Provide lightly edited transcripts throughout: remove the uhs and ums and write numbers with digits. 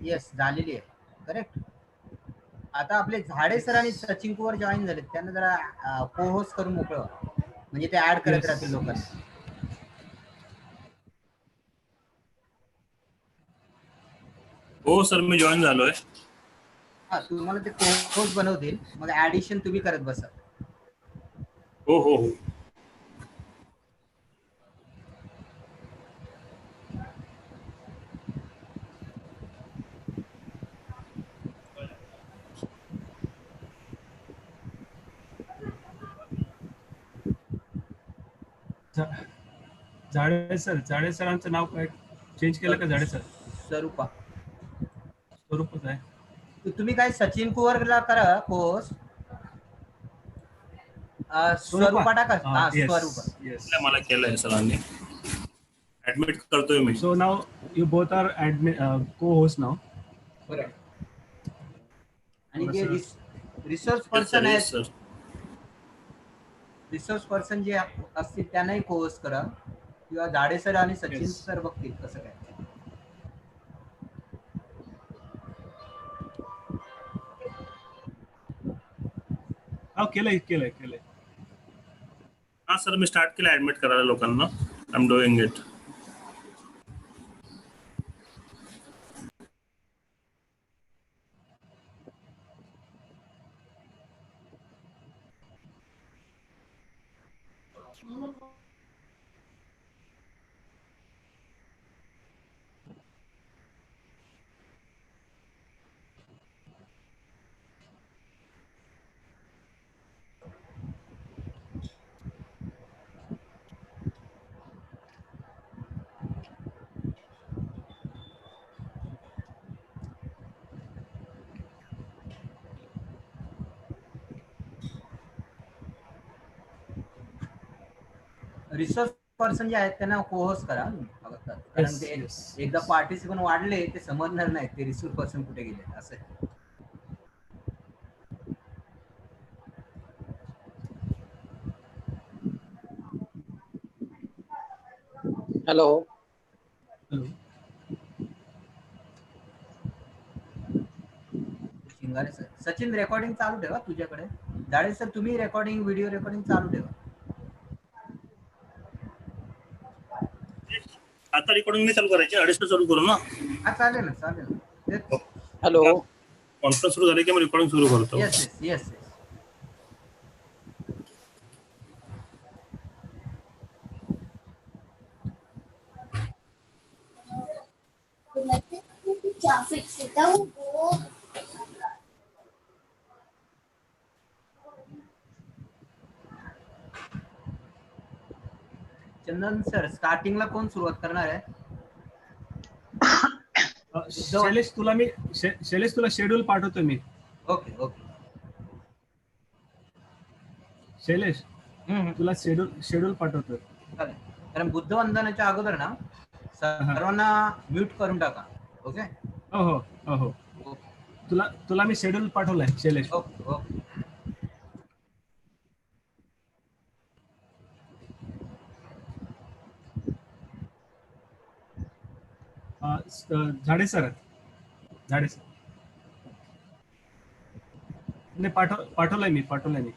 Yes झालेली आहे correct. आता आपले झाडे सर आणि सचिन कुवर जॉईन झाले, त्यांना जरा को होस्ट करून मोकळं म्हणजे ते ऍड करत राहतील लोकांना. हो सर मी जॉईन झालोय. हा तुम्हाला ते को होस्ट बनवतील, मग ऍडिशन तुम्ही करत बसा. हो हो हो. झाडे सरांचं नाव काय चेंज केलं का? झाडे सर स्वरूपा स्वरूपच आहे. तुम्ही काय सचिन कुवरला करा पोस्ट. स्वरूपा टाका. हा स्वरूपा. मला केलंय सरांनी, ऍडमिट करतोय मी. सो नाव यू बोथ आर को होस्ट नाव. आणि जे रिसोर्स पर्सन आहेत, रिसोर्स पर्सन जे असतील त्यांनाही को होस्ट करा, किंवा झाडे सर आणि सचिन सर बघतील कसं काय. केलंय. हा सर मी स्टार्ट केलं ऍडमिट करायला लोकांना. I am doing it. Resource person जे आहेत त्यांना को होस्ट करा, कारण ते एकदा पार्टिसिपंट वाढले ते समजणार नाही ते रिसोर्स पर्सन कुठे गेले असं. Hello. Shingare sir. Sachin recording चालू ठेवा तुझ्याकडे. झाडे सर तुम्ही रेकॉर्डिंग व्हिडिओ रेकॉर्डिंग चालू ठेवा. आता रेकॉर्डिंग नाही चालू करायची, अडिशनल चालू करू ना. हा चालेल ना. हॅलो. कॉन्फरन्स सुरू झाली की मग रेकॉर्डिंग सुरू करतो. येस. चंदन सर स्टार्टिंगला कोण सुरुवात करणार आहे? शैलेश तुला शेड्यूल पाठवतो मी. ओके. शैलेश तुला शेड्यूल पाठवतो. कारण बुद्धवंदनाच्या अगोदर ना सर्वांना म्यूट करून टाका. ओके. हो. तुला मी शेड्यूल पाठवलाय शैलेश. ओके. झाडे सर नाही पाठवलंय मी पाठवलंय.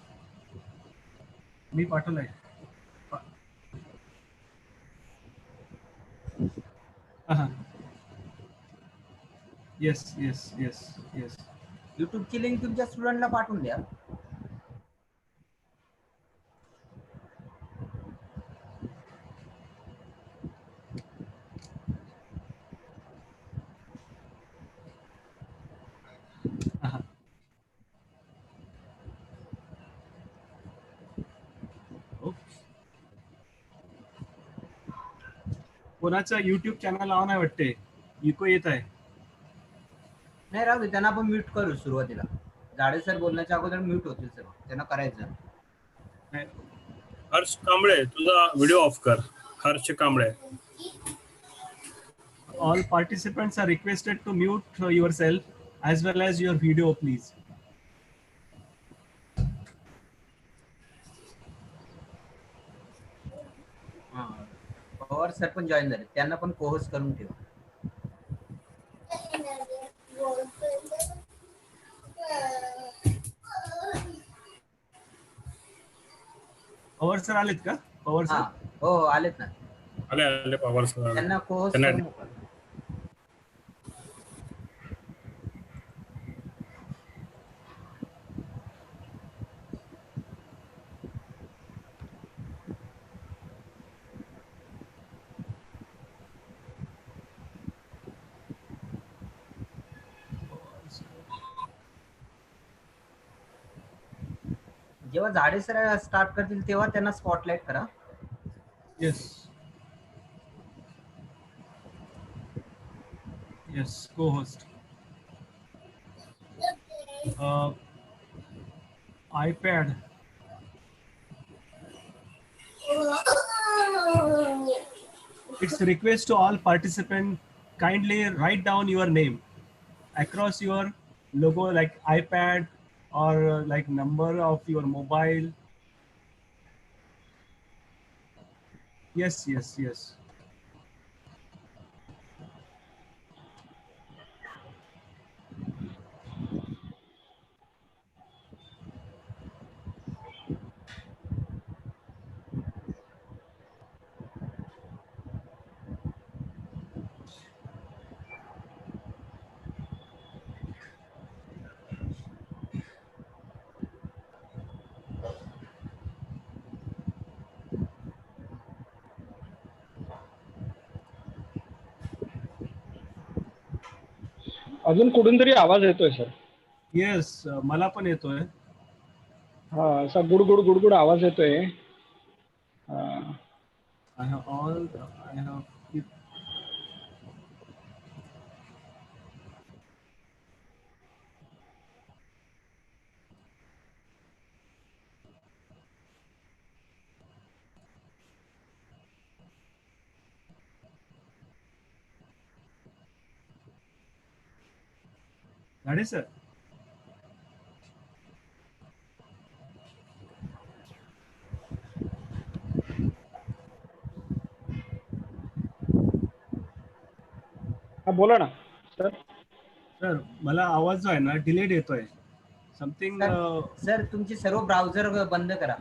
येस. युट्यूबची लिंक तुमच्या स्टुडंटला पाठवून द्या. कोणाचं युट्यूब चॅनल ऑन आहे वाटते, इको येत आहे. नाही राहू दे, त्यांना आपण म्यूट करू सुरुवातीला. झाडे सर बोलण्याच्या अगोदर म्यूट होतील सर, त्यांना करायचं. हर्ष कांबळे तुझा व्हिडिओ ऑफ कर. हर्ष Kamble. All participants are requested to mute yourself as well as your video, please. Pawar sir पण जॉईन झाले, त्यांना पण को होस्ट करून ठेवा. पवार सर आलेत का? पवार हा सर हो हो आलेत ना. आले पवार सर. त्यांना कोहोस्ट त्यांना करून मोकळा. जेव्हा झाडे सर स्टार्ट करतील तेव्हा त्यांना स्पॉटलाइट करा. येस येस को host iPad. It's a request to all participants, kindly write down your name across your logo like iPad or like number of your mobile. Yes. अजून कुठून तरी आवाज येतोय सर. Yes, मला पण येतोय. हा असा गुडगुड गुडगुड आवाज येतोय. I have झाडे सर. हा बोला ना सर. सर मला आवाज जो आहे ना डिलेड येतोय. समथिंग सर तुमची सर्व ब्राउझर बंद करा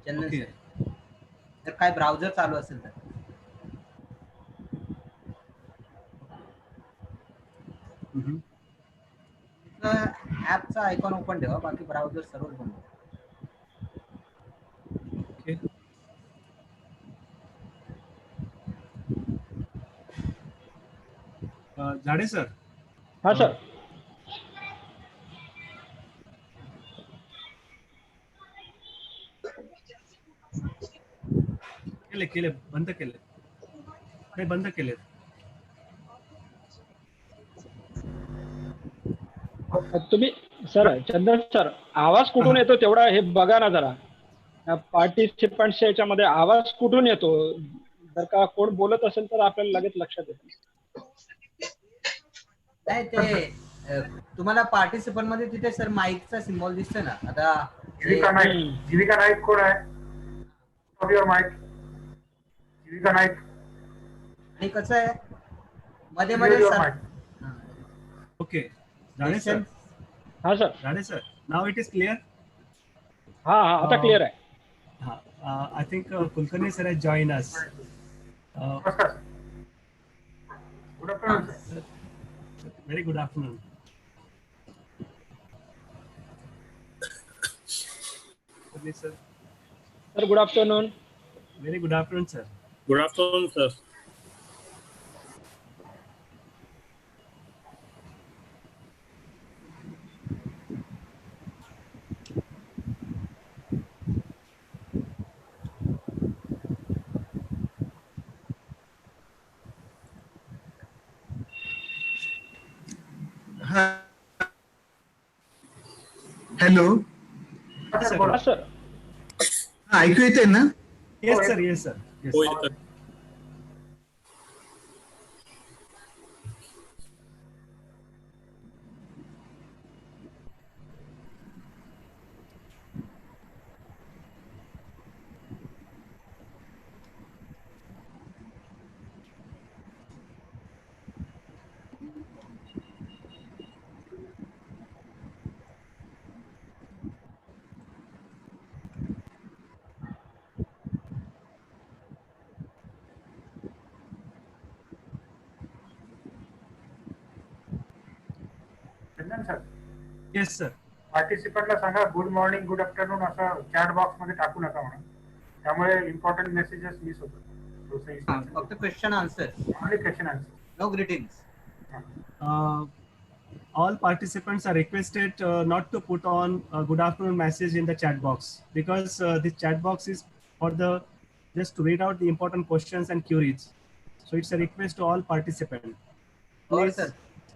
चंदन ओके. सर. तर काय ब्राउझर चालू असेल तर ऍपचा आयकॉन ओपन ठेवा, बाकी ब्राउझर सर्व बंद. ओके. झाडे सर. हा सर. केले बंद केले. नाही बंद केले. तुम्ही सर चंदन सर आवाज कुठून येतो तेवढा हे बघा ना जरा. पार्टिसिपंट्स याच्यामध्ये आवाज कुठून येतो, जर का कोण बोलत असेल तर आपल्याला लगेच लक्षात येतं. नाही ते तुम्हाला पार्टिसिपंट मध्ये तिथे सर माईकचा सिम्बॉल दिसतोय ना. आता जीविका नाईक कोण आहे? माईक जीविका नाईक. आणि कसं आहे मध्ये मध्ये ओके. झाडे सर. हा सर. झाडे sir. Now it is clear. हा आता क्लिअर आहे. I think Kulkarni sir has joined us. Good afternoon, sir. Very good afternoon. Kulkarni sir. Sir, good afternoon. Very good afternoon, sir. Good afternoon, sir. Hello. हा sir. हा ऐकू येते ना? Yes, sir. Yes, sir. Yes. हो येतं. चंदन sir, yes sir. पार्टिसिपंटला सांगा good morning good afternoon असं chat box मध्ये टाकू नका म्हणून, त्यामुळे इम्पॉर्टंट मेसेजेस मिस होतात. फक्त question answer, only question answer. No greetings. All participants are requested not to put on a good afternoon message in the chat box, because this chat box is for the just to read out the important questions and queries. So it's a request to all participants. और Please. Sir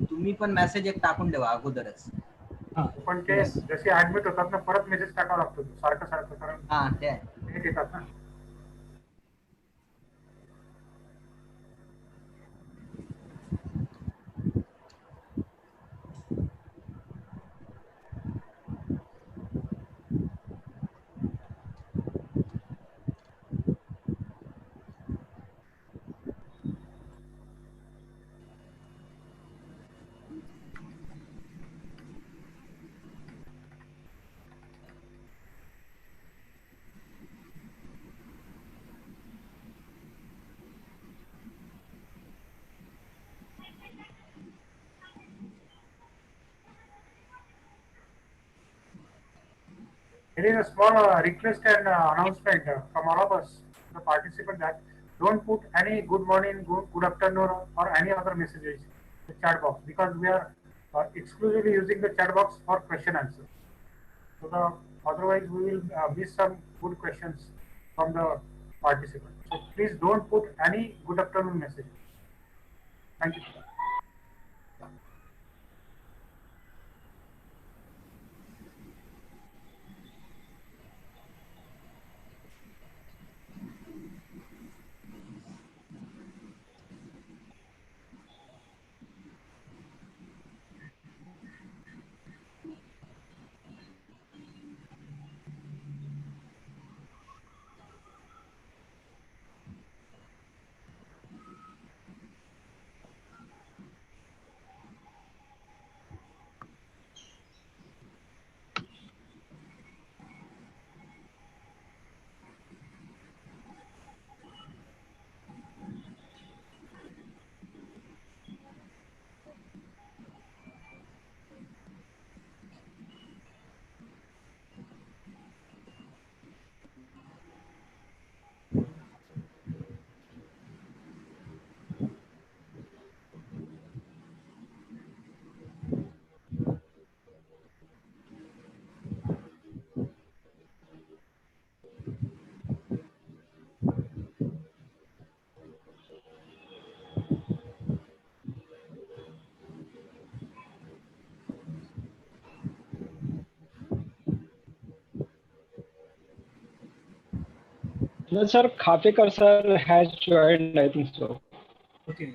तुम्ही पण message एक टाकून ठेवा अगोदरच. पण ते Yes. जसे ऍडमिट होतात ना, परत मेसेज टाकावा लागतो सारखं सारखं, कारण हा ते आहे. लेट येतात ना. There is a small request and announcement from all of us, the participant, that don't put any good morning, good afternoon, or any other messages in the chat box, because we are exclusively using the chat box for question answer. So otherwise we will miss some good questions from the participants. So please don't put any good afternoon message. Thank you. No, sir, Khapekar sir has joined, I think so. Okay.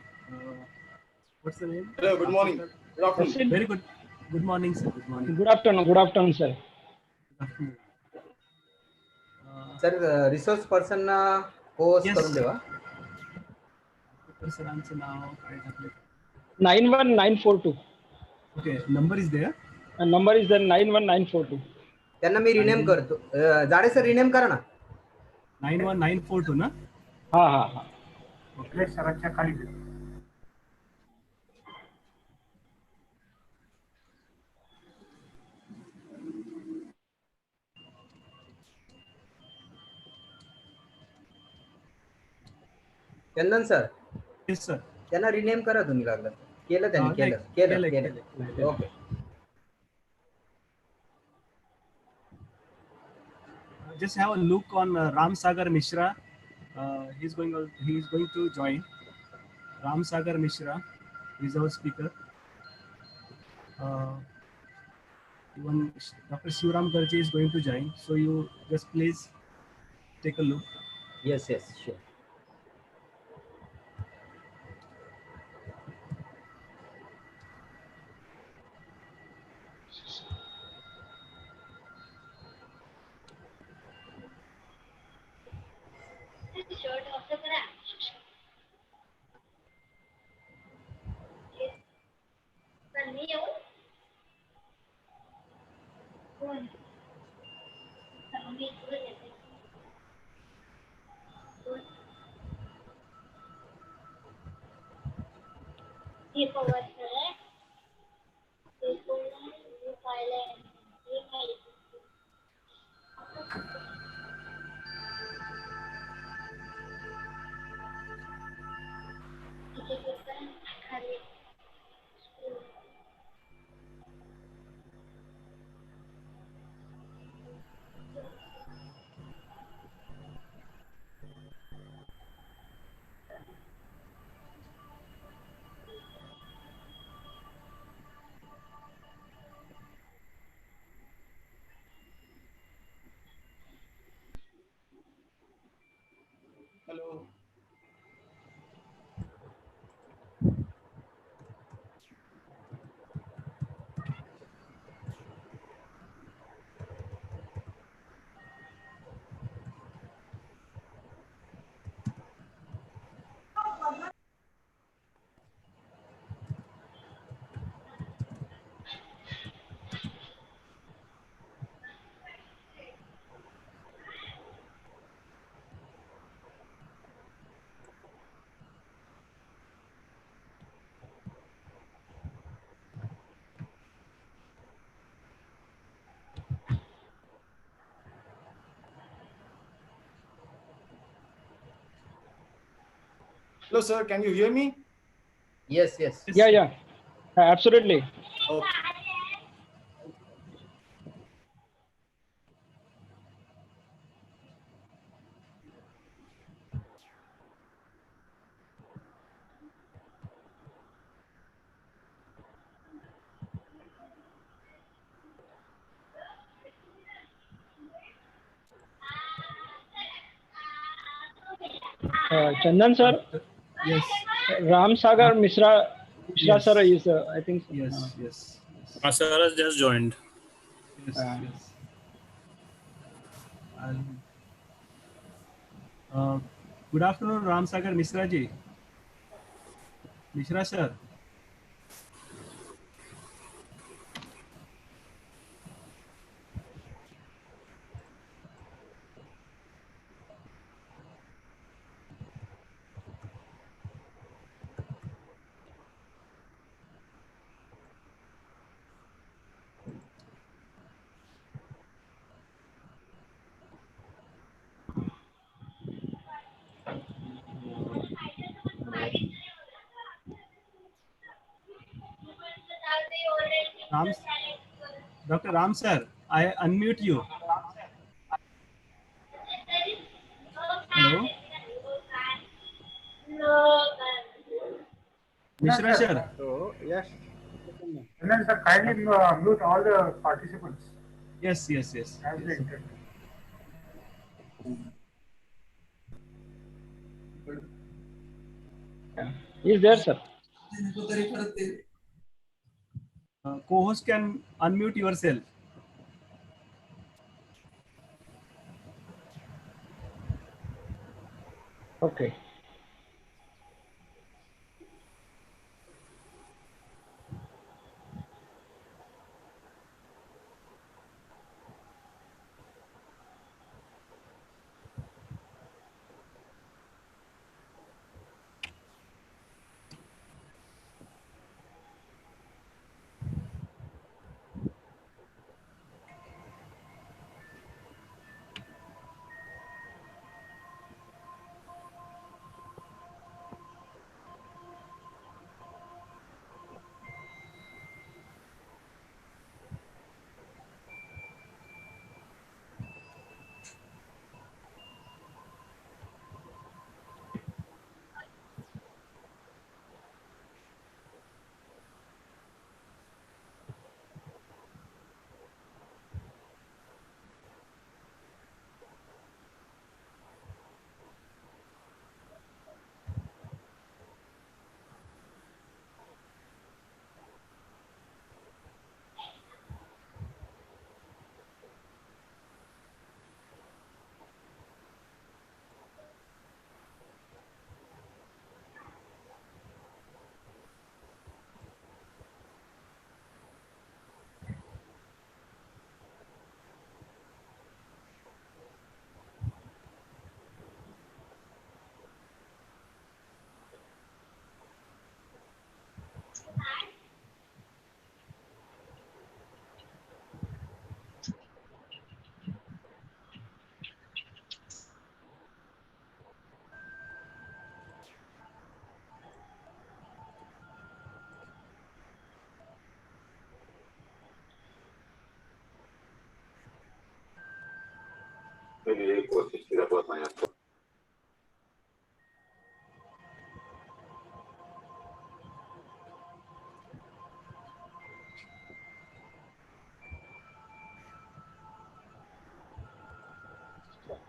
What's the name? Hello, good morning. Good afternoon. That's it. Very good. Good morning, sir. Good morning. Good afternoon, sir. Good afternoon. Sir resource person ना host Yes. करून ठेवा. सरांचं नाव काय टाकलं? 91942. Okay, number is there. And number is there 91942. त्यांना मी rename करतो. जाडे sir rename करा ना. 91942 ना? हा. Please सरांच्या खाली ठेवा. चंदन सर Yes, sir. त्यांना रिनेम करा तुम्ही लागलं. केलं त्यांनी केलं. Okay. Just have a look on Ram Sagar Mishra. He is going to join. Ram Sagar Mishra is our speaker. Even Dr. Shivram Garji is going to join. So you just please take a look. Yes, sure. Hello, sir. Can you hear me? Yes, yes. Yeah. Absolutely. Okay. Chandan sir, Yes. Ram Sagar Mishra Yes. sir is, I think. Yes. Sir has just joined. Yes. I'll, good afternoon, Ram Sagar Mishra ji. Mishra sir. Dr. Ram sir, I unmute you. Hello. Mishra sir. So, yes. And then, sir, kindly mute all the participants Yes. as they enter. Is there, sir? Co-host can unmute yourself. Okay.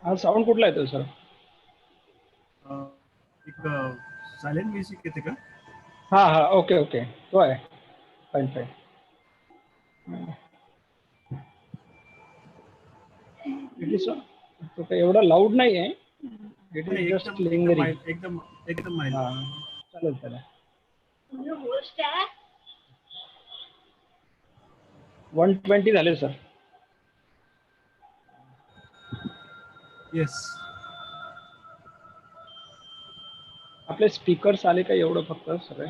हा sound कुठला येतोय sir? एक silent music येते का? हा okay तो आहे. Fine. It is तो काही एवढा लाऊड नाही आहे. It is just lingering. एकदम माइल्ड. हा चालेल. 120 झाले सर. येस. आपले स्पीकर्स आले का एवढं फक्त सगळे?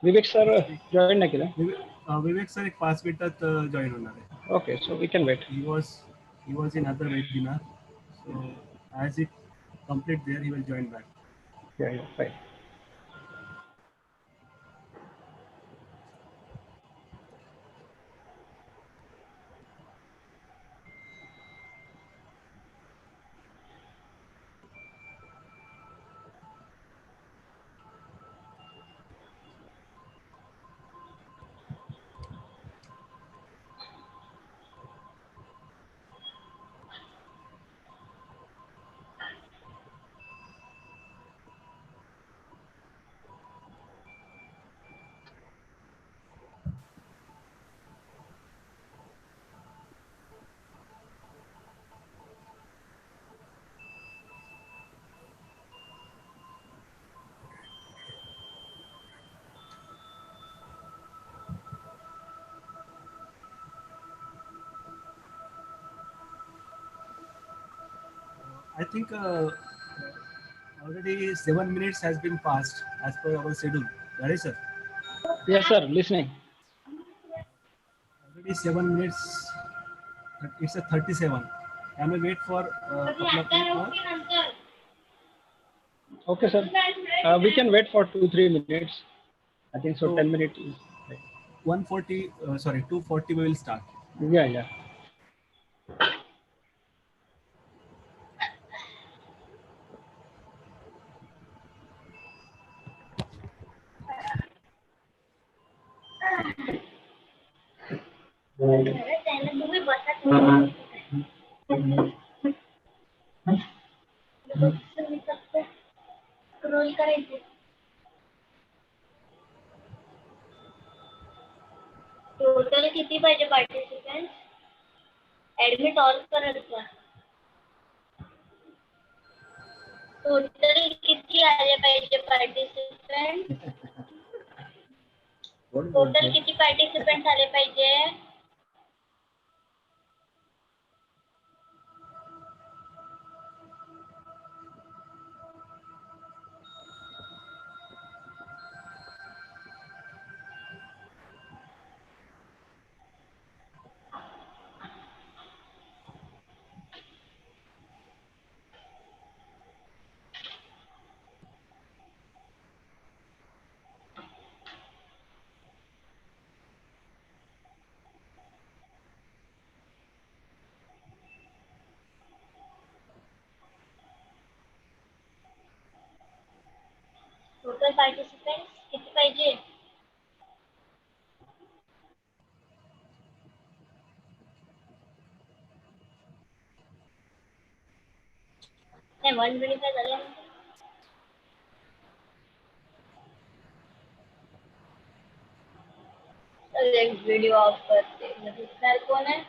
विवेक सर जॉईन नाही केलं? विवेक सर एक 5 मिनिटात जॉईन होणार आहे. Okay, so we can wait. He was in other webinar, so as it complete there, he will join back. Yeah, fine. I think already 7 minutes has been passed as per our schedule. Right, sir? Yes, sir. Listening. Already 7 minutes. It's a 37. Can we wait for a couple of minutes more? Okay, sir. We can wait for 2-3 minutes. I think so. So- 10 minutes is right. 140. Sorry, 2:40. We will start. Yeah, yeah. Total किती पाहिजे participant admit all करायचं total किती आले पाहिजे participant total किती participant आले पाहिजे total participant किती पाहिजे नाही 125 झाले एक व्हिडिओ ऑफ करते दुसरा कोण आहे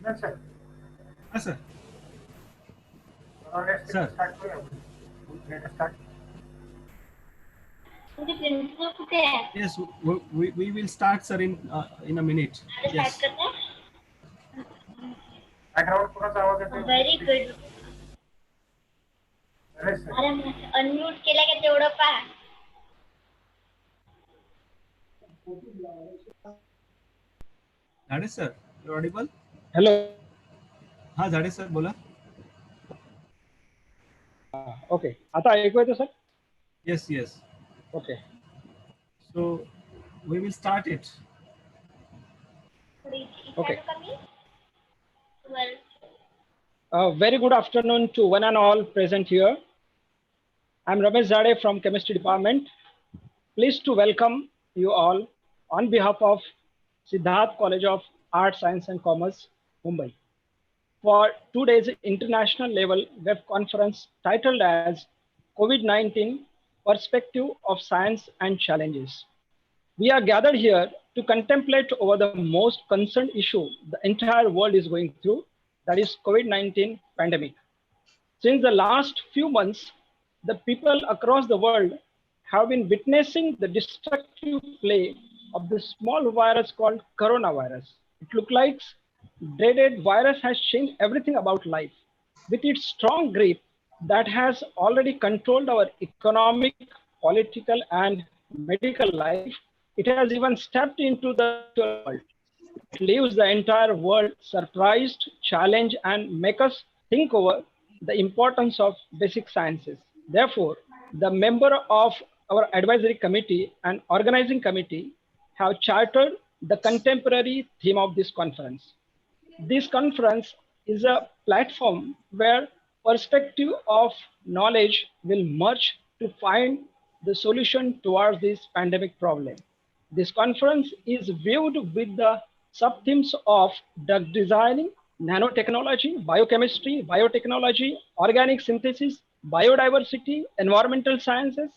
No, sir. Yes, sir. Let's Sir. start. Let us start. तुमची प्रिन्सिपल कुठे आहे Yes, we will start, sir, in a minute. आता Yes. स्टार्ट करते Background कोणाचा आवाज येतोय? Very good Yes, sir. अरे अनम्यूट केलं का तेवढं पहा झाडे sir, you're audible? हॅलो. हा झाडे sir बोला. ओके. आता ऐकू येतं sir? Yes, yes. Okay. So we will start it. Okay. Well, Very good afternoon to one and all present here. I'm Ramesh Zade from Chemistry Department. Pleased to welcome you all on behalf of Siddharth College of Arts, Science and Commerce, Mumbai, for today's international level web conference titled as COVID-19 Perspective of Science and Challenges. We are gathered here to contemplate over the most concerned issue the entire world is going through, that is COVID-19 pandemic. Since the last few months, the people across the world have been witnessing the destructive play of the small virus called coronavirus. It looks like dreaded virus has changed everything about life. With its strong grip that has already controlled our economic, political, and medical life, it has even stepped into the virtual world. It leaves the entire world surprised, challenged, and make us think over the importance of basic sciences. Therefore, the member of our advisory committee and organizing committee have chartered the contemporary theme of this conference. This conference is a platform where perspective of knowledge will merge to find the solution towards this pandemic problem. This conference is viewed with the sub-themes of drug designing, nanotechnology, biochemistry, biotechnology, organic synthesis, biodiversity, environmental sciences,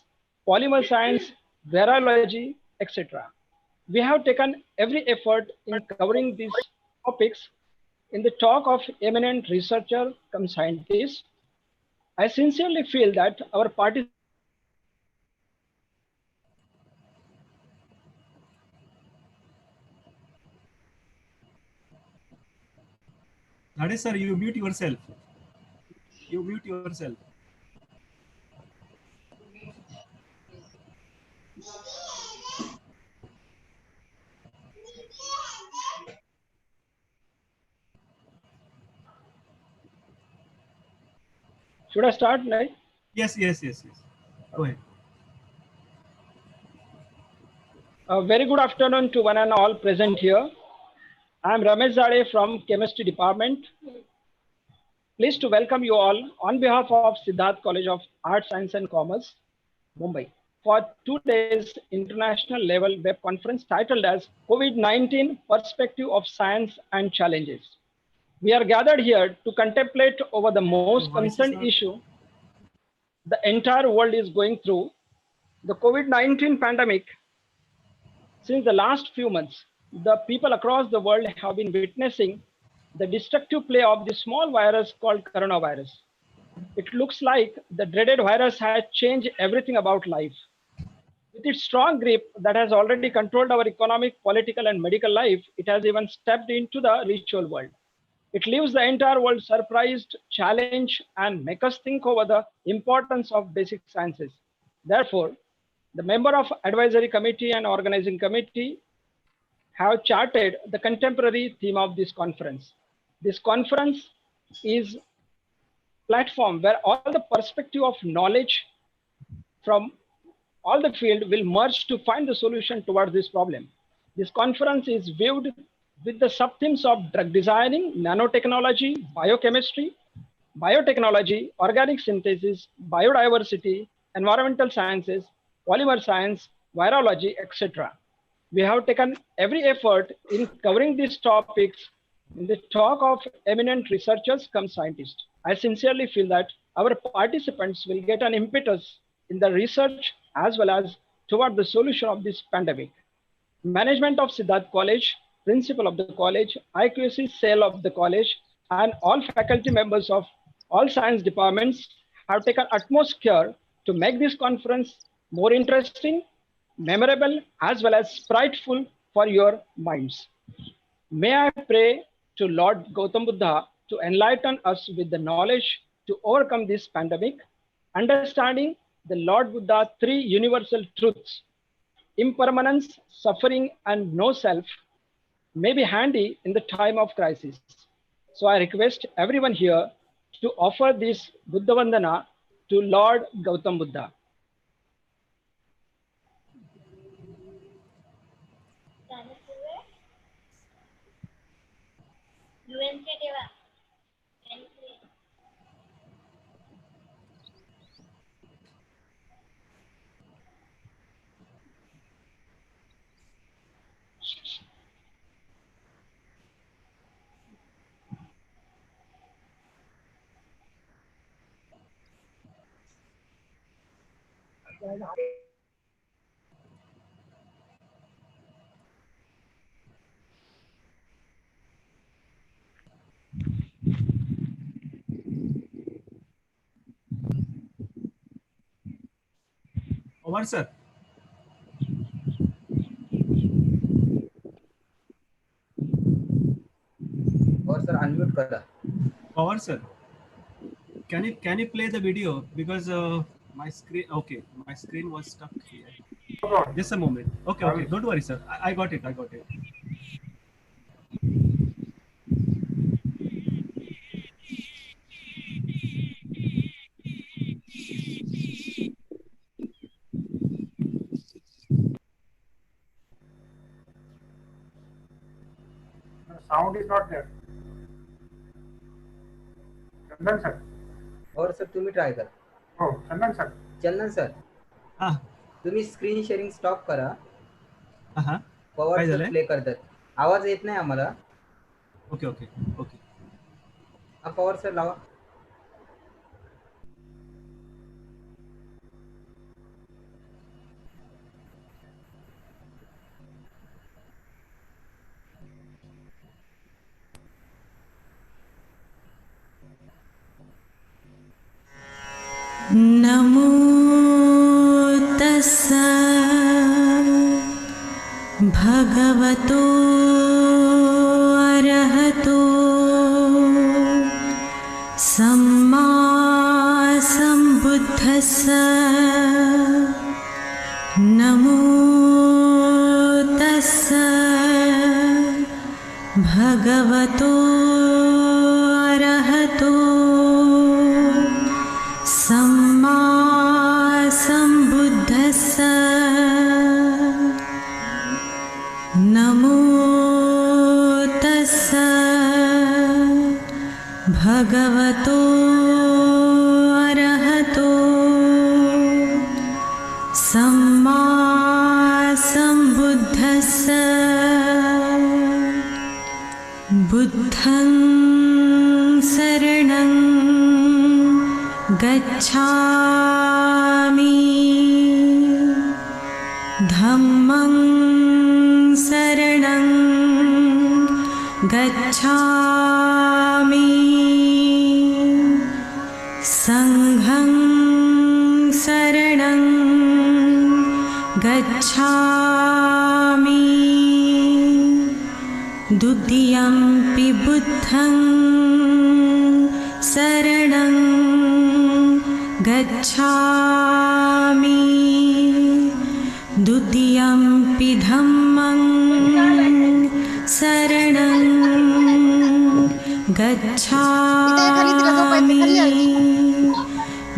polymer science, virology, etc. We have taken every effort in covering these topics in the talk of eminent researcher come scientist. I sincerely feel that our participants That is, sir, you mute yourself. You mute yourself. should I start? Right? Yes. Go ahead. A very good afternoon to one and all present here. I am Ramesh Zade from Chemistry Department. Pleased to welcome you all on behalf of Siddharth College of Arts, Science and Commerce, Mumbai, for today's international level web conference titled as COVID-19 Perspective of Science and Challenges. We are gathered here to contemplate over the most concerned issue the entire world is going through, the COVID-19 pandemic. Since the last few months, the people across the world have been witnessing the destructive play of the small virus called coronavirus. It looks like the dreaded virus has changed everything about life. With its strong grip that has already controlled our economic, political, and medical life, it has even stepped into the ritual world. It leaves the entire world surprised, challenged, and make us think over the importance of basic sciences. Therefore, the member of advisory committee and organizing committee have charted the contemporary theme of this conference. This conference is platform where all the perspective of knowledge from all the field will merge to find the solution towards this problem. This conference is viewed with the sub-themes of drug designing, nanotechnology, biochemistry, biotechnology, organic synthesis, biodiversity, environmental sciences, polymer science, virology, etc. We have taken every effort in covering these topics in the talk of eminent researchers come scientists. I sincerely feel that our participants will get an impetus in the research as well as toward the solution of this pandemic. Management of Siddharth College, principal of the college, IQAC cell of the college, and all faculty members of all science departments have taken utmost care to make this conference more interesting, memorable, as well as spriteful for your minds. May I pray to Lord Gautam Buddha to enlighten us with the knowledge to overcome this pandemic, understanding the Lord Buddha three universal truths: impermanence, suffering, and no self may be handy in the time of crisis. So I request everyone here to offer this Buddha Vandana to Lord Gautam Buddha. Over, sir. और sir unmute करा. Over, sir. Can you play the video because my screen? Okay, my screen was stuck here. Just a moment. Okay. Don't worry, sir. I got it. The sound is not there. Chandan sir. और sir तुम्ही try करा. हो चंदन sir. चंदन sir हा तुम्ही screen sharing stop करा. हा हा पवार काय सर झालंय? प्ले करतात. आवाज येत नाही आम्हाला. Okay okay okay. हा पवार सर लावा. नमो तस्स भगवतो अरहतो सम्मा सम्बुद्धस्स. नमो तस्स भगवतो अरहतो सम्मा सम्बुद्धस्स. नमो तस्स भगवतो अरहतो सम्मा सम्बुद्धस्स. बुद्धं शरणं गच्छामि. धम्मं शरणं गच्छामि. संघं शरणं गच्छामि. द्वितीयंपि बुद्धं शरणं गच्छामि. द्वितीयंपि धम्मं शरणं गच्छामि.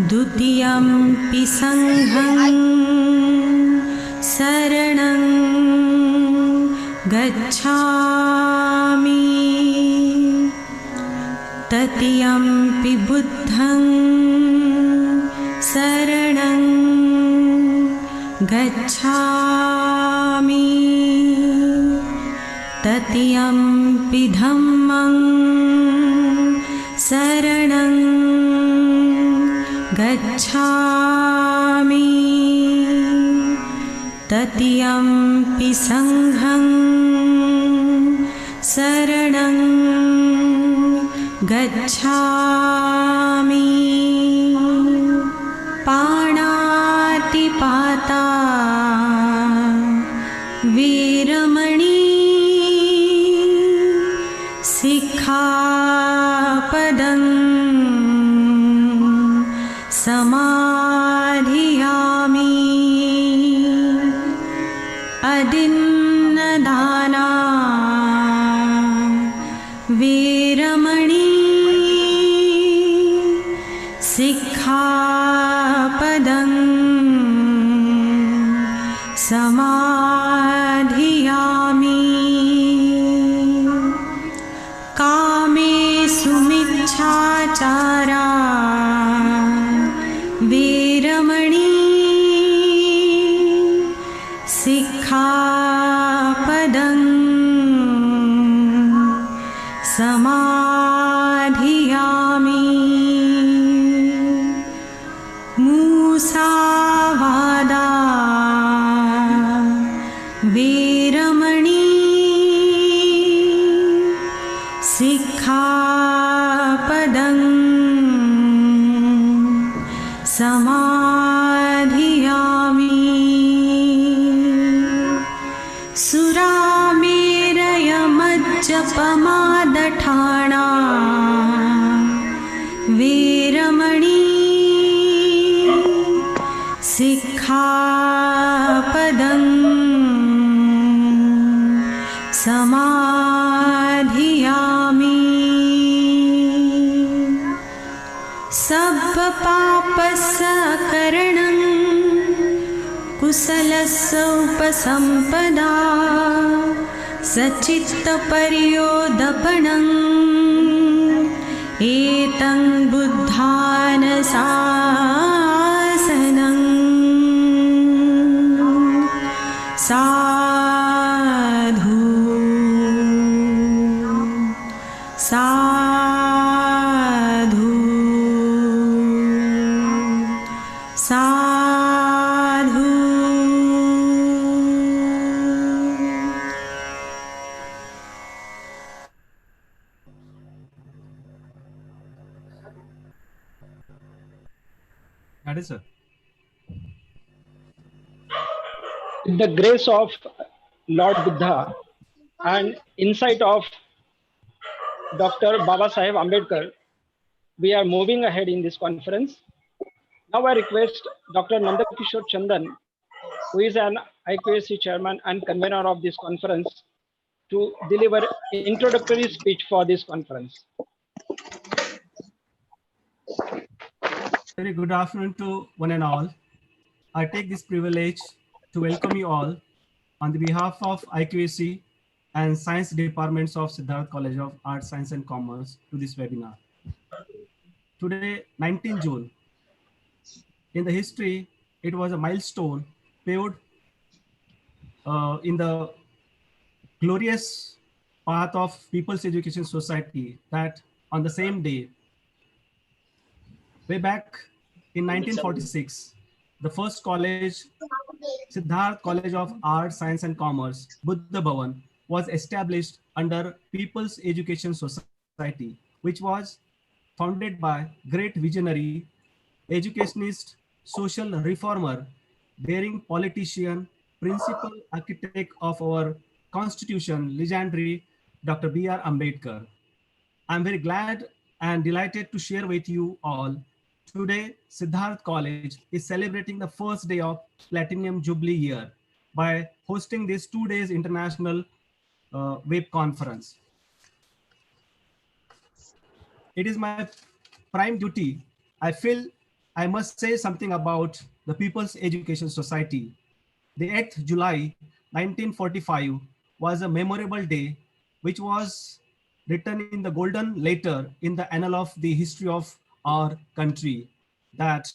द्वितीयंपि संघं शरणं गच्छामि. तृतीयंपि बुद्धं शरणं गच्छामि. तृतीयंपि धम्मं शरणं गच्छामि. तृतीयंपि संघं शरणं गच्छामि. पाणातिपाता वीरमणि सिक्खापदं समाधियामि. अदिन्नदाना वीरमणि सिक्खापदं समाधियामि. कामेषु मिच्छाचारा वीरमणि सिक्खापदं समाधियामि. मूसावादा वीरमणि सिक्खापदं समाधियामि. सुरामेरयमज्जपमादठाणा वीरमणि सिक्खापदं समाधियामि. सब्बपापसकरणं कुशलस्य उपसम्पदा सचित्तपर्योदपनं एतं बुद्धानशासनं साधु साधु साधु. That is, sir. With the grace of Lord Buddha and insight of Dr. Babasaheb Ambedkar, we are moving ahead in this conference. Now I request Dr. Nandakishore Chandan, who is an IQAC chairman and convener of this conference, to deliver introductory speech for this conference. Very good afternoon to one and all. I take this privilege to welcome you all on the behalf of IQAC and Science Departments of Siddharth College of Arts, Science and Commerce to this webinar. Today, 19 June. In the history, it was a milestone paved in the glorious path of People's Education Society that on the same day, way back in 1946, the first college, Siddharth College of Arts, Science and Commerce, Buddha Bhavan, was established under People's Education Society, which was founded by great visionary, educationist, social reformer, daring politician, principal architect of our constitution, legendary Dr. B.R. Ambedkar. I'm very glad and delighted to share with you all. Today, Siddharth College is celebrating the first day of Platinum Jubilee year by hosting this 2 days international web conference. It is my prime duty. I feel I must say something about the People's Education Society. The 8th July 1945 was a memorable day, which was written in the golden letter in the annal of the history of our country, that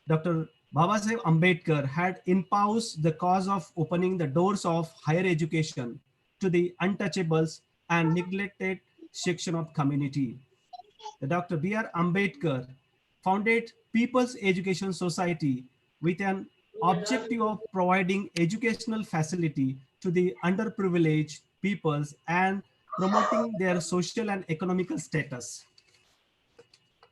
Dr. Babasaheb Ambedkar had espoused the cause of opening the doors of higher education to the untouchables and neglected section of community. Dr. B.R. Ambedkar founded People's Education Society with an objective of providing educational facility to the underprivileged peoples and promoting their social and economical status.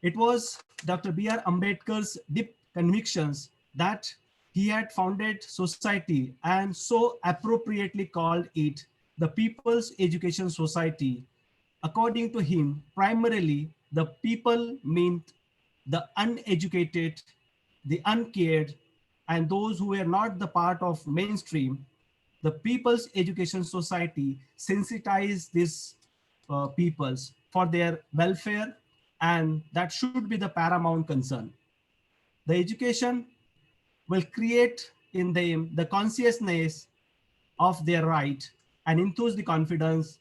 It was Dr. B.R. Ambedkar's deep convictions that he had founded society and so appropriately called it the People's Education Society. According to him, primarily the people meant the uneducated, the uncared, and those who were not the part of mainstream. The People's Education Society sensitized these peoples for their welfare, and that should be the paramount concern. The education will create in them the consciousness of their right and enthuse the confidence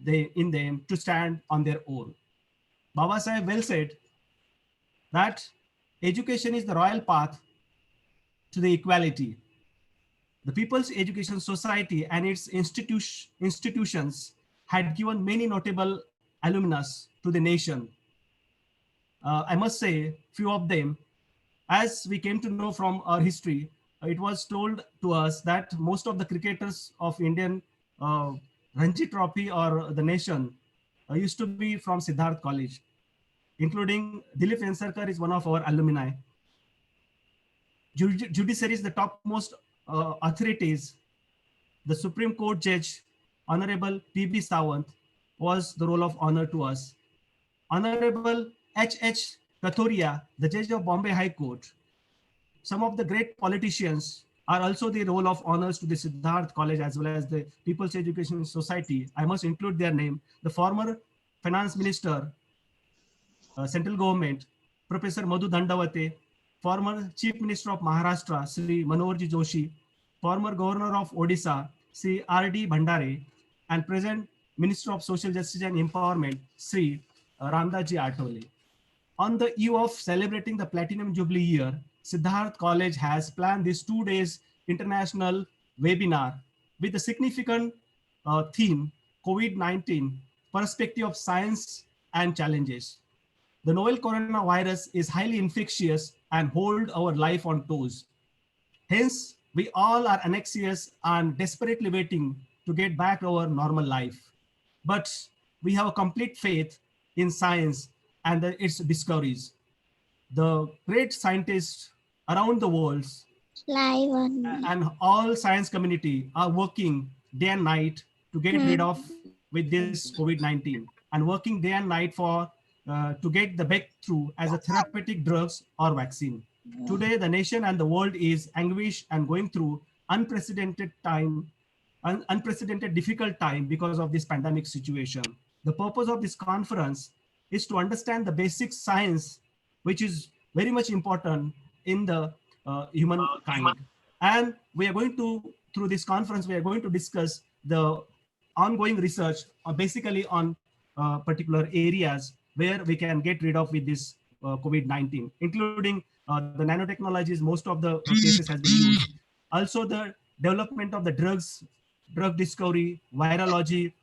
in them to stand on their own. Babasaheb well said that education is the royal path to the equality. The People's Education Society and its institutions had given many notable alumnus to the nation. I must say, few of them, as we came to know from our history, it was told to us that most of the cricketers of Indian Ranji Trophy or the nation used to be from Siddharth College, including Dilip Vensarkar is one of our alumni. Judiciary is the topmost authorities. The Supreme Court Judge, Honorable P.B. Sawant, was the role of honor to us. Honorable H.H. Kathoria, the Judge of Bombay High Court. Some of the great politicians are also the role of honors to the Siddharth College as well as the People's Education Society. I must include their name. The former Finance Minister, Central Government, Professor Madhu Dandavate, former Chief Minister of Maharashtra, Sri Manoharji Joshi, former Governor of Odisha, Sri R.D. Bhandare, and present Minister of Social Justice and Empowerment, Sri Ramdaji Atole. On the eve of celebrating the Platinum Jubilee year, Siddharth College has planned this 2 days international webinar with a significant theme, COVID-19, perspective of science and challenges. The novel coronavirus is highly infectious and hold our life on toes. Hence, we all are anxious and desperately waiting to get back our normal life. But we have a complete faith in science and its discoveries. The great scientists around the world and all science community are working day and night to get rid of with this COVID-19 and working day and night for to get the breakthrough as a therapeutic drugs or vaccine. Today, the nation and the world is anguished and going through unprecedented time, unprecedented difficult time because of this pandemic situation. The purpose of this conference is to understand the basic science, which is very much important in the humankind. And we are going to, through this conference, we are going to discuss the ongoing research basically on particular areas where we can get rid of with this COVID-19, including the nanotechnologies, most of the cases has been used. Also the development of the drugs, drug discovery, virology,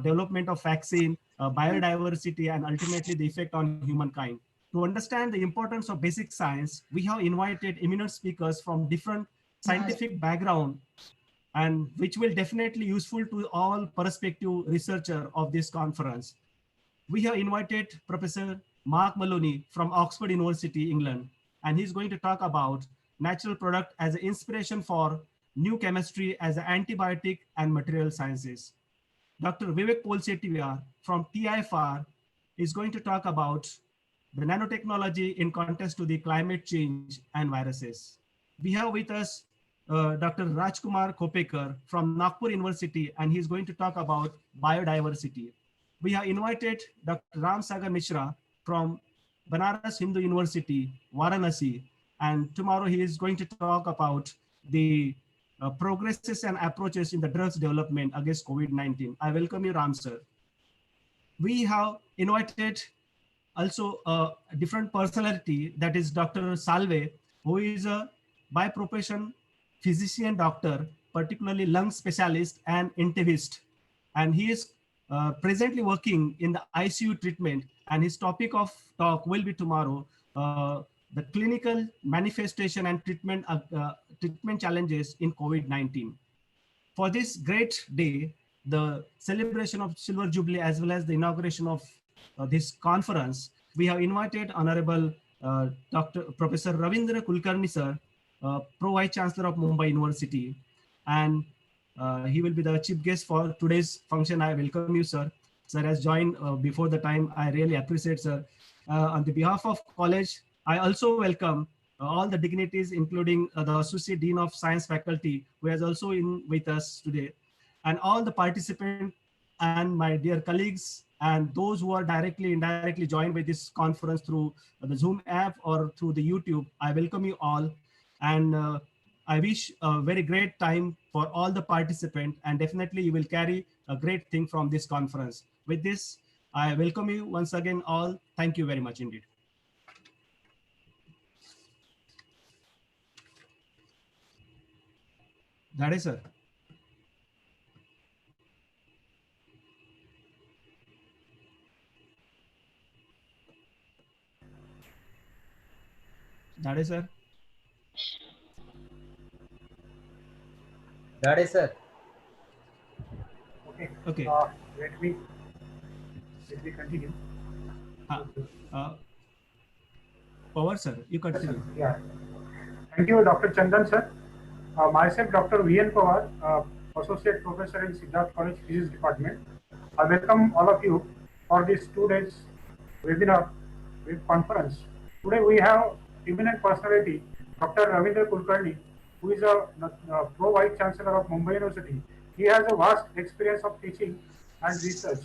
development of vaccine, biodiversity, and ultimately the effect on humankind. To understand the importance of basic science, we have invited eminent speakers from different scientific background and which will definitely useful to all prospective researcher of this conference. We have invited Professor Mark Maloney from Oxford University, England, and he's going to talk about natural product as an inspiration for new chemistry as an antibiotic and material sciences. Dr. Vivek Polsetia from TIFR is going to talk about the nanotechnology in context to the climate change and viruses. We have with us Dr. Rajkumar Kopekar from Nagpur University, and he's going to talk about biodiversity. We have invited Dr. Ram Sagar Mishra from Banaras Hindu University, Varanasi, and tomorrow he is going to talk about the progresses and approaches in the drugs development against COVID-19. I welcome you, Ram sir. We have invited also a different personality, that is Dr. Salve, who is a by profession physician doctor, particularly lung specialist and intensivist. And he is presently working in the ICU treatment, and his topic of talk will be tomorrow, the clinical manifestation and treatment challenges in COVID-19. For this great day, the celebration of Silver Jubilee as well as the inauguration of this conference, we have invited Honorable Professor Ravindra Kulkarni sir, Pro Vice Chancellor of Mumbai University, and he will be the chief guest for today's function. I welcome you, sir. Sir has joined before the time. I really appreciate, sir. On the behalf of college, I also welcome all the dignitaries, including the Associate Dean of Science Faculty, who is also in with us today, and all the participants and my dear colleagues and those who are directly, indirectly joined with this conference through the Zoom app or through the YouTube. I welcome you all, and I wish a very great time for all the participants, and definitely you will carry a great thing from this conference. With this, I welcome you once again all. Thank you very much indeed. That is, sir. That is, sir. That is, sir. Okay. Okay. Let me continue. Power, sir. You continue. Yeah. Thank you, Dr. Chandan, sir. Myself, Dr. V.N. Pawar, Associate Professor in Siddharth College Physics Department. I welcome all of you for this 2 days webinar with conference. Today we have eminent personality, Dr. Ravindra Kulkarni, who is a Pro Vice Chancellor of Mumbai University. He has a vast experience of teaching and research,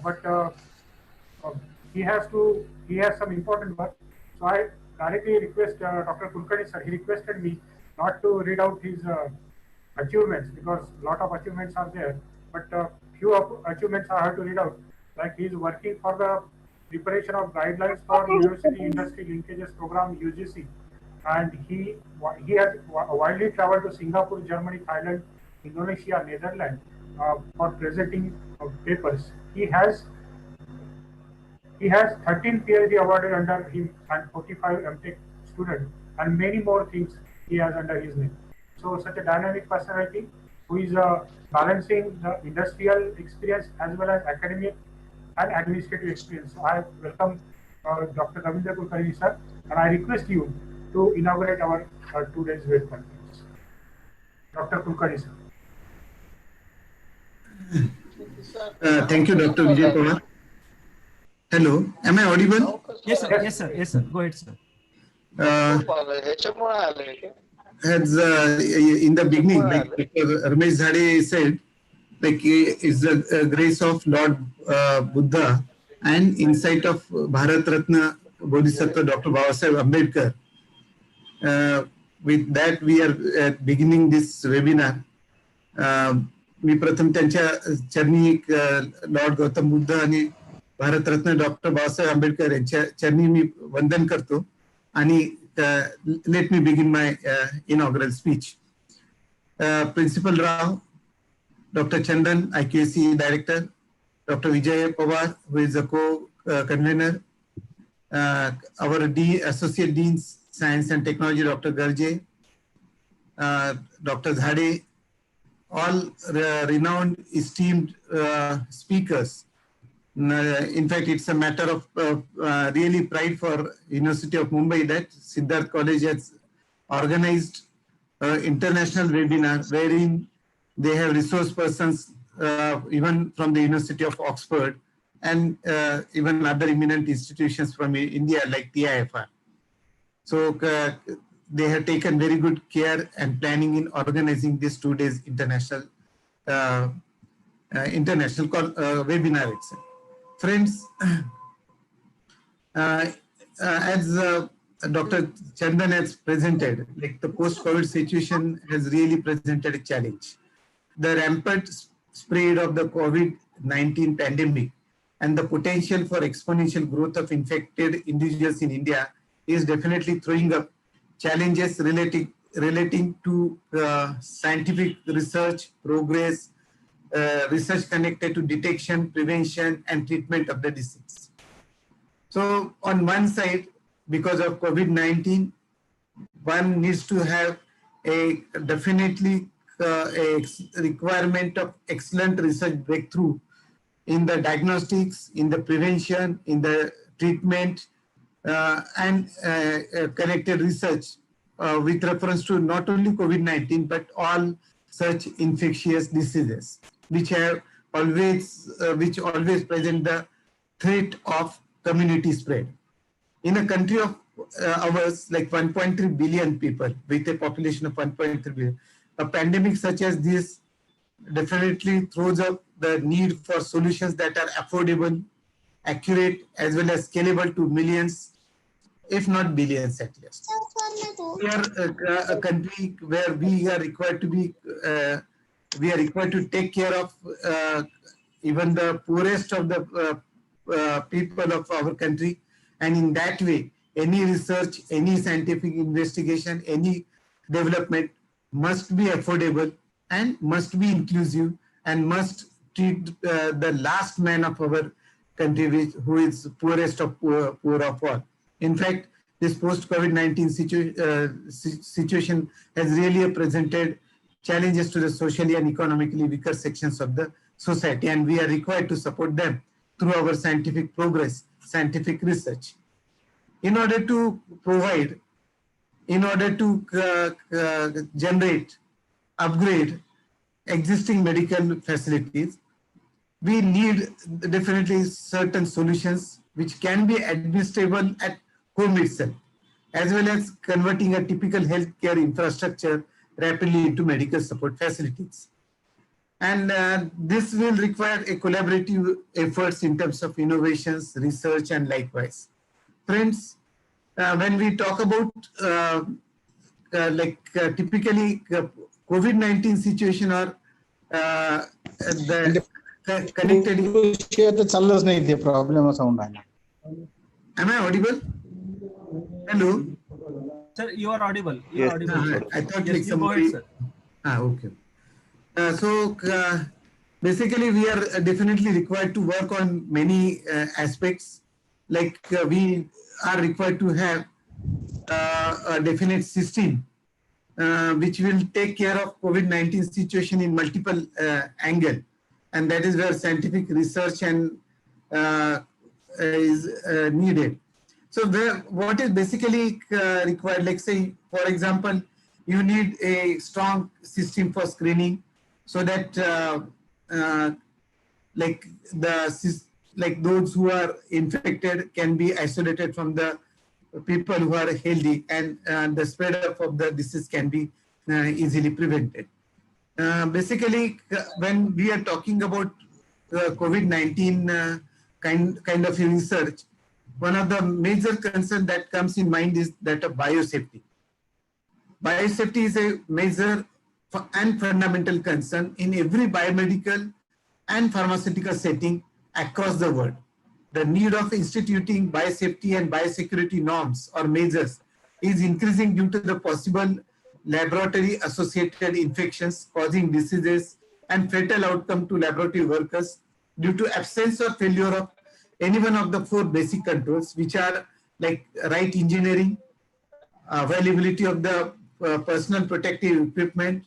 but he has some important work. So I directly request Dr. Kulkarni sir. He requested me not to read out his achievements because a lot of achievements are there, but few achievements I have to read out. Like he is working for the preparation of guidelines for University Industry Linkages Program (UGC), and he has widely traveled to Singapore, Germany, Thailand, Indonesia, Netherlands for presenting papers. He has 13 PhD awarded under him and 45 MTech students, and many more things he has under his name. So such a dynamic personality who is balancing the industrial experience as well as academic and administrative experience. So I welcome Dr. Ravindra Kulkarni sir, and I request you to inaugurate our 2 days web conference. Dr. Kulkarni sir. Thank you, Dr. Vijay Kumar. Hello, am I audible? Yes, sir. Yes, sir. Yes, sir. Go ahead, sir. As in the beginning, like Dr. Ramesh Zade said, like is the grace of Lord Buddha and insight of Bharat Ratna Bodhisattva Dr. Babasaheb Ambedkar. With that, we are beginning this webinar. मी प्रथम त्यांच्या चरणी Lord Gautam Buddha आणि Bharat Ratna doctor Babasaheb Ambedkar यांच्या चरणी मी वंदन करतो आणि let me begin my inaugural speech. Principal Rao, Dr. Chandan, IQAC Director, Dr. Vijay Pawar, who is a co-convener, our Associate Deans, Science and Technology, Dr. Garje, Dr. Zade, all renowned, esteemed speakers. In fact, it's a matter of really pride for University of Mumbai that Siddharth College has organized international webinar wherein they have resource persons even from the University of Oxford and even other eminent institutions from India like TIFR. So they have taken very good care and planning in organizing this 2 days international webinar itself. Friends, as Dr. Chandan has presented, like the post-COVID situation has really presented a challenge. The rampant spread of the COVID-19 pandemic and the potential for exponential growth of infected individuals in India is definitely throwing up challenges relating to scientific research, progress, research connected to detection, prevention, and treatment of the disease. So on one side, because of COVID-19, one needs to have a definitely a requirement of excellent research breakthrough in the diagnostics, in the prevention, in the treatment, and connected research with reference to not only COVID-19 but all such infectious diseases, which always present the threat of community spread. In a country of ours, like 1.3 billion people, with a population of 1.3 billion, a pandemic such as this definitely throws up the need for solutions that are affordable, accurate, as well as scalable to millions, if not billions at least. We are a country where we are required to take care of even the poorest of the people of our country, and in that way, any research, any scientific investigation, any development must be affordable and must be inclusive and must treat the last man of our country, who is poorest of poor of all. In fact, this post-COVID-19 situation has really presented challenges to the socially and economically weaker sections of the society, and we are required to support them through our scientific progress, scientific research. In order to provide, in order to generate, upgrade existing medical facilities, we need definitely certain solutions which can be administrable at home itself, as well as converting a typical healthcare infrastructure rapidly into medical support facilities. And this will require a collaborative efforts in terms of innovations, research, and likewise. Friends, when we talk about typically COVID-19 situation or the connected चाललंच नाही ते problem sound आहे ना Am I audible? Hello. Sir, you are audible. You are Yes. audible. I thought Yes, like you go ahead, somebody. sir. Okay. Basically, we are definitely required to work on many aspects. Like we are required to have a definite system which will take care of COVID-19 situation in multiple angle, and that is where scientific research and is needed. So what is basically required, like say, for example, you need a strong system for screening so that uh, like like those who are infected can be isolated from the people who are healthy, and the spread of the disease can be easily prevented. Basically, when we are talking about COVID-19 kind of research, one of the major concern that comes in mind is that of biosafety. Biosafety is a major and fundamental concern in every biomedical and pharmaceutical setting across the world. The need of instituting biosafety and biosecurity norms or measures is increasing due to the possible laboratory associated infections causing diseases and fatal outcome to laboratory workers due to absence or failure of any one of the four basic controls, which are like right engineering, availability of the personal protective equipment,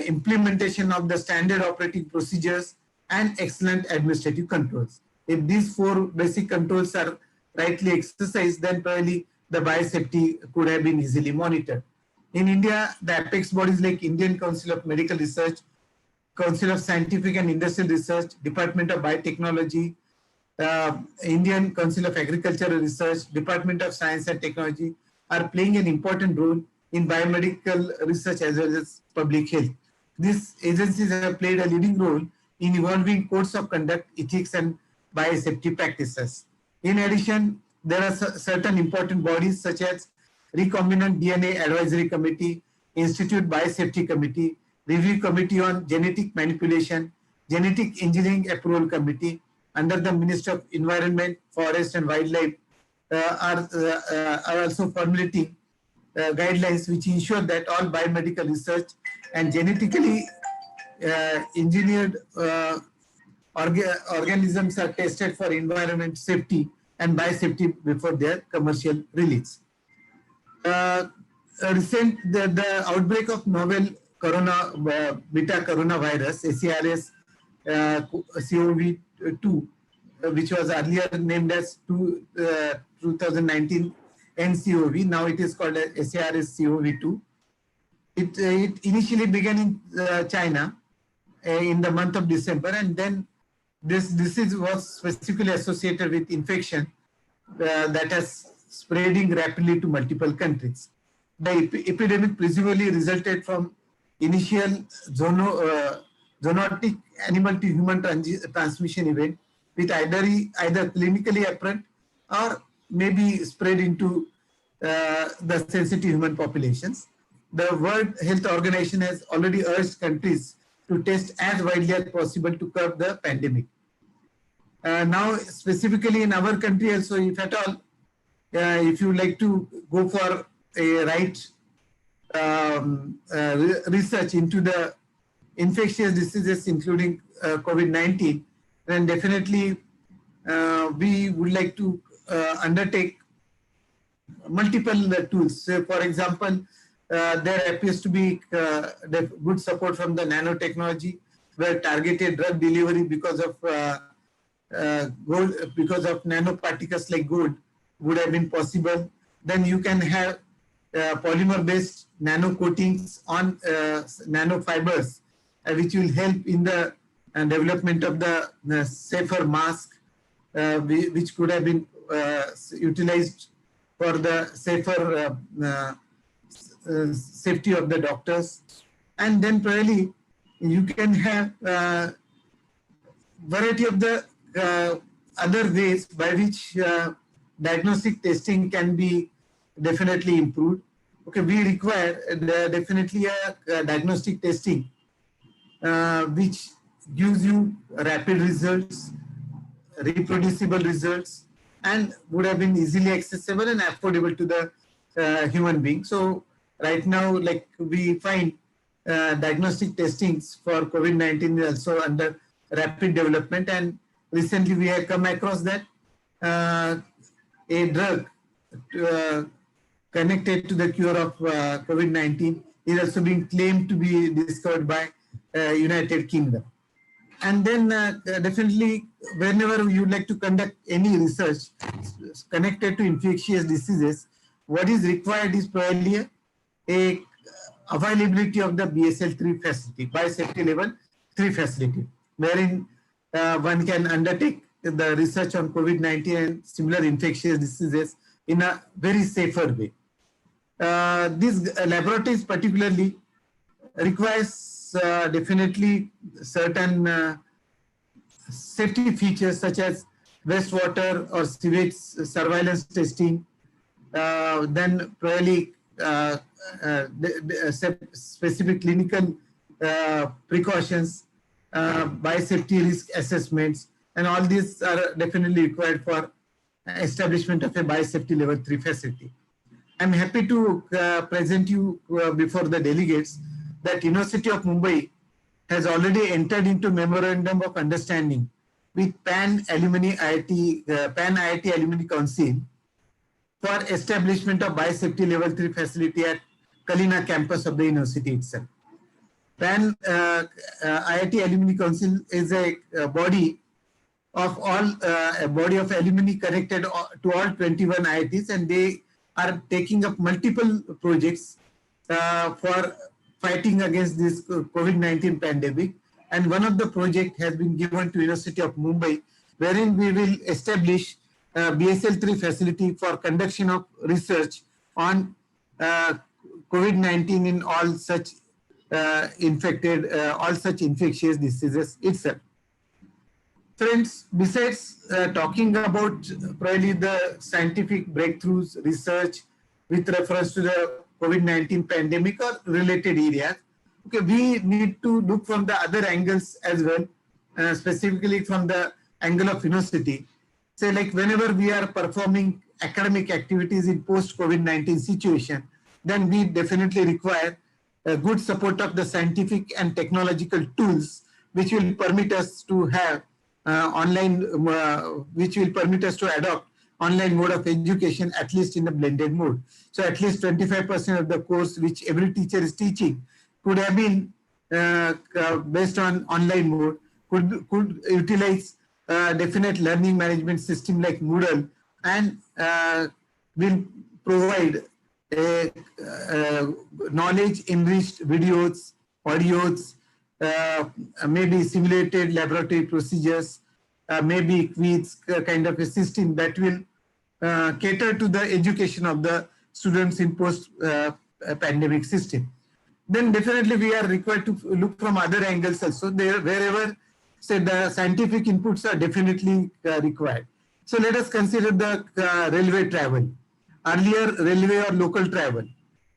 implementation of the standard operating procedures, and excellent administrative controls. If these four basic controls are rightly exercised, then probably the biosafety could have been easily monitored. In India, the apex bodies like Indian Council of Medical Research, Council of Scientific and Industrial Research, Department of Biotechnology, Indian Council of Agricultural Research, Department of Science and Technology are playing an important role in biomedical research as well as public health. These agencies have played a leading role in evolving codes of conduct, ethics, and biosafety practices. In addition, there are certain important bodies such as Recombinant DNA Advisory Committee, Institute Biosafety Committee, Review Committee on Genetic Manipulation, Genetic Engineering Approval Committee under the Ministry of Environment, Forest and Wildlife are also formulating guidelines which ensure that all biomedical research and genetically engineered organisms are tested for environment safety and biosafety before their commercial release. The outbreak of novel beta coronavirus, SARS-CoV-2, which was earlier named as 2019 NCOV, now it is called SARS-CoV-2. It initially began in China in the month of December, and then this disease was specifically associated with infection that has spreading rapidly to multiple countries. The epidemic presumably resulted from initial zoonotic animal to human transmission event with either clinically apparent or maybe spread into the sensitive human populations. The World Health Organization has already urged countries to test as widely as possible to curb the pandemic. Now, specifically in our country also, if at all, if you like to go for a right research into the infectious diseases, including COVID-19, then definitely we would like to undertake multiple tools. So for example, there appears to be good support from the nanotechnology, where targeted drug delivery because of nanoparticles like gold would have been possible. Then you can have polymer-based nano coatings on nanofibers, which will help in the development of the safer mask, which could have been utilized for the safer safety of the doctors. And then probably you can have variety of the other ways by which diagnostic testing can be definitely improved. Okay, we require definitely a diagnostic testing which gives you rapid results, reproducible results, and would have been easily accessible and affordable to the human being. So right now, like we find diagnostic testings for COVID-19 is also under rapid development, and recently we have come across that a drug uh, connected to the cure of COVID-19 is also being claimed to be discovered by United Kingdom. And then definitely whenever you like to conduct any research connected to infectious diseases, what is required is probably a availability of the BSL-3 facility, biosafety level 3 facility, wherein one can undertake the research on COVID-19 and similar infectious diseases in a very safer way. These laboratories particularly requires definitely certain safety features such as wastewater or sewage surveillance testing, then probably specific clinical precautions, biosafety risk assessments, and all these are definitely required for establishment of a biosafety level 3 facility. I'm happy to present you before the delegates that University of Mumbai has already entered into memorandum of understanding with Pan IIT Alumni Council for establishment of biosafety level 3 facility at Kalina campus of the university itself. Pan IIT Alumni Council is a body of alumni connected to all 21 IITs, and they are taking up multiple projects for fighting against this COVID-19 pandemic. And one of the projects has been given to University of Mumbai, wherein we will establish BSL-3 facility for conduction of research on COVID-19 in all such all such infectious diseases itself. Friends, besides talking about probably the scientific breakthroughs, research with reference to the COVID-19 pandemic or related areas, okay, we need to look from the other angles as well, specifically from the angle of university. Say like whenever we are performing academic activities in post-COVID-19 situation, then we definitely require good support of the scientific and technological tools which will permit us to have which will permit us to adopt online mode of education, at least in the blended mode. So at least 25% of the course which every teacher is teaching could have been based on online mode, could utilize definite learning management system like Moodle, and will provide knowledge enriched videos, audios, maybe simulated laboratory procedures, maybe quiz kind of a system that will cater to the education of the students in post-pandemic system. Then definitely we are required to look from other angles also, wherever say the scientific inputs are definitely required. So let us consider the railway travel. Earlier railway or local travel,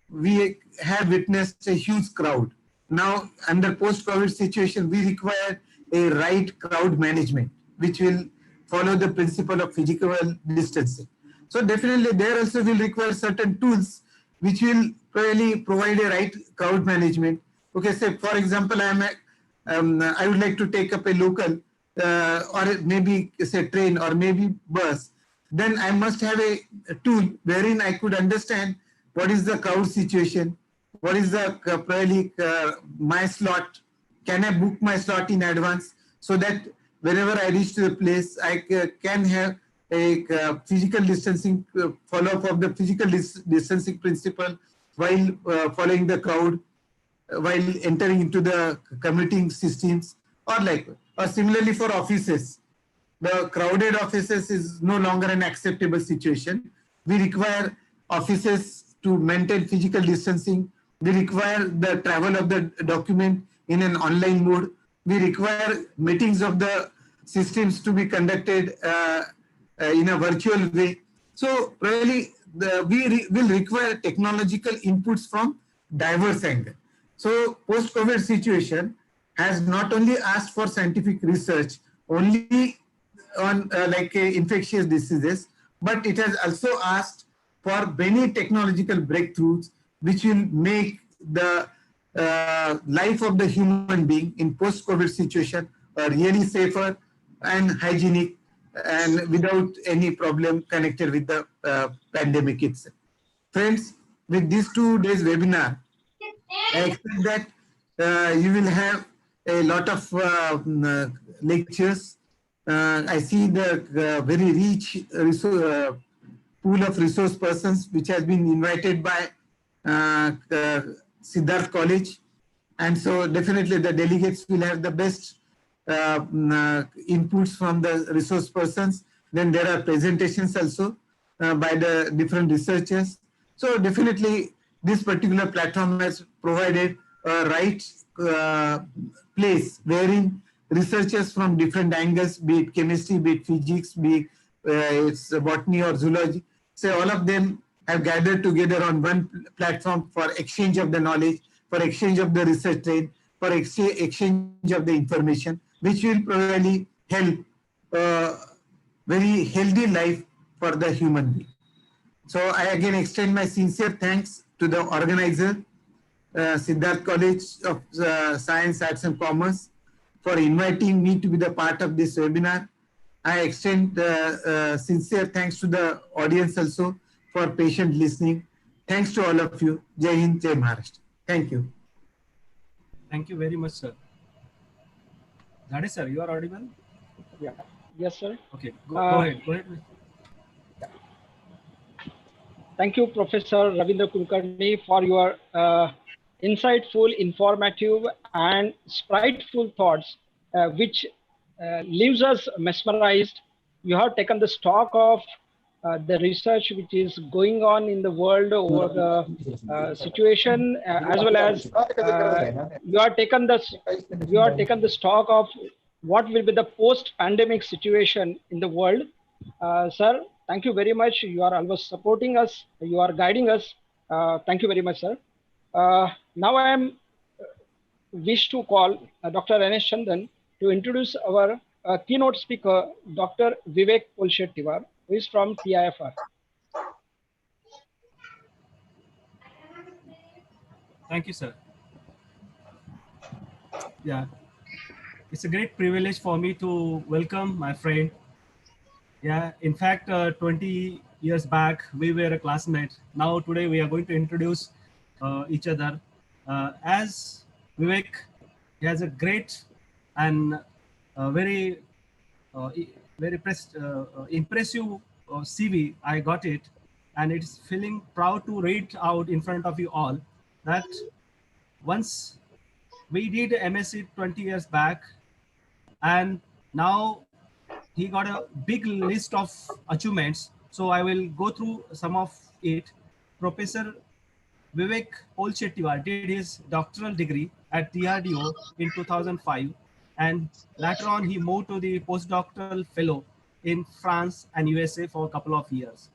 we have witnessed a huge crowd. Now, under post-COVID situation, we require a right crowd management, which will follow the principle of physical distancing. So definitely there also will require certain tools which will probably provide a right crowd management. Okay, say for example, I would like to take up a local or maybe say train or maybe bus. Then I must have a tool wherein I could understand what is the crowd situation, what is the probably my slot, can I book my slot in advance so that whenever I reach to the place, I can have a physical distancing, follow-up of the physical distancing principle while following the crowd, while entering into the commuting systems, or similarly for offices. The crowded offices is no longer an acceptable situation. We require offices to maintain physical distancing. We require the travel of the document in an online mode. We require meetings of the systems to be conducted in a virtual way. So really, we will require technological inputs from diverse angles. So post-COVID situation has not only asked for scientific research only on infectious diseases, but it has also asked for many technological breakthroughs which will make the life of the human being in post-COVID situation really safer and hygienic and without any problem connected with the pandemic itself. Friends, with these 2 days webinar, I expect that you will have a lot of lectures. I see the very rich pool of resource persons which has been invited by Siddharth College. And so definitely the delegates will have the best inputs from the resource persons. Then there are presentations also by the different researchers. So definitely this particular platform has provided a right place wherein researchers from different angles, be it chemistry, be it physics, be it it's botany or zoology, so all of them have gathered together on one platform for exchange of the knowledge, for exchange of the research train, for exchange of the information, which will probably help very healthy life for the human being. So I again extend my sincere thanks to the organizer, Siddharth College of Science, Arts and Commerce, for inviting me to be the part of this webinar. I extend sincere thanks to the audience also for patient listening. Thanks to all of you. Jai Hind, Jai Maharashtra. Thank you. Thank you very much, sir. Dhade sir, you are audible? Yeah. Yes, sir. Okay, go ahead. Go ahead. Thank you, Professor Ravindra Kulkarni, for your insightful, informative, and spriteful thoughts, which leaves us mesmerized. You have taken the stock of the research which is going on in the world over the situation, as well as you are taken the stock of what will be the post-pandemic situation in the world. Sir, thank you very much. You are always supporting us. You are guiding us. Thank you very much, sir. Now I am wish to call Dr. Ranesh Chandan to introduce our keynote speaker, Dr. Vivek Polshettiwar, who is from TIFR. Thank you, sir. Yeah, it's a great privilege for me to welcome my friend. Yeah, in fact, 20 years back, we were a classmate. Now, today, we are going to introduce each other. As Vivek, he has a great and very impressive CV. I got it, and it's feeling proud to read out in front of you all that once we did MSc 20 years back, and now he got a big list of achievements. So I will go through some of it. Professor Vivek Polshettiwar did his doctoral degree at DRDO in 2005, and later on he moved to the postdoctoral fellow in France and USA for a couple of years.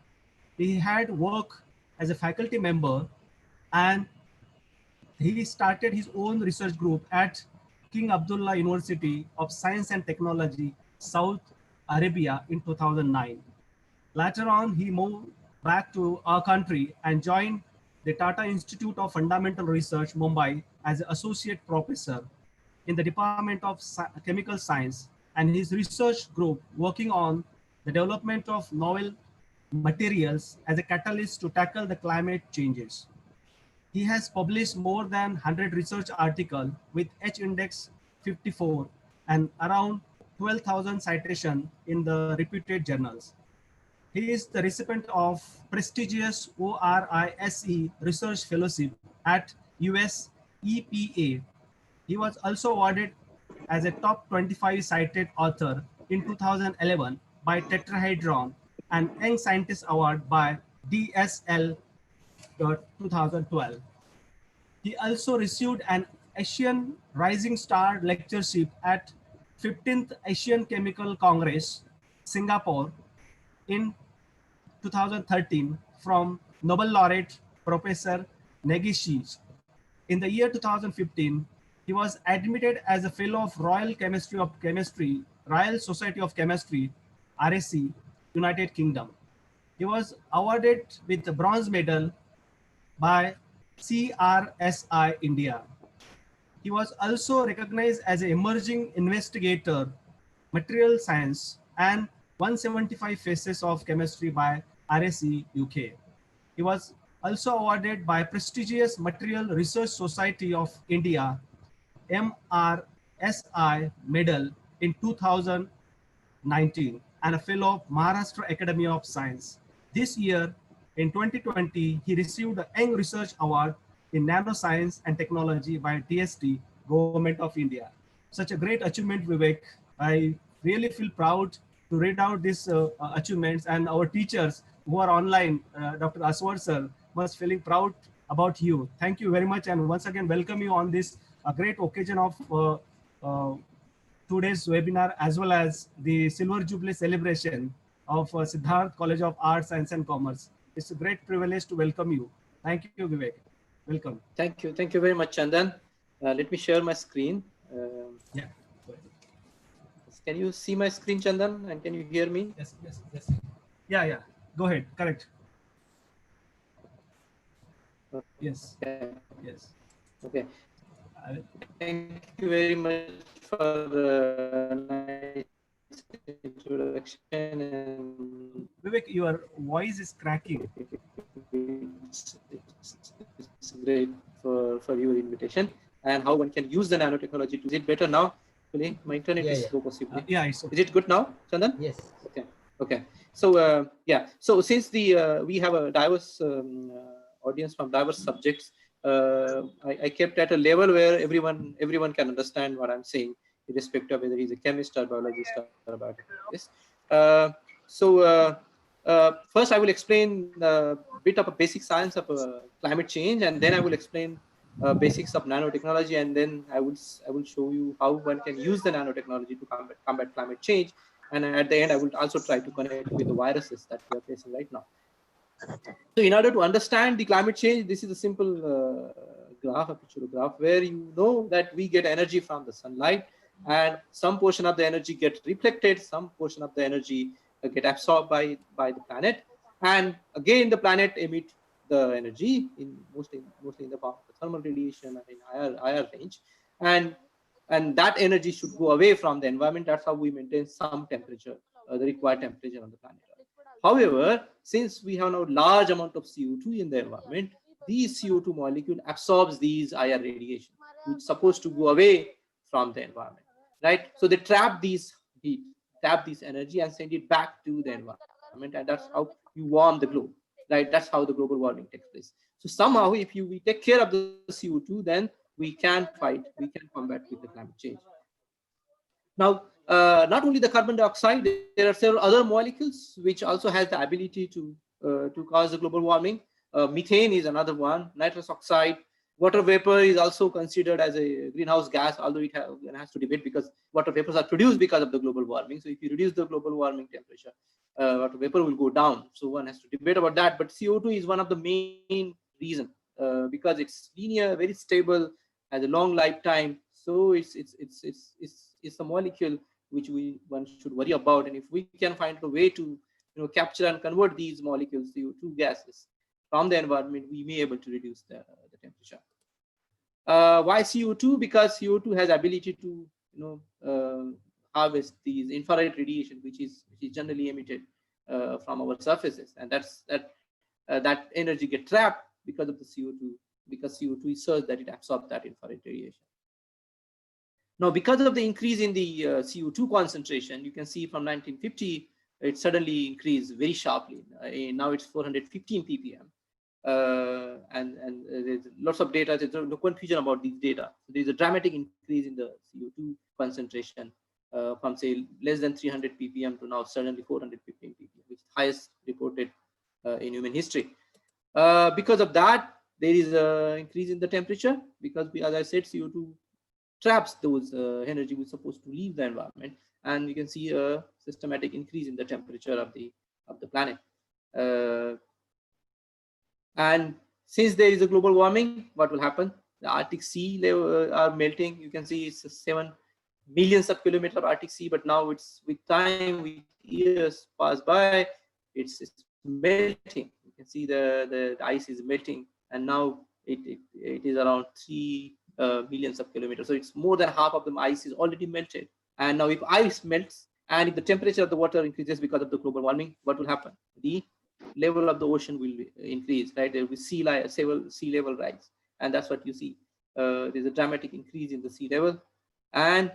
He had worked as a faculty member, and he started his own research group at King Abdullah University of Science and Technology, South Arabia in 2009. Later on, he moved back to our country and joined the Tata Institute of Fundamental Research, Mumbai, as an associate professor in the Department of Chemical Science, and his research group working on the development of novel materials as a catalyst to tackle the climate changes. He has published more than 100 research articles with H-index 54 and around 12,000 citations in the reputed journals. He is the recipient of prestigious ORISE Research Fellowship at US EPA. He was also awarded as a top 25 cited author in 2011 by Tetrahedron and Young Scientist Award by DSL 2012. He also received an Asian Rising Star Lectureship at 15th Asian Chemical Congress, Singapore in 2013 from Nobel laureate Professor Negishi. In the year 2015, he was admitted as a fellow of Royal Society of Chemistry, RAC, United Kingdom. He was awarded with the bronze medal by CRSI India. He was also recognized as an emerging investigator, material science, and 175 Faces of Chemistry by RSE UK. He was also awarded by prestigious Material Research Society of India MRSI medal in 2019 and a fellow of Maharashtra Academy of Science. This year, in 2020, he received the Young Research Award in Nanoscience and Technology by DST, Government of India. Such a great achievement, Vivek. I really feel proud to read out these achievements, and our teachers who are online, Dr. Aswar sir, must feeling proud about you. Thank you very much, and once again welcome you on this great occasion of uh, today's webinar, as well as the Silver Jubilee celebration of Siddharth College of Arts, Science and Commerce. It's a great privilege to welcome you. Thank you, Vivek. Welcome. Thank you. Thank you very much, Chandan. Let me share my screen. Yeah. Can you see my screen, Chandan? And can you hear me? Yes. Yeah. Go ahead. Correct. Yes. Yes. Okay. Thank you very much for nice introduction. Vivek, your voice is cracking. It's great for your invitation and how one can use the nanotechnology to. Is it better now? My internet is slow possibly. Yeah, it's okay. Is it good now, Chandan? Yes. Okay. So yeah. So since the we have a diverse audience from diverse subjects, I kept at a level where everyone can understand what I'm saying, irrespective of whether he's a chemist or biologist or a biotechnologist. First, I will explain a bit of a basic science of climate change, and then I will explain basics of nanotechnology, and then I will show you how one can use the nanotechnology to combat climate change. And at the end, I will also try to connect with the viruses that we are facing right now. So in order to understand the climate change, this is a simple graph, a picture graph, where you know that we get energy from the sunlight, and some portion of the energy get reflected, some portion of the energy get absorbed by the planet, and again the planet emit the energy in mostly in the form of thermal radiation and in higher range, and that energy should go away from the environment. That's how we maintain some temperature, the required temperature on the planet. However, since we have now large amount of CO2 in the environment, these CO2 molecule absorbs these IR radiation, which is supposed to go away from the environment, right? So they trap these heat, trap this energy, and send it back to the environment, and that's how you warm the globe, right? That's how the global warming takes place. So somehow, if we take care of the CO2, then we can combat with the climate change. Now, not only the carbon dioxide, there are several other molecules which also has the ability to cause the global warming. Methane is another one. Nitrous oxide, water vapor is also considered as a greenhouse gas, although it has to debate because water vapors are produced because of the global warming. So if you reduce the global warming temperature, water vapor will go down. So one has to debate about that. But CO2 is one of the main reasons because it's linear, very stable, has a long lifetime. So it's a molecule which one should worry about, and if we can find a way to capture and convert these molecules, CO2 gases, from the environment, we may be able to reduce the temperature. Why CO2? Because CO2 has ability to harvest these infrared radiation, which is generally emitted from our surfaces, and that energy get trapped because of the CO2, because CO2 is such that it absorbs that infrared radiation. Now, because of the increase in the CO2 concentration, you can see from 1950, it suddenly increased very sharply. Now it's 415 ppm. And there's lots of data. There's no confusion about these data. So there's a dramatic increase in the CO2 concentration from say less than 300 ppm to now suddenly 415 ppm, which is highest reported in human history. Because of that, there is an increase in the temperature because, as I said, CO2 traps those energy which is supposed to leave the environment, and you can see a systematic increase in the temperature of the planet. And since there is a global warming, what will happen? The Arctic Sea level are melting. You can see it's 7 millions of kilometers of Arctic Sea, but now it's with time, with years pass by, it's melting. You can see the ice is melting, and now it is around 3 millions of kilometers. So it's more than half of the ice is already melted. And now if ice melts and if the temperature of the water increases because of the global warming, what will happen? The level of the ocean will increase, right? There will be sea level rise, and that's what you see. There's a dramatic increase in the sea level, and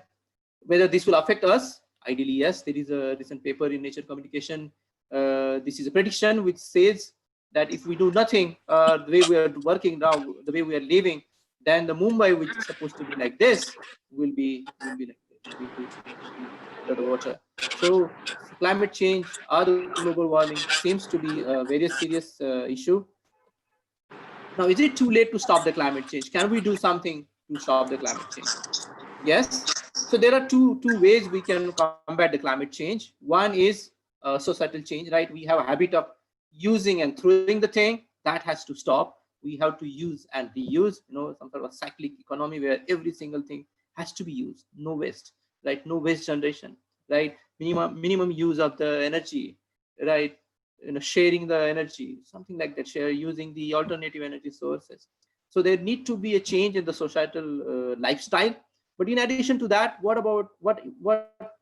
whether this will affect us, ideally yes. There is a recent paper in Nature Communication. This is a prediction which says that if we do nothing, the way we are working now, the way we are living, then the Mumbai, which is supposed to be like this, will be like under the water. So climate change or the global warming seems to be a very serious issue. Now, is it too late to stop the climate change? Can we do something to stop the climate change? Yes. So there are two ways we can combat the climate change. One is societal change, right? We have a habit of using and throwing the thing. That has to stop. We have to use and reuse, some sort of cyclic economy where every single thing has to be used. No waste, right? No waste generation, right? Minimum use of the energy, right? Sharing the energy, something like that, using the alternative energy sources. So there need to be a change in the societal lifestyle. But in addition to that, what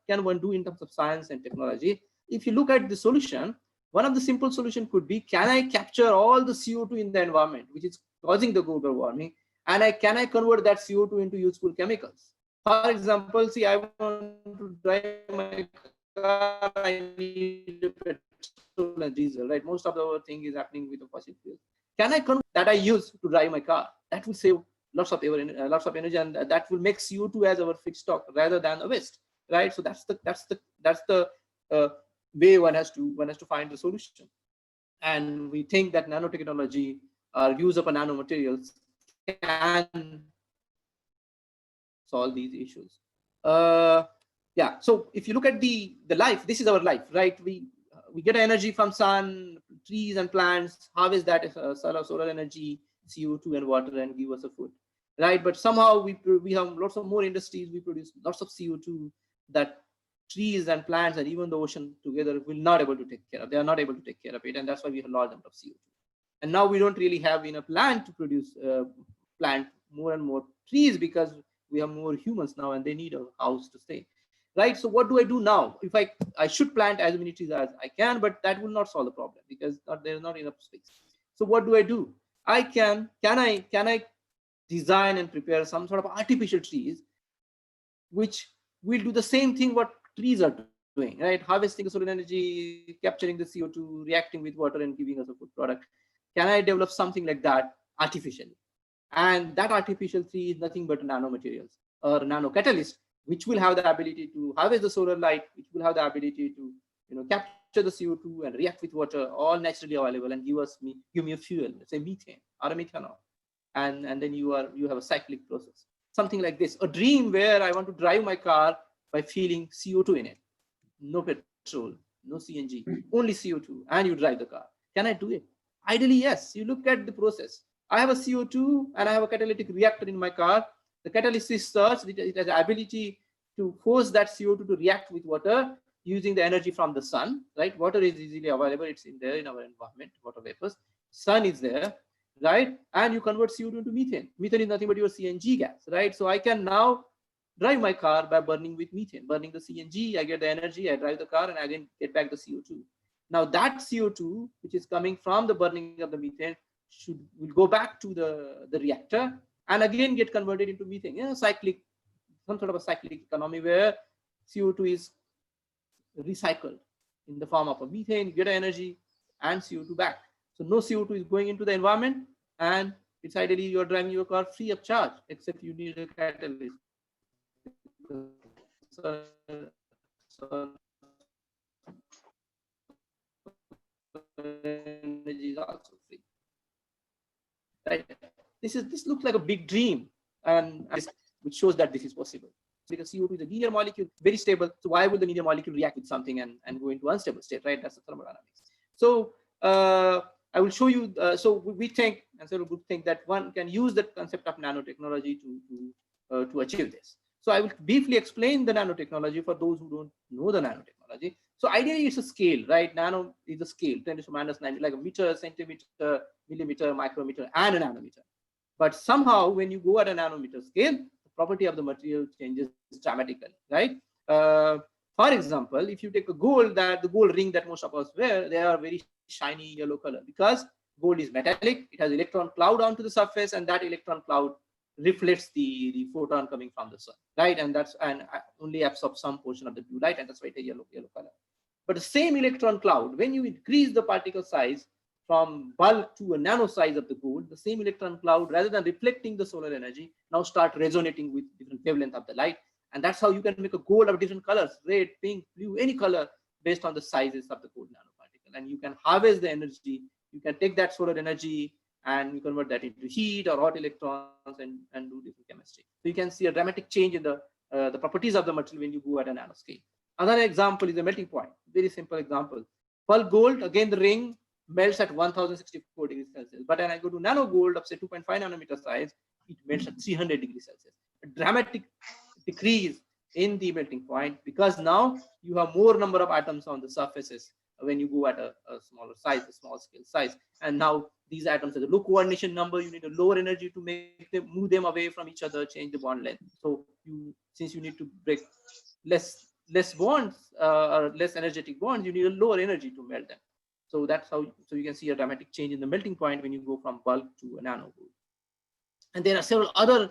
can one do in terms of science and technology? If you look at the solution, one of the simple solution could be, can I capture all the CO2 in the environment, which is causing the global warming, and can I convert that CO2 into useful chemicals? For example, see, I want to drive my car, I need petrol and diesel, right? Most of the thing is happening with the fossil fuels. Can I convert that I use to drive my car? That will save lots of energy, and that will make CO2 as our feedstock rather than a waste, right? So that's the way one has to find the solution. And we think that nanotechnology or use of nanomaterials can solve these issues. Yeah. So if you look at the life, this is our life, right? We get energy from sun, trees, and plants, harvest that solar energy, CO2 and water, and give us a food, right? But somehow we have lots of more industries. We produce lots of CO2 that trees and plants and even the ocean together will not able to take care of. They are not able to take care of it, and that's why we have large amount of CO2. And now we don't really have enough land to produce plant more and more trees because we have more humans now, and they need a house to stay, right? So what do I do now? If I should plant as many trees as I can, but that will not solve the problem because there's not enough space. So what do I do? Can I design and prepare some sort of artificial trees which will do the same thing what trees are doing, right? Harvesting the solar energy, capturing the CO2, reacting with water, and giving us a food product. Can I develop something like that artificially? And that artificial tree is nothing but nanomaterials or nanocatalyst, which will have the ability to harvest the solar light, which will have the ability to capture the CO2 and react with water, all naturally available, and give me a fuel, let's say methane or a methanol, and then you have a cyclic process, something like this. A dream where I want to drive my car by feeling CO2 in it, no petrol, no CNG, only CO2, and you drive the car. Can I do it? Ideally, yes. You look at the process. I have a CO2 and I have a catalytic reactor in my car. The catalyst is such that it has the ability to force that CO2 to react with water using the energy from the sun, right? Water is easily available. It's in there in our environment, water vapors. Sun is there, right? And you convert CO2 into methane. Methane is nothing but your CNG gas, right? So I can now drive my car by burning with methane, burning the CNG. I get the energy, I drive the car, and I again get back the CO2. Now that CO2, which is coming from the burning of the methane, will go back to the reactor and again get converted into methane. Cyclic, some sort of a cyclic economy where CO2 is recycled in the form of a methane, you get energy and CO2 back. So no CO2 is going into the environment, and it's ideally you're driving your car free of charge, except you need a catalyst. Energy is also free, right? This looks like a big dream, and which shows that this is possible. Because CO2 is a linear molecule, very stable. So why would the linear molecule react with something and go into unstable state, right? That's the thermodynamics. So I will show you. So we think, and several groups think that one can use the concept of nanotechnology to achieve this. So I will briefly explain the nanotechnology for those who don't know the nanotechnology. So ideally, it's a scale, right? Nano is a scale, 10 to the minus 9, like a meter, centimeter, millimeter, micrometer, and a nanometer. But somehow, when you go at a nanometer scale, the property of the material changes dramatically, right? For example, if you take a gold, that the gold ring that most of us wear, they are very shiny yellow color because gold is metallic. It has electron cloud onto the surface, and that electron cloud reflects the photon coming from the sun, right? And that's only absorbs some portion of the blue light, and that's why it's a yellow color. But the same electron cloud, when you increase the particle size from bulk to a nano size of the gold, the same electron cloud, rather than reflecting the solar energy, now start resonating with different wavelength of the light. And that's how you can make a gold of different colors, red, pink, blue, any color based on the sizes of the gold nanoparticle. And you can harvest the energy. You can take that solar energy and you convert that into heat or hot electrons and do different chemistry. So you can see a dramatic change in the properties of the material when you go at a nanoscale. Another example is the melting point. Very simple example. Pearl gold, again, the ring melts at 1064 degrees Celsius. But when I go to nano gold of say 2.5 nanometer size, it melts at 300 degrees Celsius. A dramatic decrease in the melting point because now you have more number of atoms on the surfaces when you go at a smaller size, a small scale size. And now these atoms have a low coordination number. You need a lower energy to make them move them away from each other, change the bond length. So since you need to break less bonds or less energetic bonds, you need a lower energy to melt them. So that's how. So you can see a dramatic change in the melting point when you go from bulk to a nano gold. And there are several other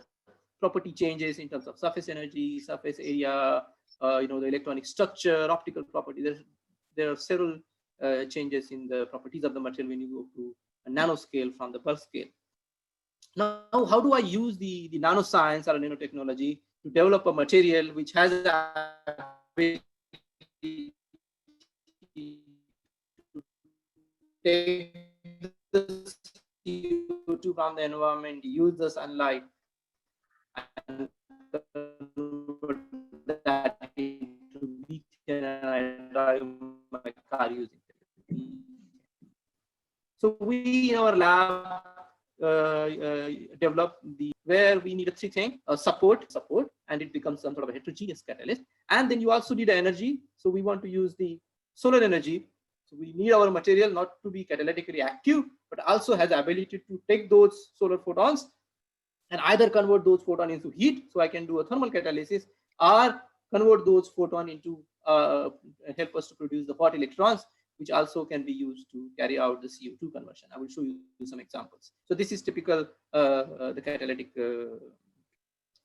property changes in terms of surface energy, surface area, the electronic structure, optical property. There are several changes in the properties of the material when you go to a nanoscale from the bulk scale. Now, how do I use the nanoscience or nanotechnology to develop a material which has a take the CO2 from the environment, use the sunlight, and convert that into methane, and I drive my car using it. So we in our lab develop where we need three things: support, and it becomes some sort of a heterogeneous catalyst. And then you also need energy. So we want to use the solar energy. So we need our material not to be catalytically active, but also has the ability to take those solar photons and either convert those photons into heat. So I can do a thermal catalysis, or convert those photons into help us to produce the hot electrons, which also can be used to carry out the CO2 conversion. I will show you some examples. So this is typical the catalytic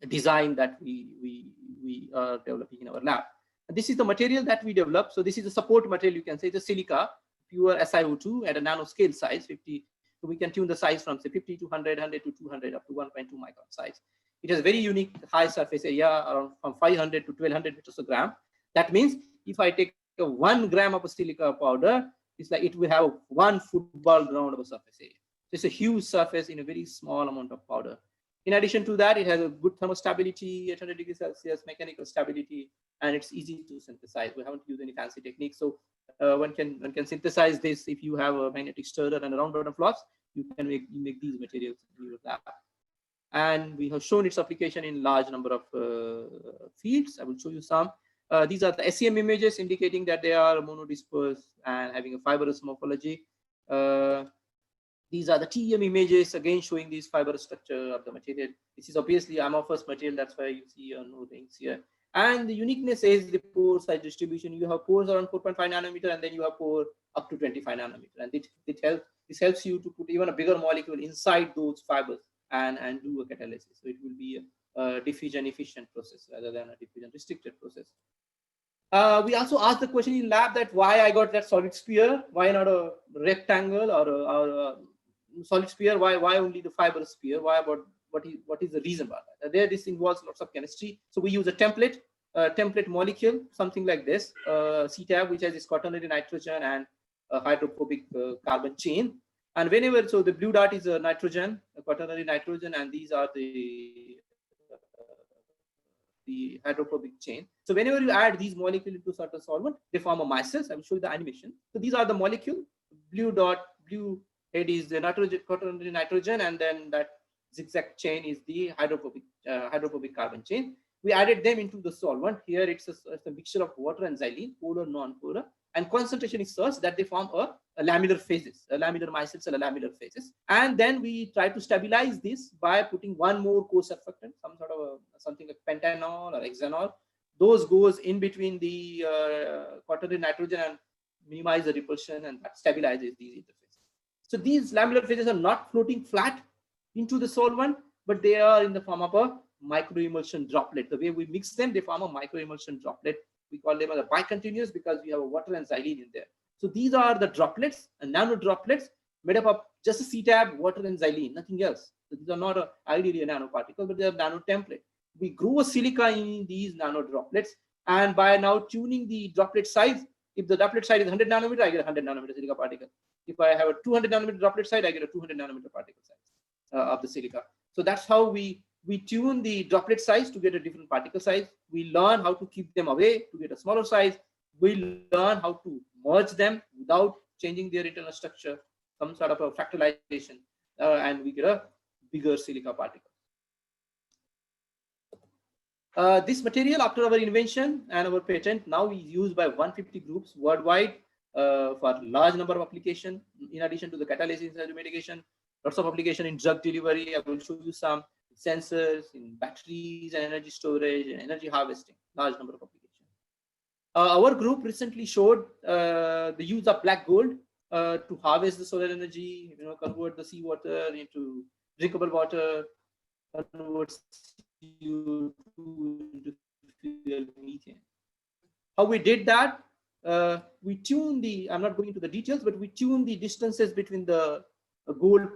design that we are developing in our lab. And this is the material that we develop. So this is a support material. You can say the silica, pure SiO2 at a nanoscale size, 50. So we can tune the size from say 50 to 100, 100 to 200, up to 1.2 micron size. It has very unique high surface area, around from 500 to 1200 meters per gram. That means if I take 1 gram of a silica powder, it's like it will have 1 football ground of a surface area. So it's a huge surface in a very small amount of powder. In addition to that, it has a good thermal stability, 800 degrees Celsius, mechanical stability, and it's easy to synthesize. We haven't used any fancy techniques. So one can synthesize this. If you have a magnetic stirrer and a round bottom flask, you can make these materials in your lab. And we have shown its application in large number of fields. I will show you some. These are the SEM images indicating that they are monodisperse and having a fibrous morphology. These are the TEM images, again showing this fibrous structure of the material. This is obviously amorphous material, that's why you see no rings here. And the uniqueness is the pore size distribution. You have pores around 4.5 nanometer, and then you have pore up to 25 nanometer. And this helps you to put even a bigger molecule inside those fibers and do a catalysis. So it will be a diffusion efficient process rather than a diffusion restricted process. We also asked the question in lab that why I got that solid sphere, why not a rectangle or a solid sphere, why only the fibrous sphere, what is the reason about that? There, this involves lots of chemistry. So we use a template molecule, something like this, CTAB, which has this quaternary nitrogen and a hydrophobic carbon chain. And whenever, so the blue dot is a nitrogen, a quaternary nitrogen, and these are the hydrophobic chain. So whenever you add these molecules into certain solvent, they form a micelles. I will show you the animation. So these are the molecule. Blue dot, blue head is the nitrogen, quaternary nitrogen, and then that zigzag chain is the hydrophobic carbon chain. we added them into the solvent. Here it's a mixture of water and xylene, polar, non-polar, and concentration is such that they form a lamellar phases, a lamellar micelles and a lamellar phases. And then we try to stabilize this by putting one more co-surfactant, some sort of something like pentanol or hexanol. Those goes in between the quaternary nitrogen and minimize the repulsion, and that stabilizes these interfaces. So these lamellar phases are not floating flat into the solvent, but they are in the form of a microemulsion droplet. The way we mix them, they form a microemulsion droplet. We call them as a bicontinuous because we have a water and xylene in there. So these are the droplets, and nano droplets made up of just a CTAB, water and xylene, nothing else. So these are not ideally a nanoparticle, but they are nano template. We grow a silica in these nano droplets, and by now tuning the droplet size, if the droplet size is 100 nanometer, I get a 100 nanometer silica particle. If I have a 200 nanometer droplet size, I get a 200 nanometer particle size of the silica. So that's how we tune the droplet size to get a different particle size. We learn how to keep them away to get a smaller size. We learn how to merge them without changing their internal structure, some sort of a fractalization, and we get a bigger silica particle. This material, after our invention and our patent, now is used by 150 groups worldwide for large number of applications. In addition to the catalysis and mitigation, lots of application in drug delivery. I will show you some sensors in batteries and energy storage and energy harvesting, large number of applications. Our group recently showed the use of black gold to harvest the solar energy, convert the seawater into drinkable water, convert CO2 into fuel methane. How we did that? We tuned the, I'm not going into the details, but we tuned the distances between the gold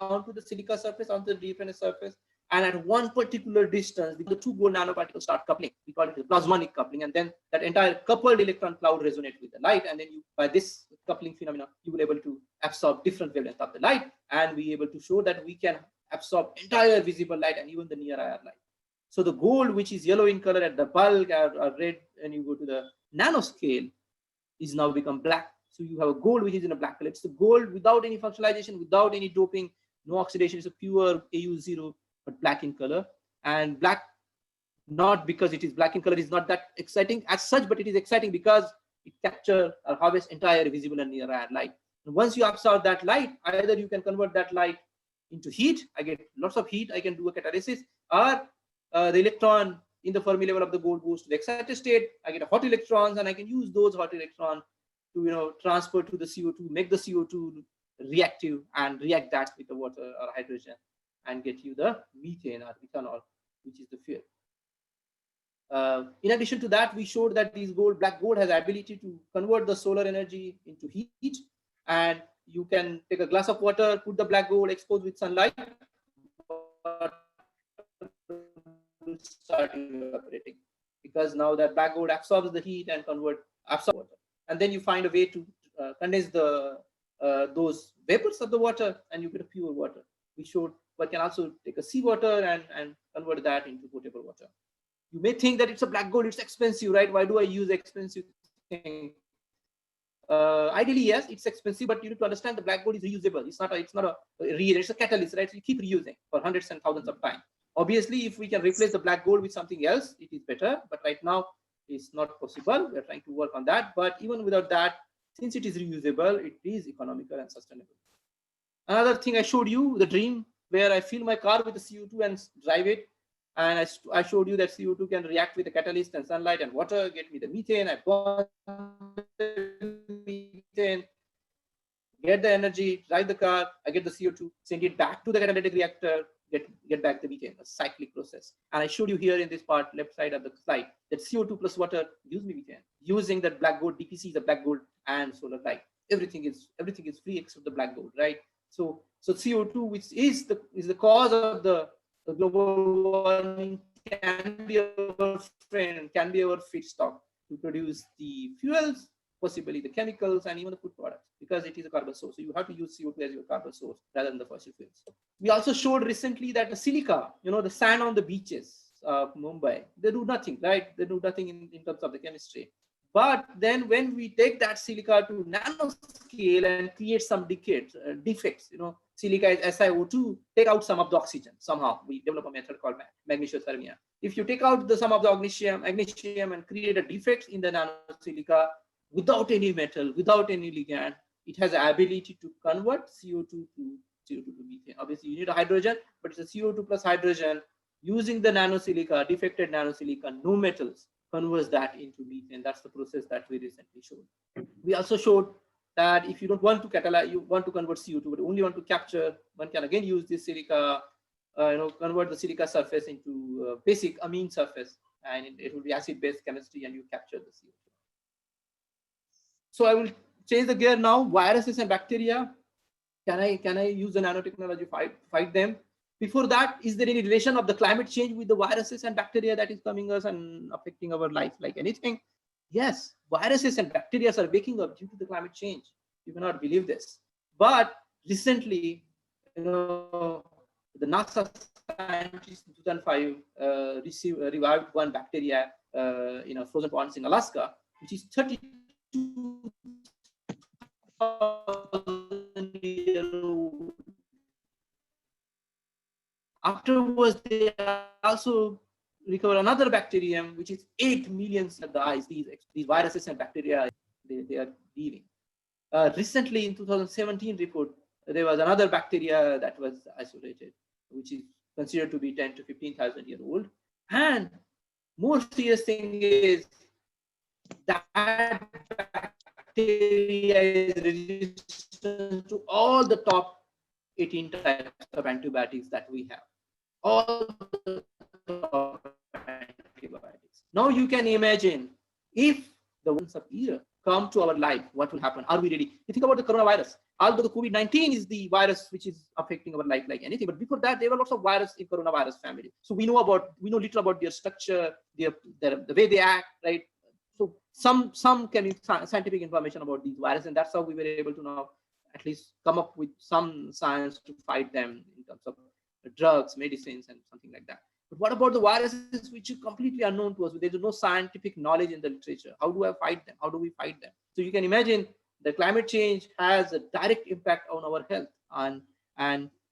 onto the silica surface, onto the deep surface, and at one particular distance, the two gold nanoparticles start coupling. We call it the plasmonic coupling, and then that entire coupled electron cloud resonates with the light, and then you, by this coupling phenomena, you will be able to absorb different wavelengths of the light, and we able to show that we can absorb entire visible light and even the near IR light. So the gold, which is yellow in color at the bulk, or red, and you go to the nanoscale, is now become black. So you have a gold which is in a black color. It's the gold without any functionalization, without any doping, no oxidation. It's a pure AU0, but black in color. And black, not because it is black in color, is not that exciting as such, but it is exciting because it captures or harvests entire visible and near IR light. And once you absorb that light, either you can convert that light into heat. I get lots of heat. I can do a catalysis, or the electron in the Fermi level of the gold goes to the excited state. I get a hot electrons, and I can use those hot electrons to transfer to the CO2, make the CO2 reactive, and react that with the water or hydrogen, and get you the methane or ethanol, which is the fuel. In addition to that, we showed that these black gold has the ability to convert the solar energy into heat, and you can take a glass of water, put the black gold, expose with sunlight, start evaporating, because now that black gold absorbs the heat and absorbs water. And then you find a way to condense those vapors of the water, and you get a pure water. We showed one can also take a seawater and convert that into potable water. You may think that it's a black gold, it's expensive, right? Why do I use expensive thing? Ideally, yes, it's expensive, but you need to understand the black gold is reusable. It's not a it's a catalyst, right? So you keep reusing for hundreds and thousands of times. Obviously, if we can replace the black gold with something else, it is better. But right now, it's not possible. We're trying to work on that. But even without that, since it is reusable, it is economical and sustainable. Another thing I showed you, the dream, where I fill my car with the CO2 and drive it. And I showed you that CO2 can react with the catalyst and sunlight and water, get me the methane. I burn the methane, get the energy, drive the car, I get the CO2, send it back to the catalytic reactor, get back the methane, a cyclic process. And I showed you here in this part, left side of the slide, that CO2 plus water gives me methane. Using that black gold, DPC is the black gold and solar light. Everything is free except the black gold, right? So CO2, which is the cause of the global warming, can be our friend, can be our feedstock to produce the fuels, possibly the chemicals, and even the food products, because it is a carbon source. So you have to use CO2 as your carbon source rather than the fossil fuels. We also showed recently that the silica, the sand on the beaches of Mumbai, they do nothing, right? They do nothing in terms of the chemistry. But then when we take that silica to nanoscale and create some defects, silica is SiO2, take out some of the oxygen. Somehow we develop a method called magnesiothermia. If you take out some of the magnesium and create a defect in the nanosilica without any metal, without any ligand, it has the ability to convert CO2 to methane. Obviously, you need a hydrogen, but it's a CO2 plus hydrogen. Using the nanosilica, defected nanosilica, no metals, converts that into methane. That's the process that we recently showed. We also showed that if you don't want to catalyze, you want to convert CO2, but only want to capture, one can again use this silica, convert the silica surface into basic amine surface, and it will be acid-base chemistry, and you capture the CO2. So I will change the gear now. Viruses and bacteria. Can I use the nanotechnology to fight them? Before that, is there any relation of the climate change with the viruses and bacteria that is coming us and affecting our life like anything? Yes, viruses and bacteria are waking up due to the climate change. You cannot believe this. But recently, the NASA scientists in 2005 revived one bacteria in a frozen ponds in Alaska, which is 32,000 years old. Afterwards, they also recover another bacterium, which is 8 million years old. These viruses and bacteria, they are leaving. Recently, in 2017 report, there was another bacteria that was isolated, which is considered to be 10 to 15,000 years old. And more serious thing is that bacteria is resistant to all the top 18 types of antibiotics that we have. All the top antibiotics. Now you can imagine if the ones of era come to our life, what will happen? Are we ready? You think about the coronavirus. Although the COVID-19 is the virus which is affecting our life like anything, but before that there were lots of viruses in coronavirus family. So we know little about their structure, the way they act, right? So some can be scientific information about these viruses, and that's how we were able to now at least come up with some science to fight them in terms of drugs, medicines, and something like that. But what about the viruses which are completely unknown to us? There is no scientific knowledge in the literature. How do I fight them? How do we fight them? So you can imagine the climate change has a direct impact on our health, and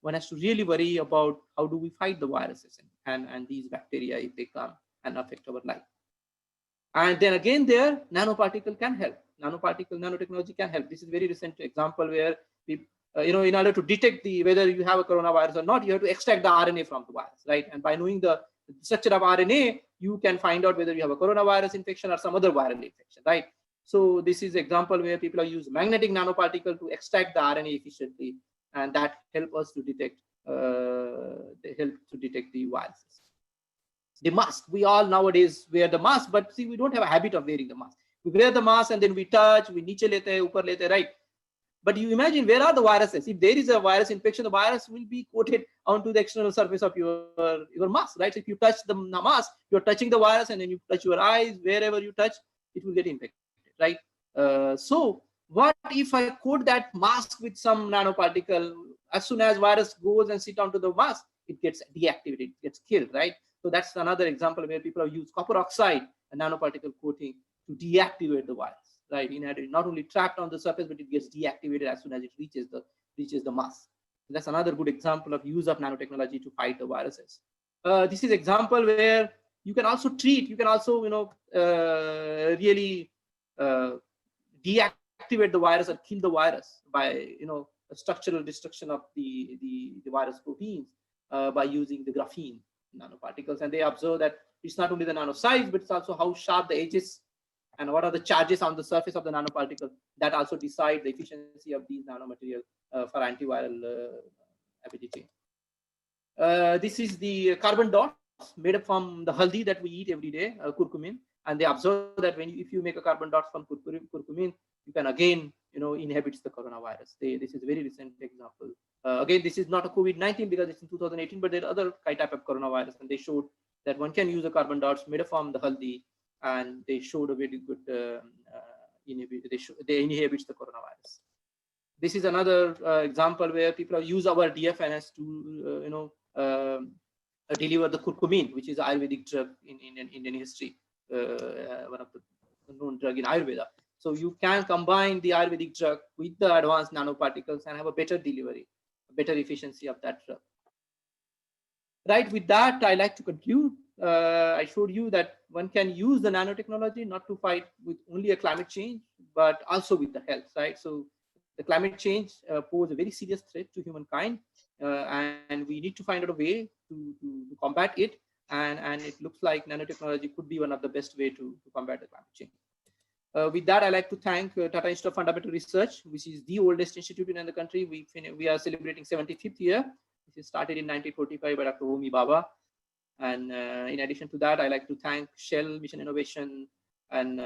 one has to really worry about how do we fight the viruses and these bacteria if they come and affect our life. And then again, there nanoparticle can help. Nanotechnology can help. This is a very recent example where we, in order to detect whether you have a coronavirus or not, you have to extract the RNA from the virus, right? And by knowing the structure of RNA, you can find out whether you have a coronavirus infection or some other viral infection, right? So this is an example where people have used magnetic nanoparticle to extract the RNA efficiently, and that help us to detect the viruses. The mask, we all nowadays wear the mask, but see, we don't have a habit of wearing the mask. We wear the mask and then we touch, we niche lete, upar lete, right? But you imagine, where are the viruses? If there is a virus infection, the virus will be coated onto the external surface of your mask, right? So if you touch the mask, you're touching the virus, and then you touch your eyes, wherever you touch, it will get infected, right? So what if I coat that mask with some nanoparticle? As soon as virus goes and sit onto the mask, it gets deactivated, it gets killed, right? So that's another example where people have used copper oxide and nanoparticle coating to deactivate the virus. Right, not only trapped on the surface, but it gets deactivated as soon as it reaches the mass. That's another good example of use of nanotechnology to fight the viruses. This is example where you can also treat, you can also really deactivate the virus or kill the virus by structural destruction of the virus proteins by using the graphene nanoparticles. And they observe that it's not only the nano size, but it's also how sharp the edges and what are the charges on the surface of the nanoparticle that also decide the efficiency of these nanomaterial for antiviral ability. This is the carbon dots made up from the haldi that we eat every day, curcumin, and they observe that if you make a carbon dots from curcumin, you can again inhibit the coronavirus. This is a very recent example. Again, this is not a COVID-19 because it's in 2018, but there are other type of coronavirus, and they showed that one can use a carbon dots made up from the haldi, and they showed a very good they inhibit the coronavirus. This is another example where people have used our DFNS to deliver the curcumin, which is Ayurvedic drug in Indian history, one of the known drug in Ayurveda. So you can combine the Ayurvedic drug with the advanced nanoparticles and have a better delivery, better efficiency of that drug. Right, with that, I like to conclude. I showed you that one can use the nanotechnology not to fight with only a climate change, but also with the health, right? So the climate change poses a very serious threat to humankind, and we need to find out a way to combat it. And it looks like nanotechnology could be one of the best way to combat the climate change. With that, I like to thank Tata Institute of Fundamental Research, which is the oldest institute in the country. We are celebrating 75th year. This started in 1945 by Dr. Homi Baba. And in addition to that, I like to thank Shell, Mission Innovation, and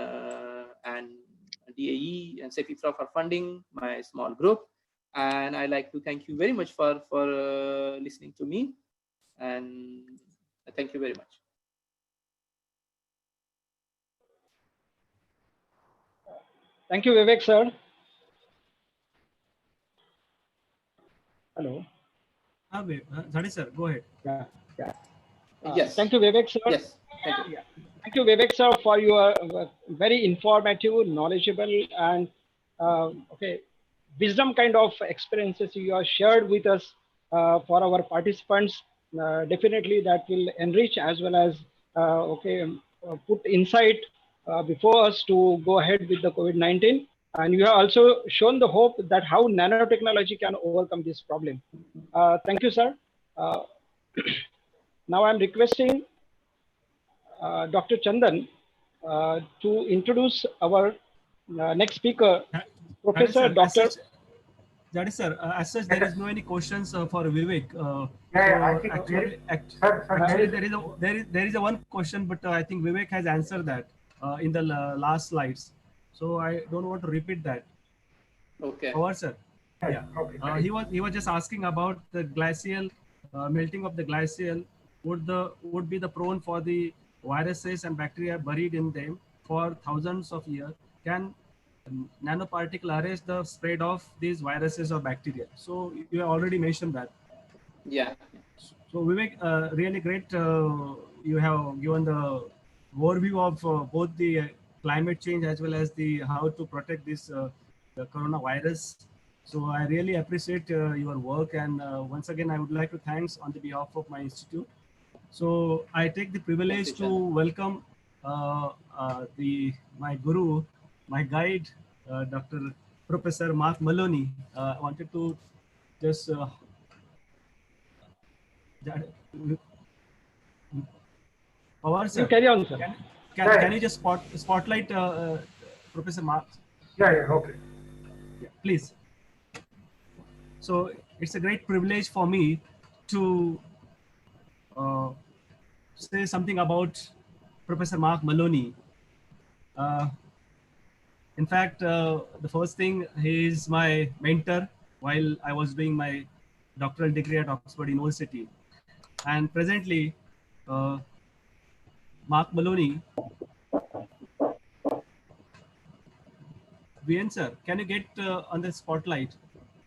DAE and CEPIFRA for funding my small group. And I like to thank you very much for listening to me. And thank you very much. Thank you, Vivek, sir. Hello. Zade sir, go ahead. Yeah. Yes. Thank you, Vivek, sir. Yes. Thank you. Yeah. Thank you, Vivek, sir, for your very informative, knowledgeable, and wisdom kind of experiences you have shared with us for our participants. Definitely, that will enrich as well as put insight before us to go ahead with the COVID-19. And you have also shown the hope that how nanotechnology can overcome this problem. Thank you, sir. Now I'm requesting Dr. Chandan to introduce our next speaker, Professor Dr. That is, sir. As such, there is no any questions for Vivek. I think actually, there is a one question, but I think Vivek has answered that in the last slides. So I don't want to repeat that. Okay. Over, sir. Yeah. Okay. He was just asking about the glacial melting of the glacial would be the prone for the viruses and bacteria buried in them for thousands of years. Can nanoparticle arrest the spread of these viruses or bacteria? So you have already mentioned that. Yeah. So Vivek, really great. You have given the overview of both the climate change as well as the how to protect this the coronavirus. So I really appreciate your work, and once again I would like to thanks on the behalf of my institute. So I take the privilege to welcome my guru, my guide, Dr. Professor Mark Maloney. I wanted to just You carry on, sir. Can you just spotlight Professor Mark? Yeah, okay. Yeah, please. So it's a great privilege for me to say something about Professor Mark Maloney. In fact, the first thing, he is my mentor while I was doing my doctoral degree at Oxford University. And presently, Mark Maloney. Vian sir, can you get on the spotlight?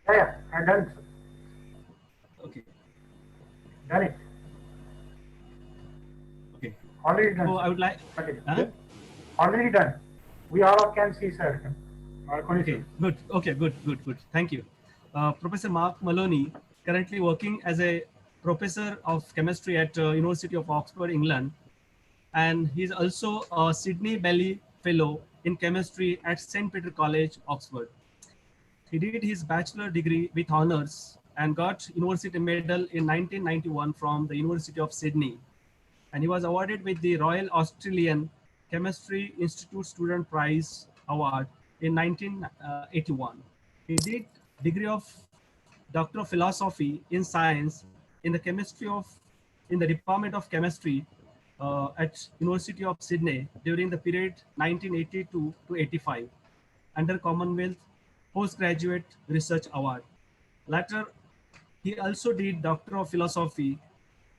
Yeah, I'm done, sir. Okay. Done it. Okay. Already done. So I would like. Okay. Already done. We all can see, sir. Okay. Good. Okay. Good. Thank you. Professor Mark Maloney, currently working as a professor of chemistry at University of Oxford, England, and he's also a Sidney Belly Fellow in chemistry at St. Peter College, Oxford. He did his bachelor degree with honors and got university medal in 1991 from the University of Sydney. And he was awarded with the Royal Australian Chemistry Institute Student Prize Award in 1981. He did degree of Doctor of Philosophy in Science in the Department of Chemistry at University of Sydney during the period 1982 to 85 under Commonwealth Postgraduate Research Award. Later, he also did Doctor of Philosophy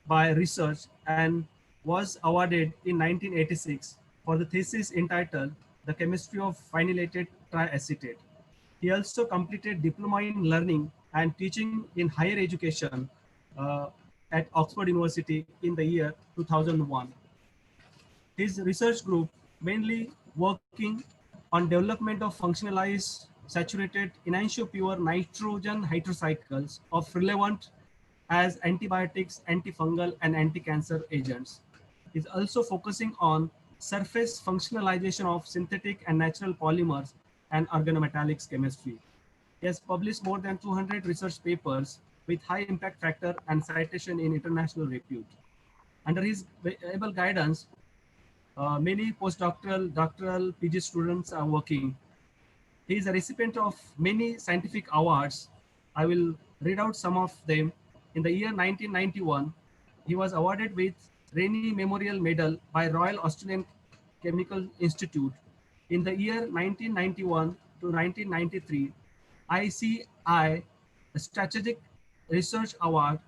by Research and was awarded in 1986 for the thesis entitled The Chemistry of Phenylated Triacetate. He also completed Diploma in Learning and Teaching in Higher Education at Oxford University in the year 2001. His research group mainly working on development of functionalized saturated enantiomer nitrogen hydrocycles of relevant as antibiotics, antifungal, and anti-cancer agents. Is also focusing on surface functionalization of synthetic and natural polymers and organometallics chemistry. He has published more than 200 research papers with high impact factor and citation in international repute. Under his able guidance, many postdoctoral, doctoral, PG students are working. He is a recipient of many scientific awards. I will read out some of them. In the year 1991, he was awarded with Rennie Memorial Medal by Royal Australian Chemical Institute. In the year 1991 to 1993, ICI Strategic Research Award,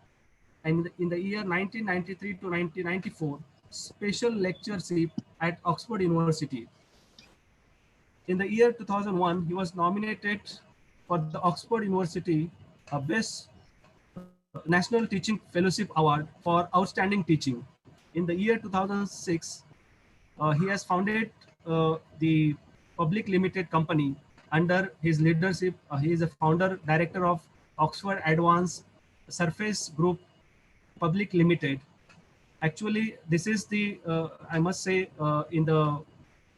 and in the year 1993 to 1994, special lectureship at Oxford University. In the year 2001, he was nominated for the Oxford University Best National Teaching Fellowship Award for Outstanding Teaching. In the year 2006, he has founded the Public Limited Company. Under his leadership, he is a founder director of Oxford Advanced Surface Group Public Limited. Actually, this is the, I must say, in the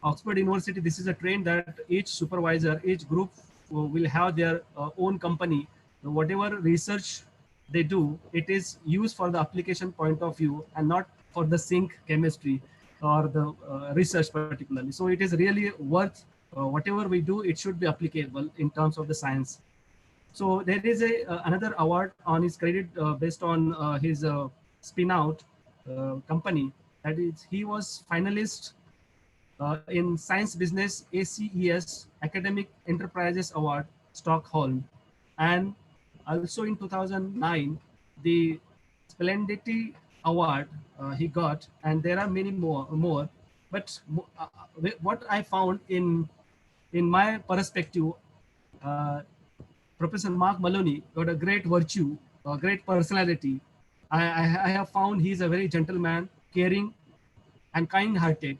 Oxford University, this is a trend that each supervisor, each group will have their own company. Whatever research they do, it is used for the application point of view and not for the sink chemistry or the research particularly. So it is really worth whatever we do, it should be applicable in terms of the science. So there is another award on his credit based on his spin out company. That is, he was finalist in Science Business ACES Academic Enterprises Award, Stockholm. And also in 2009, the Splendidity Award he got, and there are many more. But what I found in my perspective, Professor Mark Maloney got a great virtue, a great personality. I have found he's a very gentleman, caring, and kind-hearted.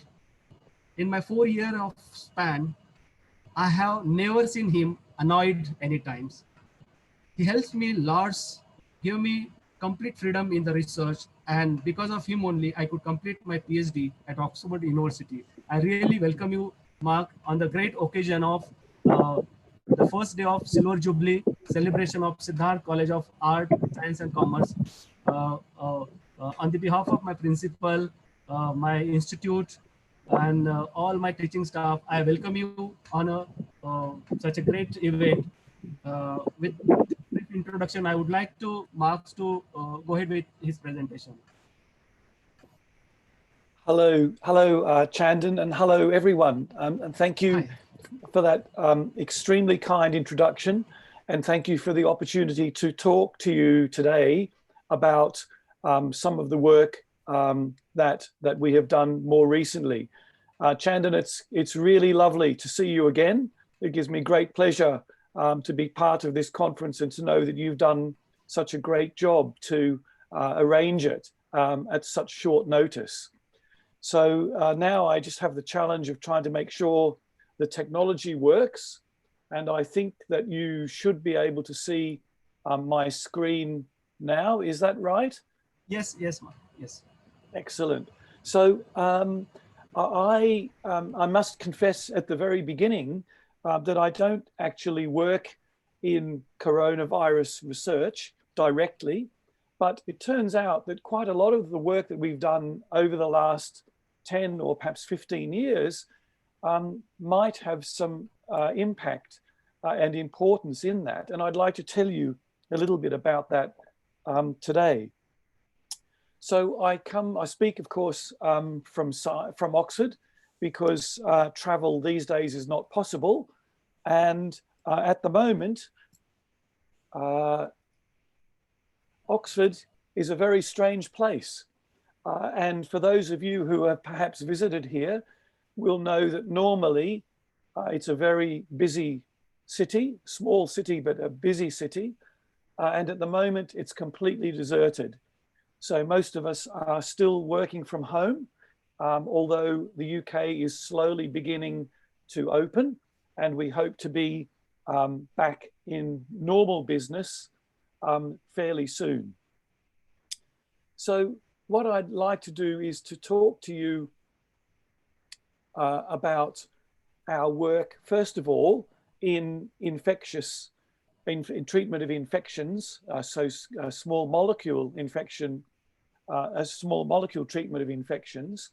In my 4 year of span, I have never seen him annoyed any times. He helps me lots, give me complete freedom in the research, and because of him only, I could complete my PhD at Oxford University. I really welcome you, Mark, on the great occasion of the first day of Silver Jubilee celebration of Siddharth College of Art, Science and Commerce. On the behalf of my principal, my institute, and all my teaching staff, I welcome you on such a great event. With brief introduction, I would like to Mark to go ahead with his presentation. Hello, Chandan, and hello everyone. And thank you for that extremely kind introduction, and thank you for the opportunity to talk to you today about some of the work that we have done more recently. Chandan, it's really lovely to see you again. It gives me great pleasure to be part of this conference and to know that you've done such a great job to arrange it at such short notice. So now I just have the challenge of trying to make sure the technology works. And I think that you should be able to see my screen now. Is that right? Yes, yes, yes. Excellent. So I must confess at the very beginning that I don't actually work in coronavirus research directly, but it turns out that quite a lot of the work that we've done over the last 10 or perhaps 15 years might have some impact and importance in that. And I'd like to tell you a little bit about that today. So I speak, of course, from Oxford, because travel these days is not possible. And at the moment, Oxford is a very strange place. And for those of you who have perhaps visited here, will know that normally it's a very busy city, small city, but a busy city. And at the moment, it's completely deserted. So most of us are still working from home. although the UK is slowly beginning to open, and we hope to be back in normal business fairly soon. So what I'd like to do is to talk to you about our work, first of all, in treatment of infections, small molecule infection, a small molecule treatment of infections.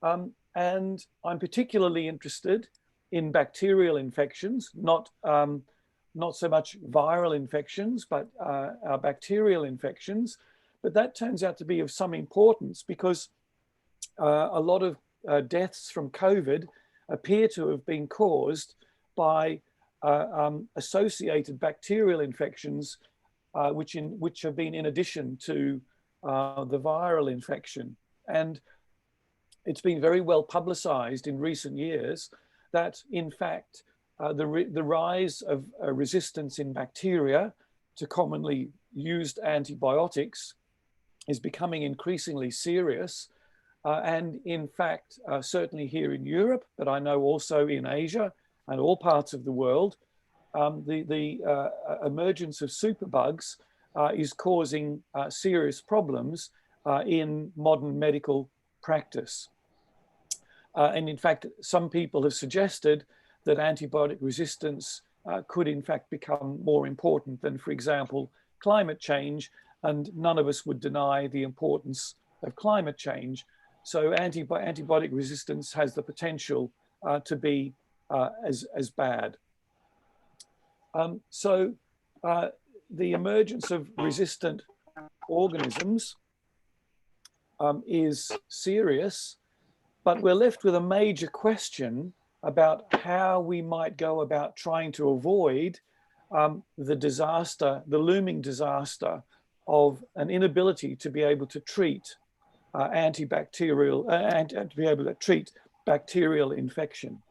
And I'm particularly interested in bacterial infections, not so much viral infections, but bacterial infections. But that turns out to be of some importance because a lot of deaths from COVID appear to have been caused by associated bacterial infections, which have been in addition to the viral infection. And it's been very well publicized in recent years that, in fact, the rise of resistance in bacteria to commonly used antibiotics is becoming increasingly serious. And in fact, certainly here in Europe, but I know also in Asia and all parts of the world, the emergence of superbugs is causing serious problems in modern medical practice. And in fact, some people have suggested that antibiotic resistance could in fact become more important than, for example, climate change, and none of us would deny the importance of climate change. So antibiotic resistance has the potential to be as bad. So the emergence of resistant organisms is serious, but we're left with a major question about how we might go about trying to avoid the looming disaster of an inability to be able to treat to be able to treat bacterial infection.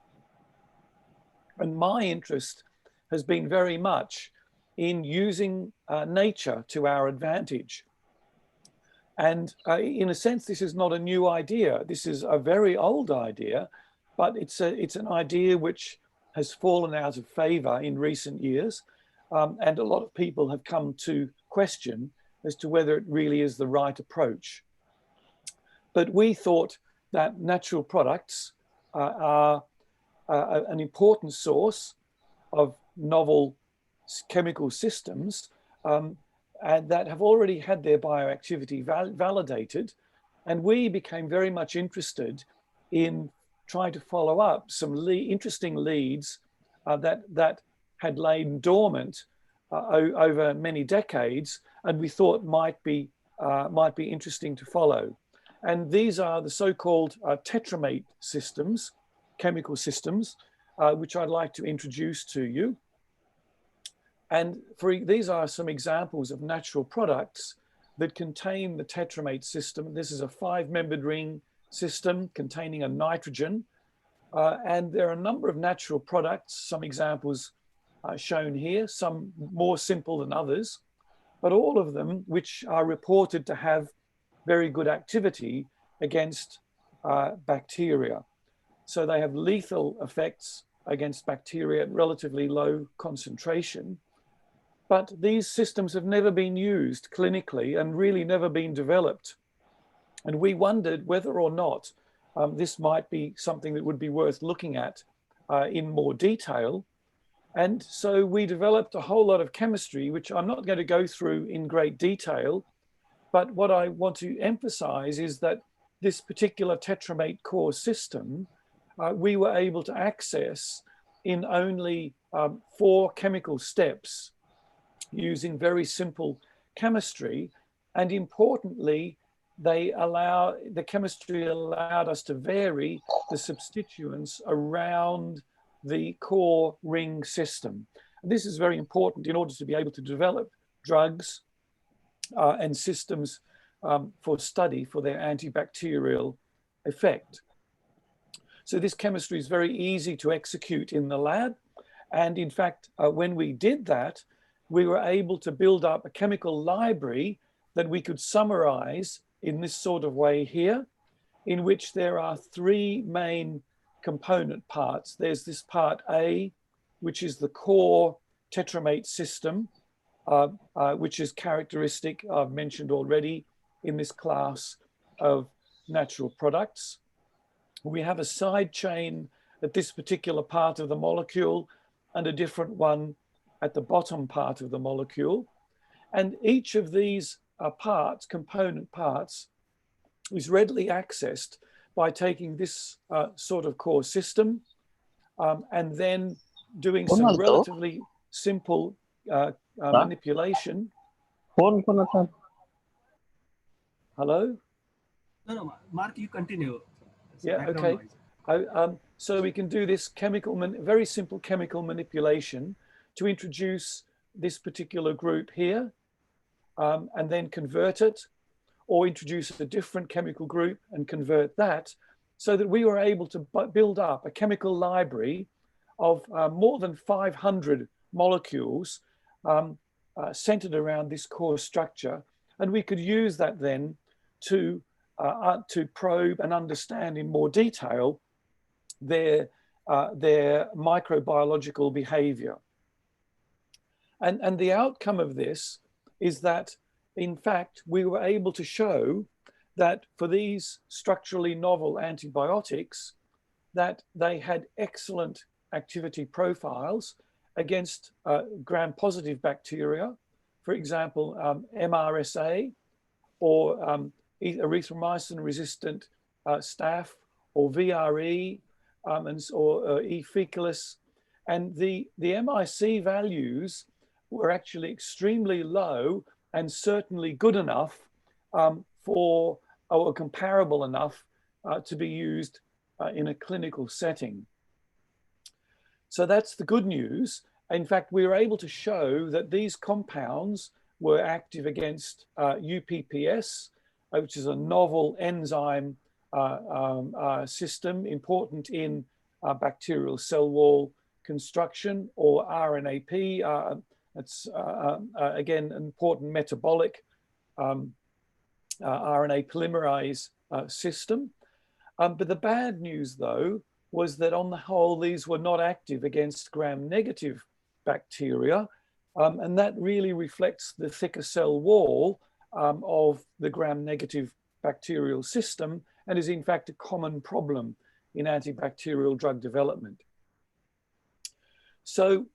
And my interest has been very much in using nature to our advantage. And in a sense, this is not a new idea. This is a very old idea, but it's an idea which has fallen out of favor in recent years. And a lot of people have come to question as to whether it really is the right approach. But we thought that natural products are an important source of novel chemical systems and that have already had their bioactivity validated. And we became very much interested in trying to follow up some interesting leads that had lain dormant over many decades, and we thought might be interesting to follow. And these are the so-called tetramate systems, chemical systems, which I'd like to introduce to you. And these are some examples of natural products that contain the tetramate system. This is a 5-membered ring system containing a nitrogen. And there are a number of natural products, some examples shown here, some more simple than others, but all of them which are reported to have very good activity against bacteria. So they have lethal effects against bacteria at relatively low concentration. But these systems have never been used clinically and really never been developed. And we wondered whether or not this might be something that would be worth looking at in more detail. And so we developed a whole lot of chemistry, which I'm not going to go through in great detail. But what I want to emphasize is that this particular tetramate core system, we were able to access in only 4 chemical steps using very simple chemistry. And importantly, the chemistry allowed us to vary the substituents around the core ring system. And this is very important in order to be able to develop drugs and systems for study for their antibacterial effect. So this chemistry is very easy to execute in the lab. And in fact, when we did that, we were able to build up a chemical library that we could summarize in this sort of way here. in which there are three main component parts. There's this part A, which is the core tetramate system, which is characteristic, I've mentioned already, in this class of natural products. We have a side chain at this particular part of the molecule and a different one at the bottom part of the molecule. And each of these parts, component parts, is readily accessed by taking this sort of core system and then doing some relatively simple manipulation. Hello? No, Mark, you continue. Yeah, okay. So we can do this very simple chemical manipulation to introduce this particular group here and then convert it, or introduce a different chemical group and convert that, so that we were able to build up a chemical library of more than 500 molecules centered around this core structure. And we could use that then to probe and understand in more detail their microbiological behavior. And the outcome of this is that, in fact, we were able to show that for these structurally novel antibiotics, that they had excellent activity profiles against gram-positive bacteria, for example, MRSA, or erythromycin-resistant staph, or VRE, or E. faecalis. And the MIC values were actually extremely low and certainly good enough or comparable enough to be used in a clinical setting. So that's the good news. In fact, we were able to show that these compounds were active against UPPS, which is a novel enzyme system important in bacterial cell wall construction, or RNAP. It's again an important metabolic RNA polymerase system. But the bad news, though, was that on the whole, these were not active against gram-negative bacteria. And that really reflects the thicker cell wall of the gram-negative bacterial system, and is in fact a common problem in antibacterial drug development. So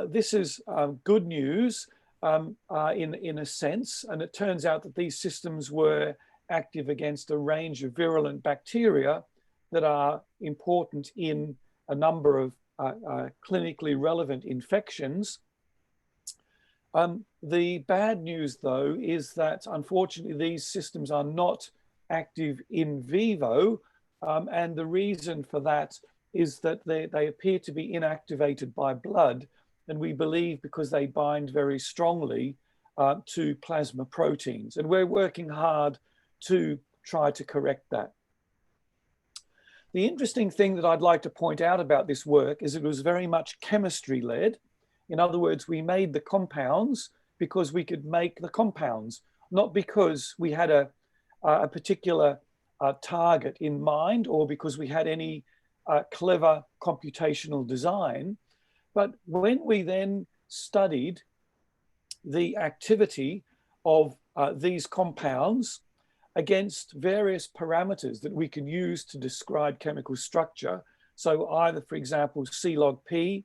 this is good news in a sense, and it turns out that these systems were active against a range of virulent bacteria that are important in a number of clinically relevant infections. The bad news, though, is that unfortunately these systems are not active in vivo, and the reason for that is that they appear to be inactivated by blood, and we believe because they bind very strongly to plasma proteins. And we're working hard to try to correct that. The interesting thing that I'd like to point out about this work is it was very much chemistry-led. In other words, we made the compounds because we could make the compounds, not because we had a particular target in mind or because we had any clever computational design. But when we then studied the activity of these compounds against various parameters that we can use to describe chemical structure, so either, for example, C log P,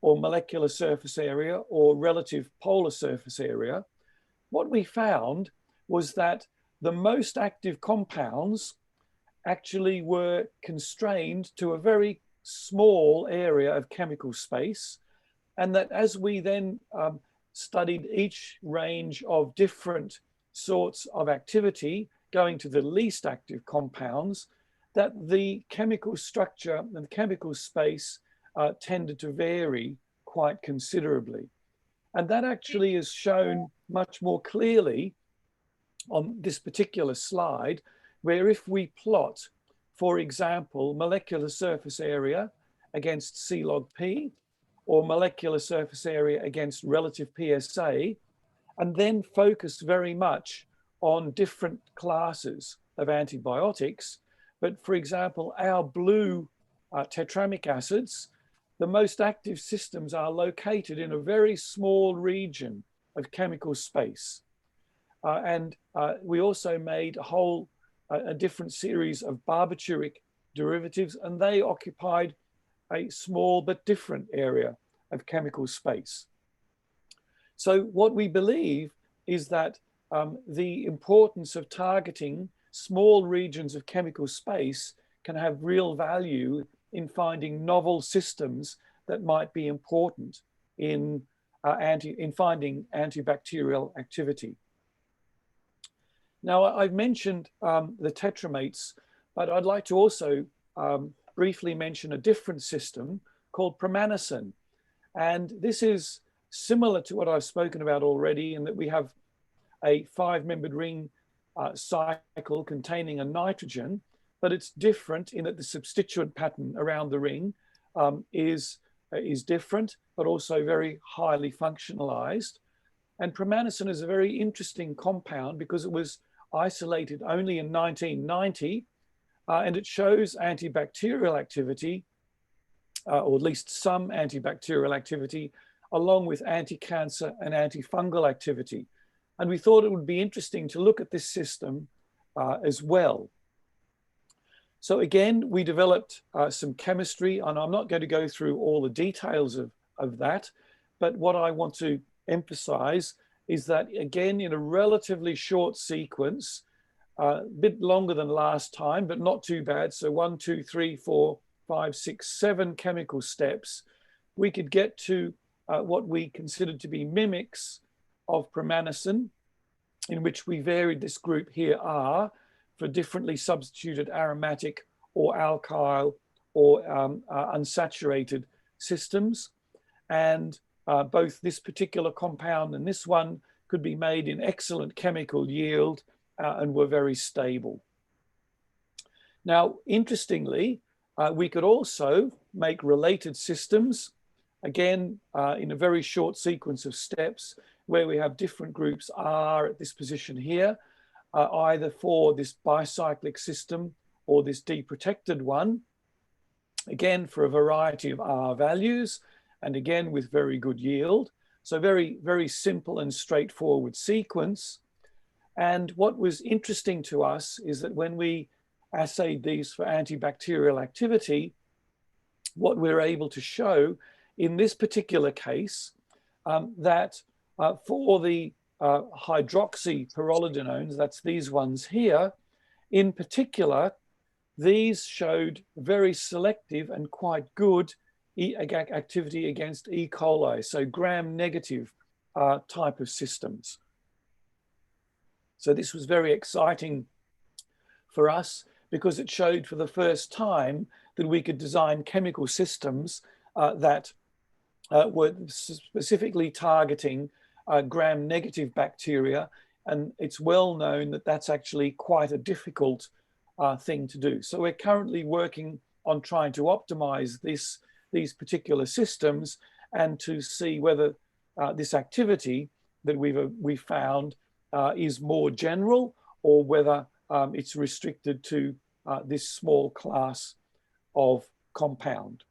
or molecular surface area, or relative polar surface area, what we found was that the most active compounds actually were constrained to a very small area of chemical space, and that as we then studied each range of different sorts of activity, going to the least active compounds, that the chemical structure and the chemical space tended to vary quite considerably. And that actually is shown much more clearly on this particular slide, where if we plot, for example, molecular surface area against C log P, or molecular surface area against relative PSA, and then focus very much on different classes of antibiotics. But for example, our blue tetramic acids, the most active systems are located in a very small region of chemical space. We also made a different series of barbituric derivatives, and they occupied a small but different area of chemical space. So what we believe is that the importance of targeting small regions of chemical space can have real value in finding novel systems that might be important in finding antibacterial activity. Now, I've mentioned the tetramates, but I'd like to also briefly mention a different system called promanasin. And this is similar to what I've spoken about already, in that we have a 5-membered ring cycle containing a nitrogen, but it's different in that the substituent pattern around the ring is different, but also very highly functionalized. And promanasin is a very interesting compound because it was isolated only in 1990, and it shows antibacterial activity, or at least some antibacterial activity, along with anti-cancer and antifungal activity. And we thought it would be interesting to look at this system as well. So again, we developed some chemistry, and I'm not going to go through all the details of that, but what I want to emphasize is that, again, in a relatively short sequence, a bit longer than last time, but not too bad. So 1, 2, 3, 4, 5, 6, 7 chemical steps, we could get to what we considered to be mimics of promanasin, in which we varied this group here R for differently substituted aromatic or alkyl or unsaturated systems. And both this particular compound and this one could be made in excellent chemical yield and were very stable. Now, interestingly, we could also make related systems, again, in a very short sequence of steps, where we have different groups R at this position here, either for this bicyclic system or this deprotected one, again, for a variety of R values, and again, with very good yield. So very, very simple and straightforward sequence. And what was interesting to us is that when we assayed these for antibacterial activity, what we're able to show in this particular case, that for the hydroxypyrrolidinones, that's these ones here, in particular, these showed very selective and quite good activity against E. coli, so gram-negative type of systems. So this was very exciting for us because it showed for the first time that we could design chemical systems that were specifically targeting gram-negative bacteria, and it's well known that that's actually quite a difficult thing to do. So we're currently working on trying to optimize these particular systems and to see whether this activity that we've found is more general, or whether it's restricted to this small class of compound.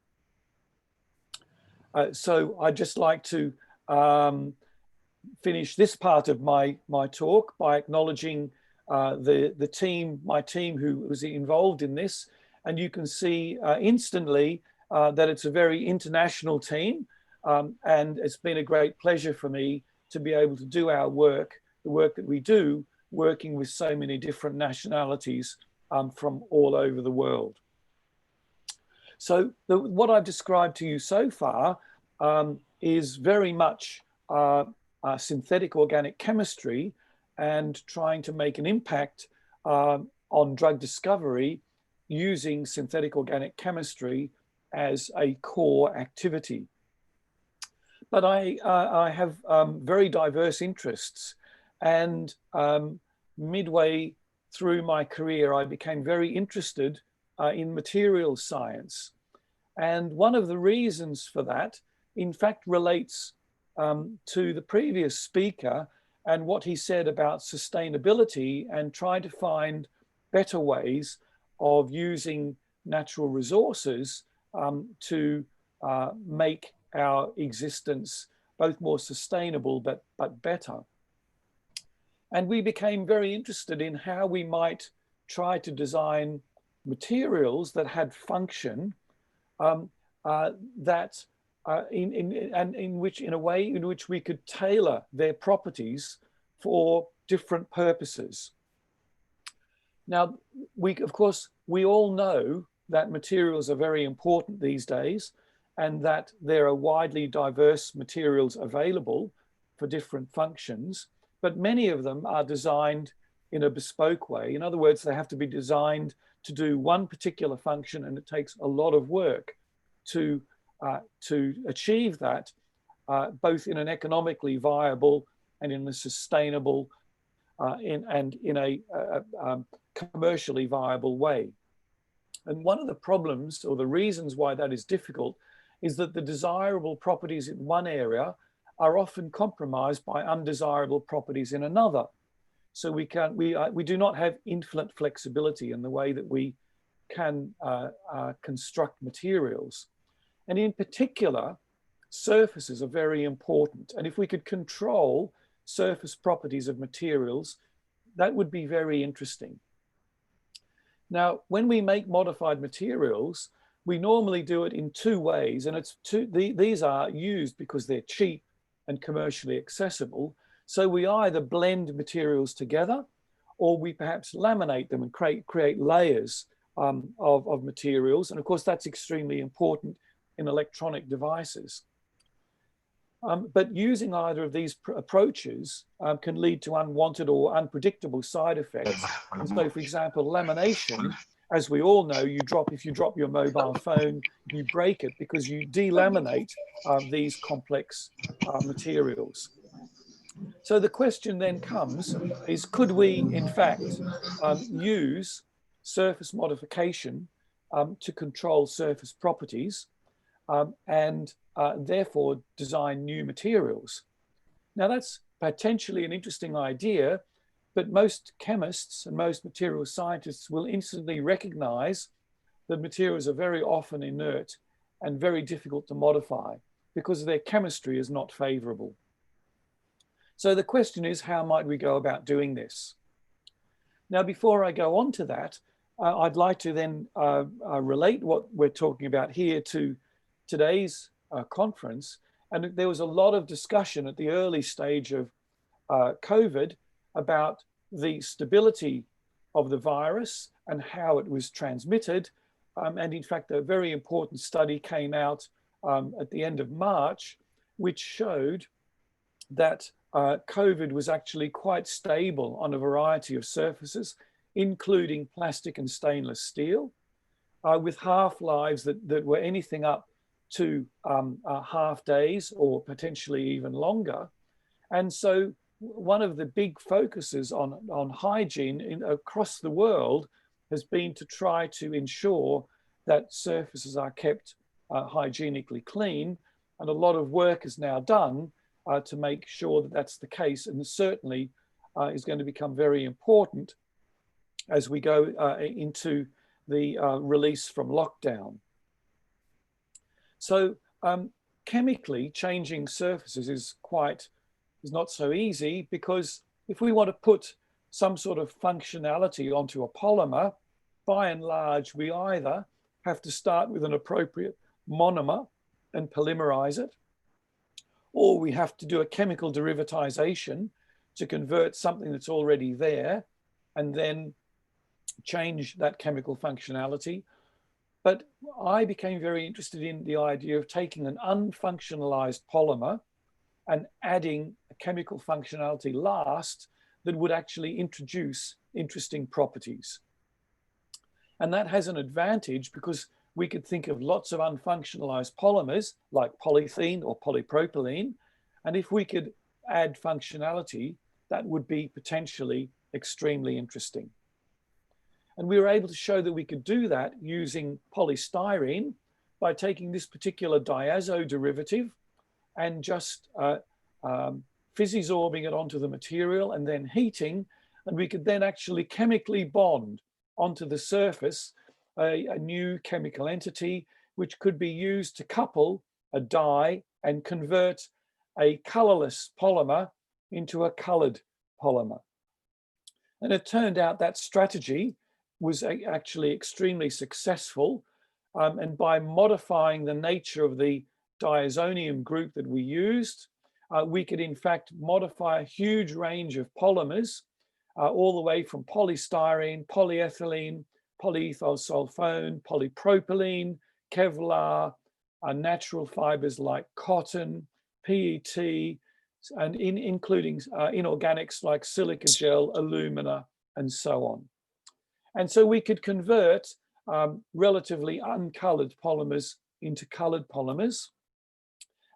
So I'd just like to finish this part of my talk by acknowledging the team, my team who was involved in this. And you can see instantly that it's a very international team. And it's been a great pleasure for me to be able to do our work, the work that we do, working with so many different nationalities from all over the world. So what I've described to you so far is very much synthetic organic chemistry and trying to make an impact on drug discovery using synthetic organic chemistry as a core activity. But I have very diverse interests, and midway through my career, I became very interested in materials science. And one of the reasons for that, in fact, relates to the previous speaker and what he said about sustainability and trying to find better ways of using natural resources to make our existence both more sustainable but better. And we became very interested in how we might try to design materials that had function, in a way in which we could tailor their properties for different purposes. Now, of course, we all know that materials are very important these days, and that there are widely diverse materials available for different functions, but many of them are designed in a bespoke way. In other words, they have to be designed to do one particular function, and it takes a lot of work to achieve that, both in an economically viable and in a sustainable and in a commercially viable way. And one of the problems, or the reasons why that is difficult, is that the desirable properties in one area are often compromised by undesirable properties in another. So we do not have infinite flexibility in the way that we can construct materials. And in particular, surfaces are very important. And if we could control surface properties of materials, that would be very interesting. Now, when we make modified materials, we normally do it in two ways, and these are used because they're cheap and commercially accessible. So we either blend materials together, or we perhaps laminate them and create layers of materials. And of course, that's extremely important in electronic devices. But using either of these approaches can lead to unwanted or unpredictable side effects. And so, for example, lamination, as we all know, if you drop your mobile phone, you break it because you delaminate these complex materials. So the question then comes is, could we in fact use surface modification to control surface properties and therefore design new materials? Now that's potentially an interesting idea, but most chemists and most material scientists will instantly recognize that materials are very often inert and very difficult to modify because their chemistry is not favorable. So the question is, how might we go about doing this? Now, before I go on to that, I'd like to then relate what we're talking about here to today's conference. And there was a lot of discussion at the early stage of COVID about the stability of the virus and how it was transmitted. And in fact, a very important study came out at the end of March, which showed that COVID was actually quite stable on a variety of surfaces, including plastic and stainless steel, with half-lives that were anything up to half days or potentially even longer. And so one of the big focuses on hygiene across the world has been to try to ensure that surfaces are kept hygienically clean. And a lot of work is now done to make sure that that's the case, and certainly is going to become very important as we go into the release from lockdown. So chemically changing surfaces is not so easy, because if we want to put some sort of functionality onto a polymer, by and large, we either have to start with an appropriate monomer and polymerize it, or we have to do a chemical derivatization to convert something that's already there and then change that chemical functionality. But I became very interested in the idea of taking an unfunctionalized polymer and adding a chemical functionality last that would actually introduce interesting properties. And that has an advantage because we could think of lots of unfunctionalized polymers like polythene or polypropylene. And if we could add functionality, that would be potentially extremely interesting. And we were able to show that we could do that using polystyrene by taking this particular diazo derivative and just physisorbing it onto the material and then heating. And we could then actually chemically bond onto the surface a new chemical entity which could be used to couple a dye and convert a colorless polymer into a colored polymer. And it turned out that strategy was actually extremely successful. And by modifying the nature of the diazonium group that we used, we could in fact modify a huge range of polymers, all the way from polystyrene, polyethylene, polyethyl sulfone, polypropylene, Kevlar, natural fibers like cotton, PET, and including inorganics like silica gel, alumina, and so on. And so we could convert relatively uncolored polymers into colored polymers.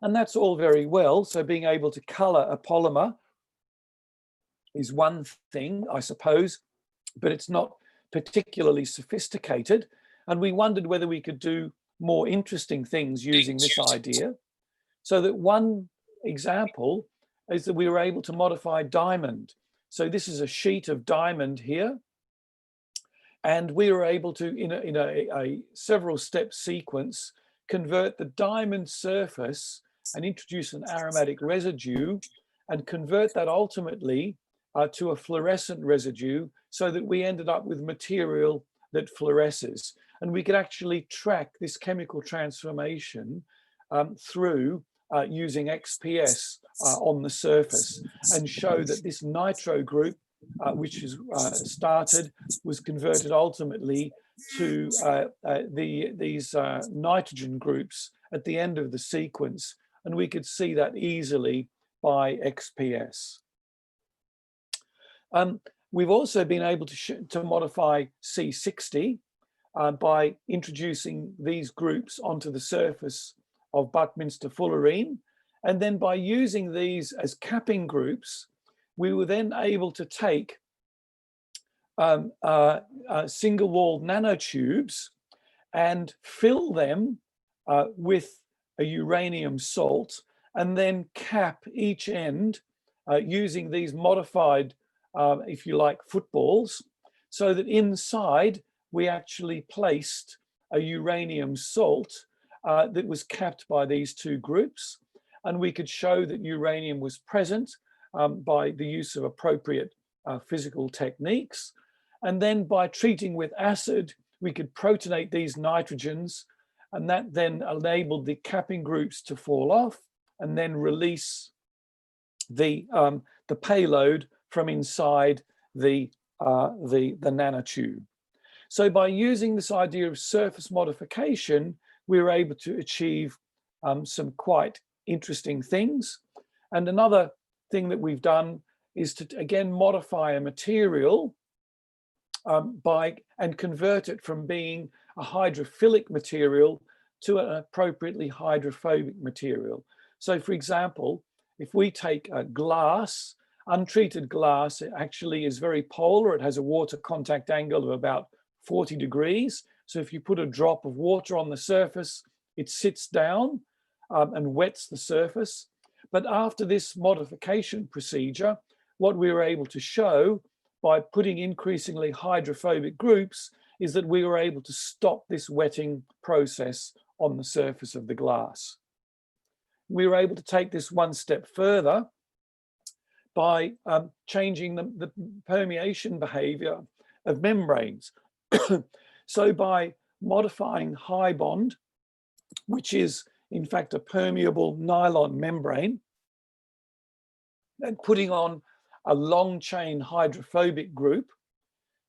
And that's all very well. So being able to color a polymer is one thing, I suppose, but it's not particularly sophisticated. And we wondered whether we could do more interesting things using this idea. So that one example is that we were able to modify diamond. So this is a sheet of diamond here. And we were able to, in a several step sequence, convert the diamond surface and introduce an aromatic residue and convert that ultimately to a fluorescent residue so that we ended up with material that fluoresces. And we could actually track this chemical transformation through using XPS on the surface and show that this nitro group, which is started, was converted ultimately to these nitrogen groups at the end of the sequence. And we could see that easily by XPS. We've also been able to modify C60 by introducing these groups onto the surface of Buckminster fullerene. And then by using these as capping groups, we were then able to take single-walled nanotubes and fill them with a uranium salt and then cap each end using these modified, if you like, footballs, so that inside we actually placed a uranium salt that was capped by these two groups. And we could show that uranium was present by the use of appropriate physical techniques. And then by treating with acid, we could protonate these nitrogens, and that then enabled the capping groups to fall off and then release the payload from inside the nanotube. So by using this idea of surface modification, we were able to achieve some quite interesting things. And another thing that we've done is to again modify a material and convert it from being a hydrophilic material to an appropriately hydrophobic material. So for example, if we take a glass, untreated glass, it actually is very polar. It has a water contact angle of about 40 degrees. So if you put a drop of water on the surface, it sits down and wets the surface. But after this modification procedure, what we were able to show by putting increasingly hydrophobic groups is that we were able to stop this wetting process on the surface of the glass. We were able to take this one step further by changing the permeation behavior of membranes. So by modifying high bond, which is in fact a permeable nylon membrane, and putting on a long chain hydrophobic group,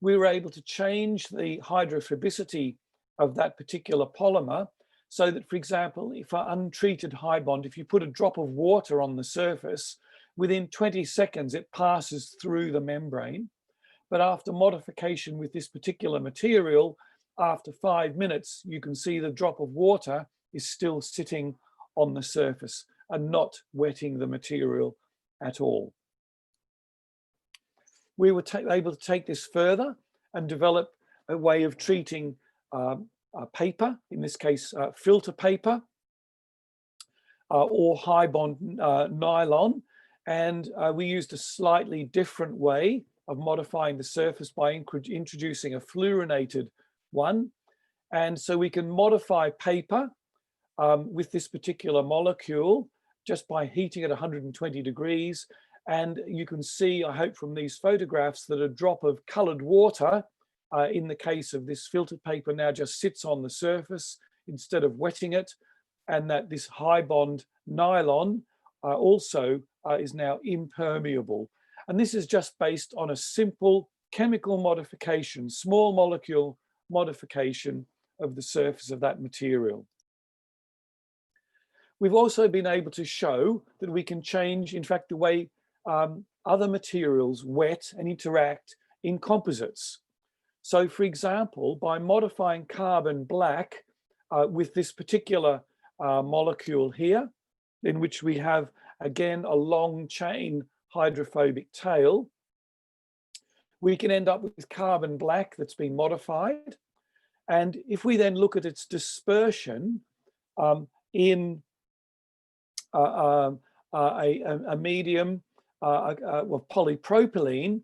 we were able to change the hydrophobicity of that particular polymer so that, for example, if an untreated high bond, if you put a drop of water on the surface, within 20 seconds it passes through the membrane. But after modification with this particular material, after 5 minutes, you can see the drop of water is still sitting on the surface and not wetting the material at all. We were able to take this further and develop a way of treating paper, in this case filter paper, or high bond nylon. And we used a slightly different way of modifying the surface by introducing a fluorinated one. And so we can modify paper with this particular molecule just by heating at 120 degrees. And you can see, I hope from these photographs, that a drop of colored water in the case of this filtered paper now just sits on the surface instead of wetting it, and that this high bond nylon also is now impermeable. And this is just based on a simple chemical modification, small molecule modification of the surface of that material. We've also been able to show that we can change, in fact, the way other materials wet and interact in composites. So, for example, by modifying carbon black with this particular molecule here, in which we have, again, a long chain hydrophobic tail, we can end up with carbon black that's been modified. And if we then look at its dispersion in a medium of polypropylene,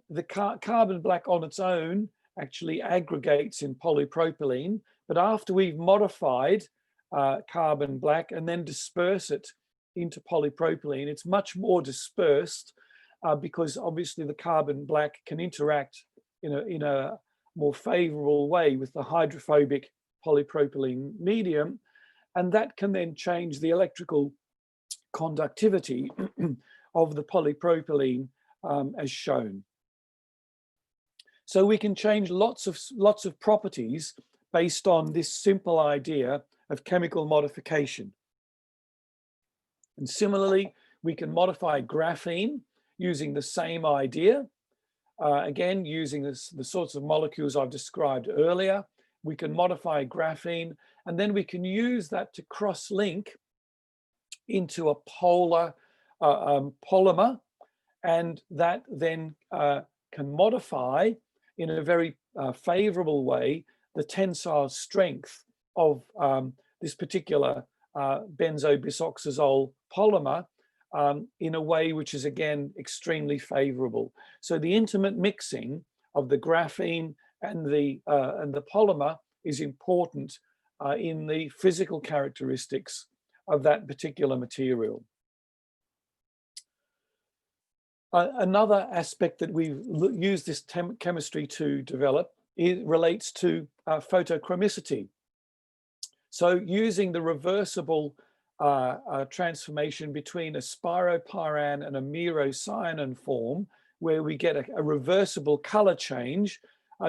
the carbon black on its own actually aggregates in polypropylene. But after we've modified carbon black and then disperse it into polypropylene, it's much more dispersed because obviously the carbon black can interact in a more favorable way with the hydrophobic polypropylene medium, and that can then change the electrical conductivity of the polypropylene as shown. So we can change lots of properties based on this simple idea of chemical modification. And similarly, we can modify graphene using the same idea. Again, using the sorts of molecules I've described earlier. We can modify graphene, and then we can use that to cross-link into a polar polymer, and that then can modify in a very favorable way the tensile strength of this particular benzobisoxazole polymer in a way which is, again, extremely favorable. So the intimate mixing of the graphene and the polymer is important in the physical characteristics of that particular material. Another aspect that we've used this chemistry to develop relates to photochronicity. So using the reversible transformation between a spiropyran and a myrocyanin form, where we get a reversible color change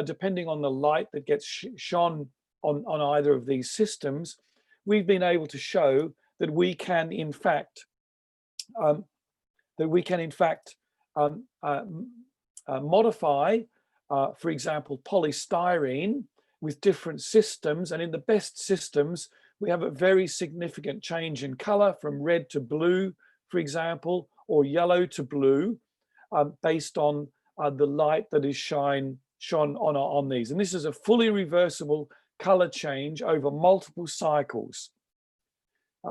depending on the light that gets shone on either of these systems, we've been able to show that we can in fact modify, for example, polystyrene with different systems, and in the best systems we have a very significant change in color from red to blue, for example, or yellow to blue, based on the light that is shone on these. And this is a fully reversible color change over multiple cycles.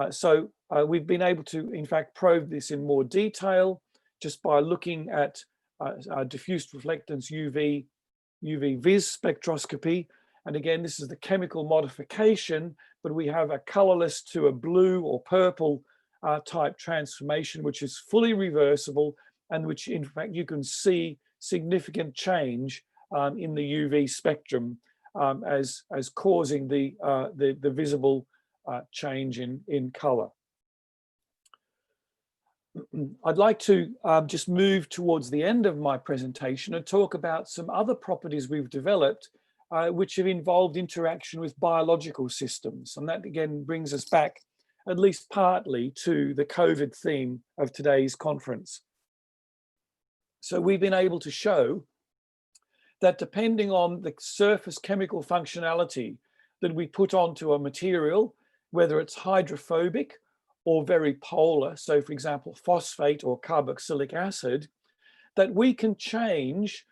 So we've been able to, in fact, probe this in more detail just by looking at diffuse reflectance UV-vis spectroscopy. And again, this is the chemical modification, but we have a colorless to a blue or purple type transformation, which is fully reversible, and which in fact you can see significant change in the UV spectrum as causing the visible change in color. I'd like to just move towards the end of my presentation and talk about some other properties we've developed which have involved interaction with biological systems. And that again brings us back at least partly to the COVID theme of today's conference. So we've been able to show that depending on the surface chemical functionality that we put onto a material, whether it's hydrophobic or very polar, so for example, phosphate or carboxylic acid, that we can change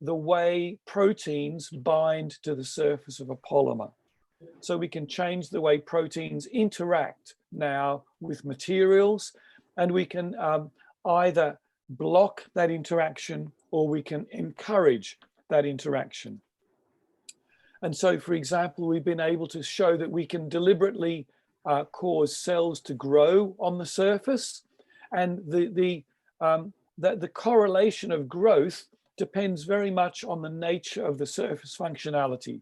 the way proteins bind to the surface of a polymer. So we can change the way proteins interact now with materials, and we can either block that interaction or we can encourage that interaction. And so, for example, we've been able to show that we can deliberately cause cells to grow on the surface, and the correlation of growth depends very much on the nature of the surface functionality.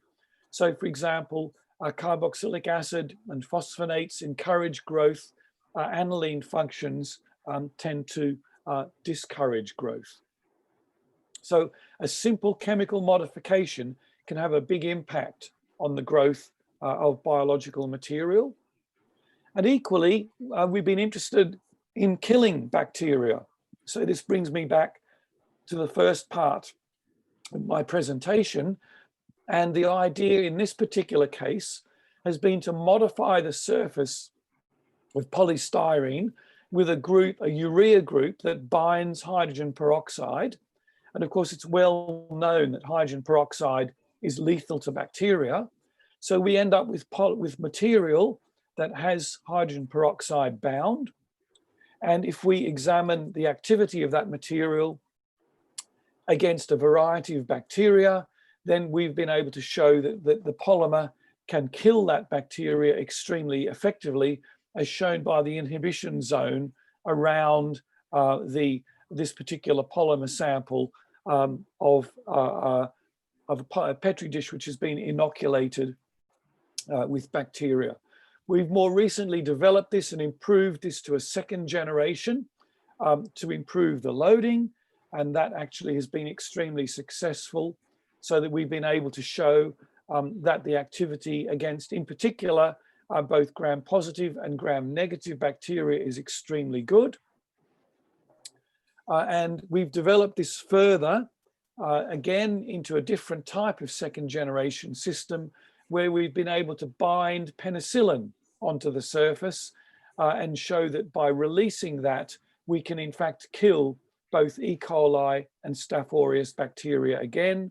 So, for example, carboxylic acid and phosphonates encourage growth. Aniline functions tend to discourage growth. So a simple chemical modification can have a big impact on the growth of biological material. And equally, we've been interested in killing bacteria. So this brings me back to the first part of my presentation. And the idea in this particular case has been to modify the surface of polystyrene with a urea group that binds hydrogen peroxide. And of course, it's well known that hydrogen peroxide is lethal to bacteria. So we end up with material that has hydrogen peroxide bound. And if we examine the activity of that material against a variety of bacteria, then we've been able to show that the polymer can kill that bacteria extremely effectively, as shown by the inhibition zone around this particular polymer sample of a Petri dish which has been inoculated with bacteria. We've more recently developed this and improved this to a second generation to improve the loading, and that actually has been extremely successful, so that we've been able to show that the activity against, in particular, both gram-positive and gram-negative bacteria is extremely good. And we've developed this further, again, into a different type of second-generation system, where we've been able to bind penicillin onto the surface and show that by releasing that, we can in fact kill both E. coli and Staph aureus bacteria again.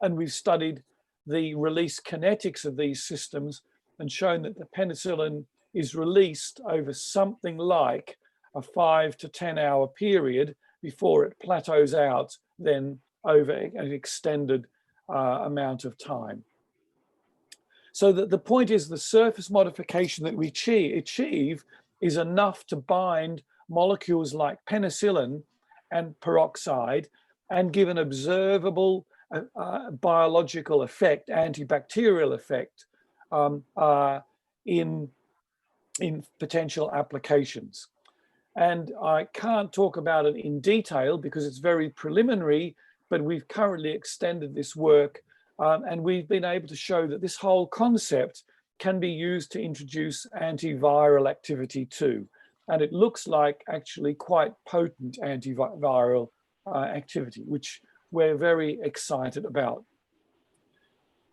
And we've studied the release kinetics of these systems and shown that the penicillin is released over something like a 5 to 10 hour period before it plateaus out, then over an extended amount of time. So that the point is, the surface modification that we achieve is enough to bind molecules like penicillin and peroxide and give an observable biological effect, antibacterial effect in potential applications. And I can't talk about it in detail because it's very preliminary, but we've currently extended this work and we've been able to show that this whole concept can be used to introduce antiviral activity too. And it looks like actually quite potent antiviral activity, which we're very excited about.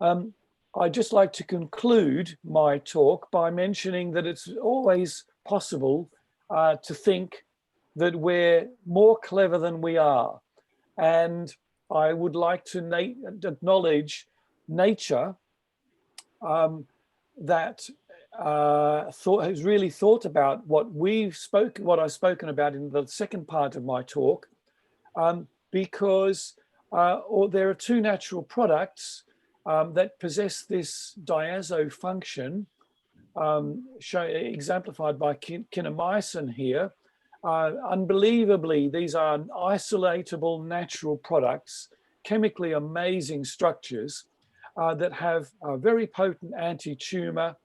I'd just like to conclude my talk by mentioning that it's always possible to think that we're more clever than we are. And I would like to acknowledge nature that has really thought about what I've spoken about in the second part of my talk, because there are two natural products that possess this diazo function, exemplified by kinemycin here. Unbelievably, these are isolatable natural products, chemically amazing structures that have very potent anti-tumor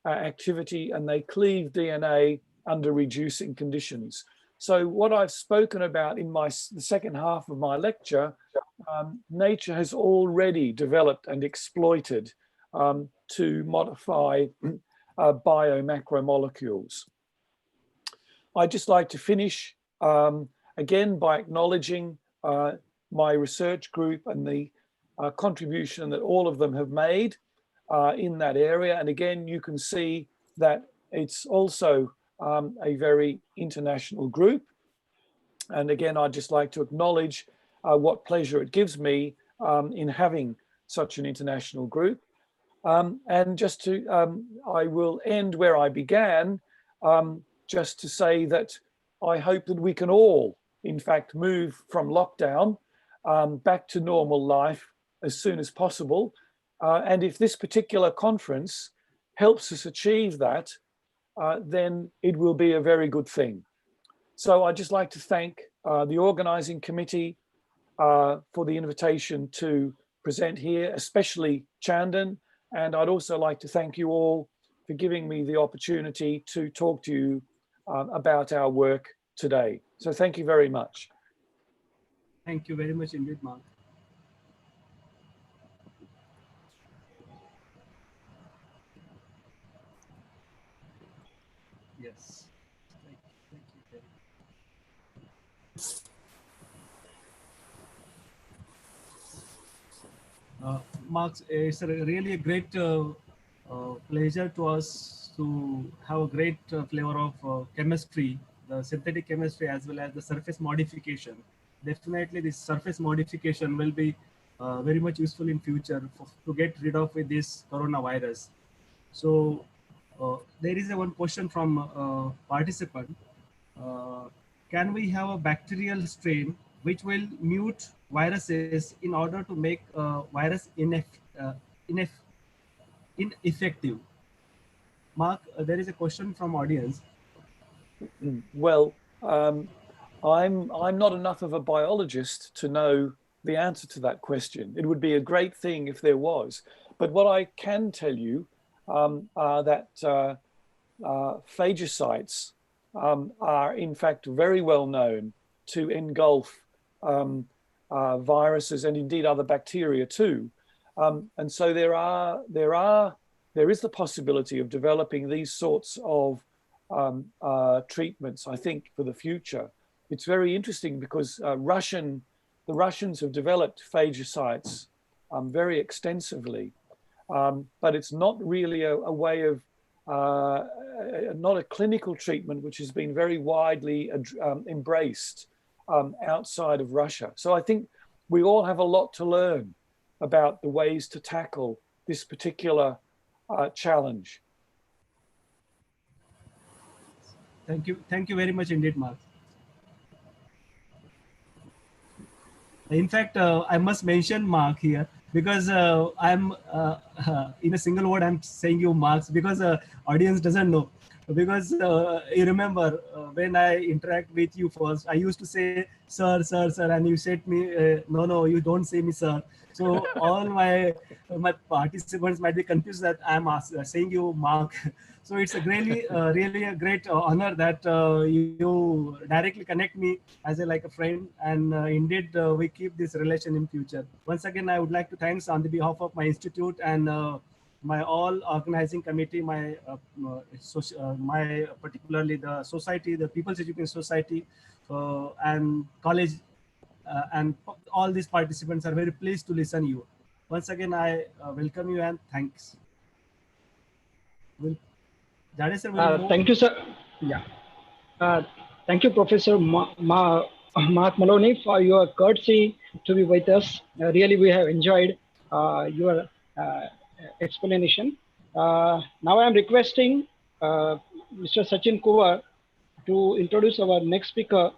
activity, and they cleave DNA under reducing conditions. So what I've spoken about in the second half of my lecture, nature has already developed and exploited to modify biomacromolecules. I'd just like to finish again by acknowledging my research group and the contribution that all of them have made in that area. And again, you can see that it's also a very international group. And again, I'd just like to acknowledge what pleasure it gives me in having such an international group. And just to, I will end where I began, just to say that I hope that we can all, in fact, move from lockdown back to normal life as soon as possible. And if this particular conference helps us achieve that, then it will be a very good thing. So I'd just like to thank the organizing committee for the invitation to present here, especially Chandan. And I'd also like to thank you all for giving me the opportunity to talk to you about our work today. So thank you very much. Thank you very much indeed, Mark. Yes. Thank you. Mark, it's really a great pleasure to us to have a great flavor of chemistry, the synthetic chemistry as well as the surface modification. Definitely this surface modification will be very much useful in future to get rid of this coronavirus. So there is one question from participant. Can we have a bacterial strain which will mute viruses in order to make virus ineffective? Mark, there is a question from audience. Well, I'm not enough of a biologist to know the answer to that question. It would be a great thing if there was. But what I can tell you are that phagocytes are in fact very well known to engulf viruses and indeed other bacteria too. And so there is the possibility of developing these sorts of treatments, I think, for the future. It's very interesting because the Russians have developed phagocytes very extensively, but it's not really a way of, not a clinical treatment which has been very widely embraced outside of Russia. So I think we all have a lot to learn about the ways to tackle this particular challenge. Thank you very much indeed, Mark. In fact, I must mention Mark here because I'm in a single word I'm saying you Marks because audience doesn't know. Because you remember when I interact with you first, I used to say sir, and you said me no, you don't say me sir. So all my participants might be confused that I'm saying you Mark. So it's a really a great honor that you directly connect me as a friend, and indeed we keep this relation in future. Once again, I would like to thank on the behalf of my institute and my all organizing committee, my particularly the society, the People's Education Society, and college, and all these participants are very pleased to listen to you. Once again, I welcome you and thanks. Thank you, sir. Yeah. Thank you, Professor Mark Maloney, for your courtesy to be with us. Really, we have enjoyed your explanation. Now I am requesting Mr. Sachin Kuwar to introduce our next speaker,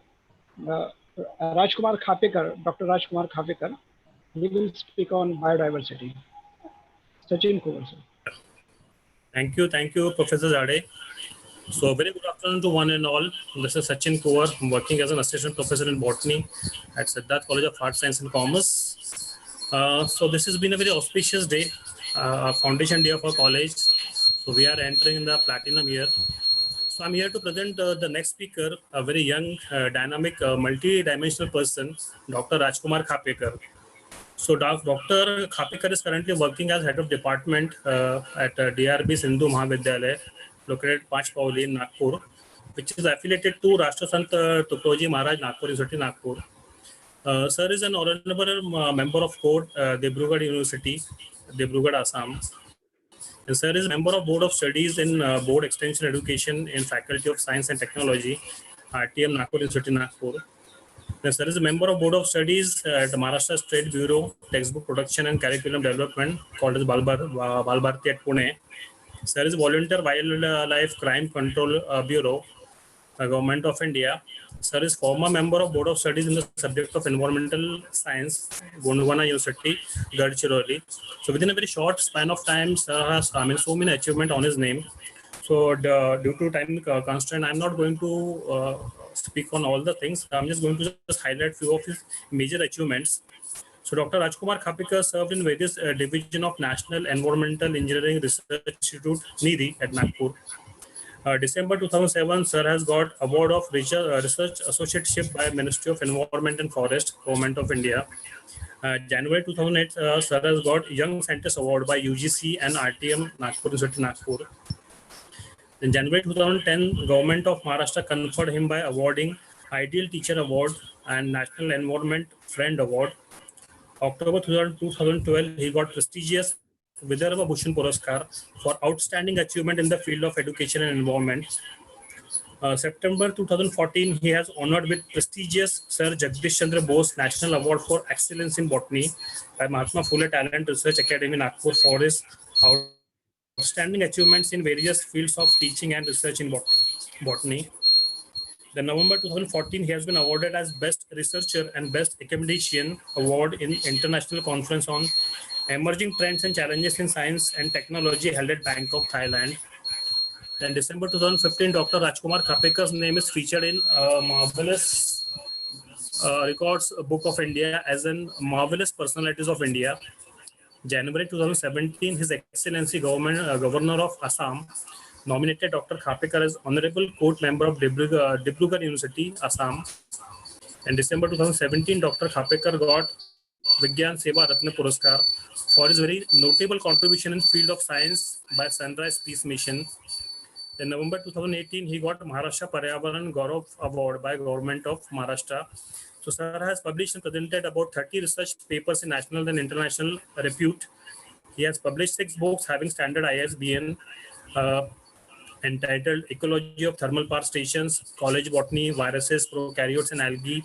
Rajkumar Khapekar, Dr. Rajkumar Khapekar. He will speak on biodiversity. Sachin Kuwar, sir. Thank you, Professor Zade. So very good afternoon to one and all. This is Sachin Kuwar. I'm working as an assistant professor in botany at Siddharth College of Arts, Science and Commerce. So this has been a very auspicious day, foundation day of our college. So we are entering the platinum year. So I'm here to present the next speaker, a very young, dynamic, multi-dimensional person, Dr. Rajkumar Khapekar. So Dr. Khapekar is currently working as head of department at DRB Sindhu Mahavidyalaya, located at Panchpauli in Nagpur, which is affiliated to Rashtrasant Tukaji Maharaj Nagpur University, Nagpur. Sir is an honorable member of CODE, Dibrugarh University, Dibrugarh, Assam. And sir is a member of Board of Studies in Board Extension Education in Faculty of Science and Technology, RTM Nagpur University, Nagpur. Then sir is a member of Board of Studies at the Maharashtra State Bureau, Textbook Production and Curriculum Development, called as Balbharti at Pune. Sir is volunteer Wildlife Crime Control Bureau, Government of India. Sir is former member of Board of Studies in the subject of Environmental Science, Gondwana University, Gadchiroli. So within a very short span of time, sir has so many achievements on his name. So due to time constraint, I'm not going to speak on all the things. I'm just going to just highlight few of his major achievements. So Dr. Rajkumar Khapikar served in various division of National Environmental Engineering Research Institute, NIRI, at Nagpur. December 2007, sir has got award of research associateship by Ministry of Environment and Forest, Government of India. January 2008, sir has got Young Scientist Award by UGC and RTM Nagpur University, Nagpur. In January 2010, Government of Maharashtra conferred him by awarding Ideal Teacher Award and National Environment Friend Award. October 2012, he got prestigious Vidarbha Bhushan Puraskar for outstanding achievement in the field of education and environment. September 2014, he has honored with prestigious Sir Jagdish Chandra Bose National Award for Excellence in Botany by Mahatma Phule Talent Research Academy, Nagpur, for his outstanding achievements in various fields of teaching and research in botany. In November 2014, he has been awarded as Best Researcher and Best Academician Award in International Conference on Emerging Trends and Challenges in Science and Technology held at Bangkok, Thailand. Then December 2015, Dr. Rajkumar Khapekar's name is featured in Marvelous Records Book of India as in Marvelous Personalities of India. January 2017, His Excellency Governor of Assam nominated Dr. Khapekar as Honorable Court Member of Dibrugarh University, Assam. In December 2017, Dr. Khapekar got Vigyan Seva Ratna Puraskar for his very notable contribution in field of science by Sunrise Peace Mission. In November 2018, he got Maharashtra Paryavaran Gaurav Award by Government of Maharashtra. So, sir has published and presented about 30 research papers in national and international repute. He has published 6 books having standard ISBN entitled Ecology of Thermal Power Stations, College Botany, Viruses, Prokaryotes and Algae,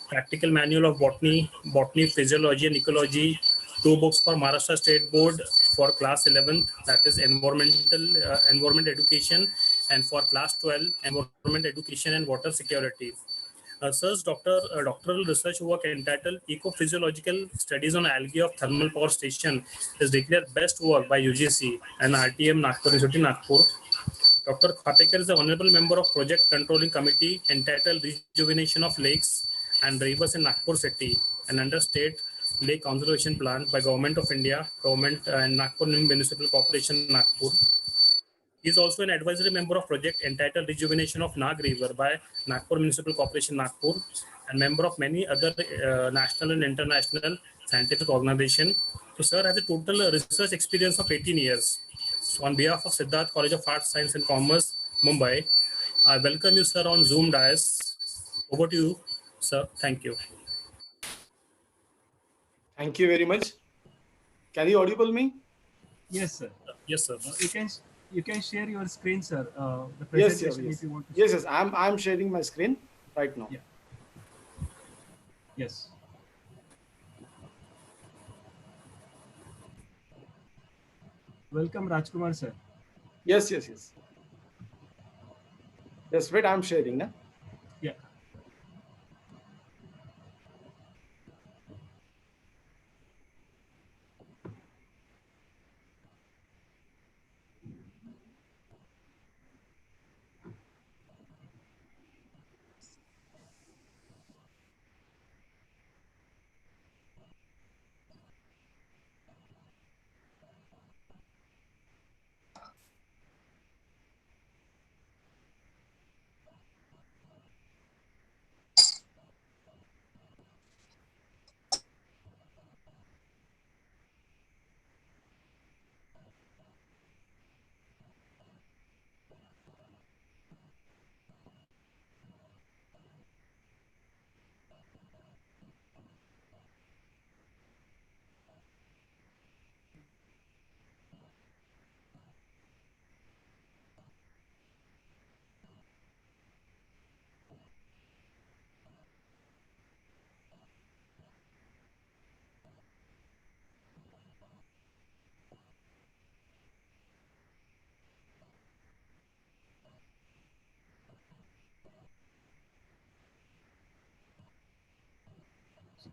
Practical Manual of Botany, Botany, Physiology and Ecology, 2 books for Maharashtra State Board for class 11th, that is environment education, and for class 12, environment education and water security. Sir's doctoral research work entitled Ecophysiological Studies on Algae of Thermal Power Station is declared best work by UGC and RTM Nagpur University, Nagpur. Dr. Khapekar is the honorable member of Project Controlling Committee entitled Rejuvenation of Lakes and Rivers in Nagpur City and under State Lake Conservation Plan by Government of India, Government and Nagpur Municipal Corporation, Nagpur. He is also an advisory member of project entitled Rejuvenation of Nag River by Nagpur Municipal Corporation, Nagpur, and member of many other national and international scientific organizations. So, sir has a total research experience of 18 years. So, on behalf of Siddharth College of Arts, Science and Commerce, Mumbai, I welcome you, sir, on Zoom dais. Over to you, sir. Thank you. Thank you very much. Can you audible me? Yes, sir. Yes, sir. You can share your screen, sir. The Yes, presentation yes. if you want to. Yes, yes. I'm sharing my screen right now. Yeah. Yes. Welcome, Rajkumar, sir. Yes, yes, yes. Yes, wait, I'm sharing now. Yeah.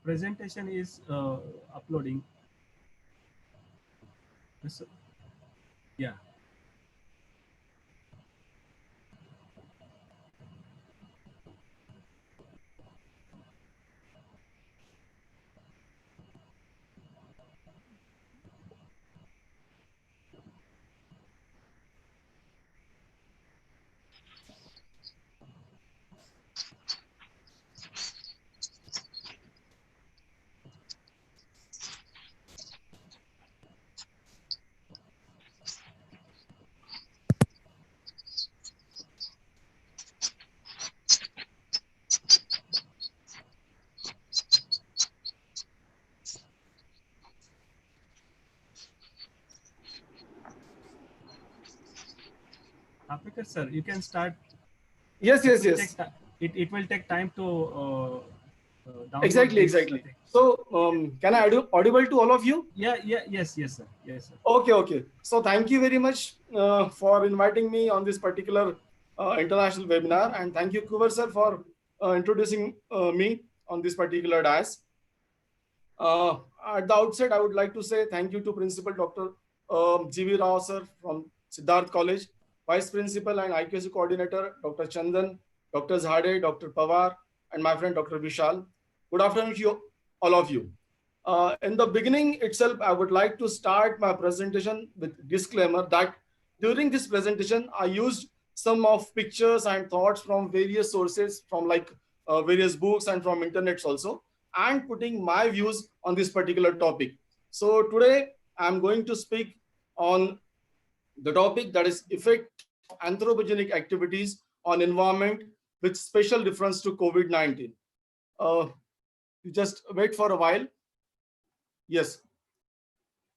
presentation is uploading. Yeah. Apikar sir, you can start. Yes. It will take time to download. Exactly. So, can I audible to all of you? Yes, sir. Yes, sir. Okay. So, thank you very much for inviting me on this particular international webinar, and thank you, Kuvar sir, for introducing me on this particular dais. At the outset, I would like to say thank you to Principal Dr. G.V. Rao sir from Siddharth College, Vice Principal and IQC Coordinator Dr. Chandan, Dr. Zhade, Dr. Pawar, and my friend Dr. Vishal. Good afternoon to you, all of you. In the beginning itself, I would like to start my presentation with disclaimer that during this presentation, I used some of pictures and thoughts from various sources, from like various books and from internets also, and putting my views on this particular topic. So today I'm going to speak on the topic that is effect of anthropogenic activities on environment with special reference to COVID-19. You just wait for a while. Yes.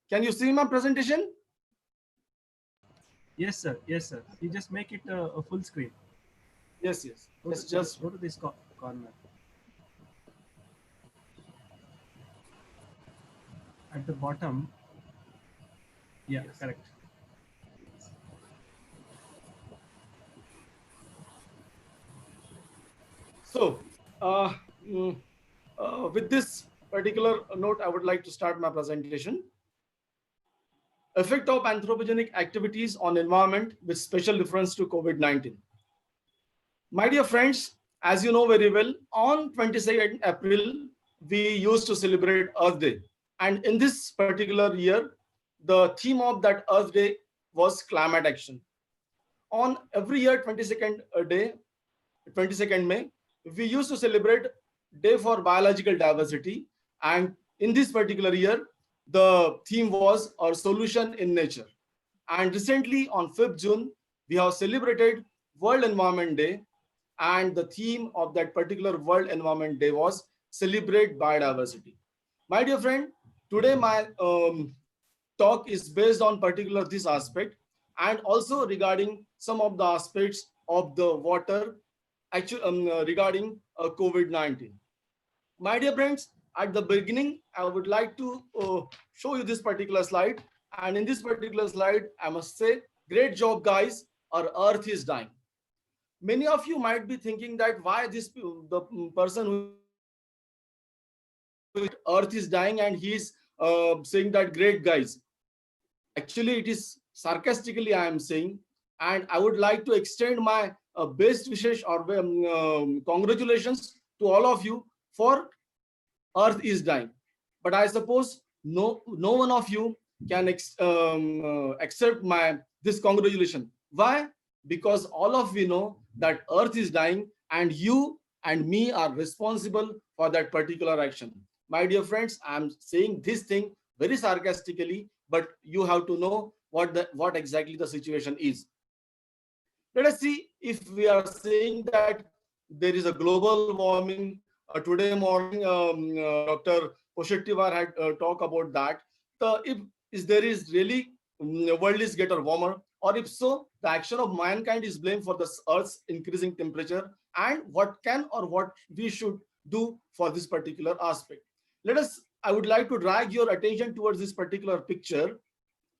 Can you see my presentation? Yes, sir. You just make it a full screen. Yes. Let's just go to this corner. At the bottom. Yeah, yes. Correct. So, with this particular note, I would like to start my presentation. Effect of anthropogenic activities on environment with special reference to COVID-19. My dear friends, as you know very well, on 22nd April, we used to celebrate Earth Day. And in this particular year, the theme of that Earth Day was climate action. On every year, 22nd May, we used to celebrate Day for Biological Diversity. And in this particular year, the theme was our solution in nature. And recently on 5th June, we have celebrated World Environment Day. And the theme of that particular World Environment Day was Celebrate Biodiversity. My dear friend, today my talk is based on particular this aspect and also regarding some of the aspects of the water actually regarding COVID-19. My dear friends, at the beginning, I would like to show you this particular slide. And in this particular slide, I must say, great job, guys. Our Earth is dying. Many of you might be thinking that why the person who Earth is dying and he's saying that great, guys. Actually, it is sarcastically I am saying, and I would like to extend my best wishes or congratulations to all of you for Earth is dying. But I suppose no one of you can accept this congratulation. Why? Because all of we know that Earth is dying and you and me are responsible for that particular action. My dear friends, I am saying this thing very sarcastically, but you have to know what exactly the situation is. Let us see if we are saying that there is a global warming. Today morning, Dr. Poshettivar had talked about that. If there is really world is getting warmer, or if so, the action of mankind is blamed for the Earth's increasing temperature, and what can or what we should do for this particular aspect. I would like to drag your attention towards this particular picture.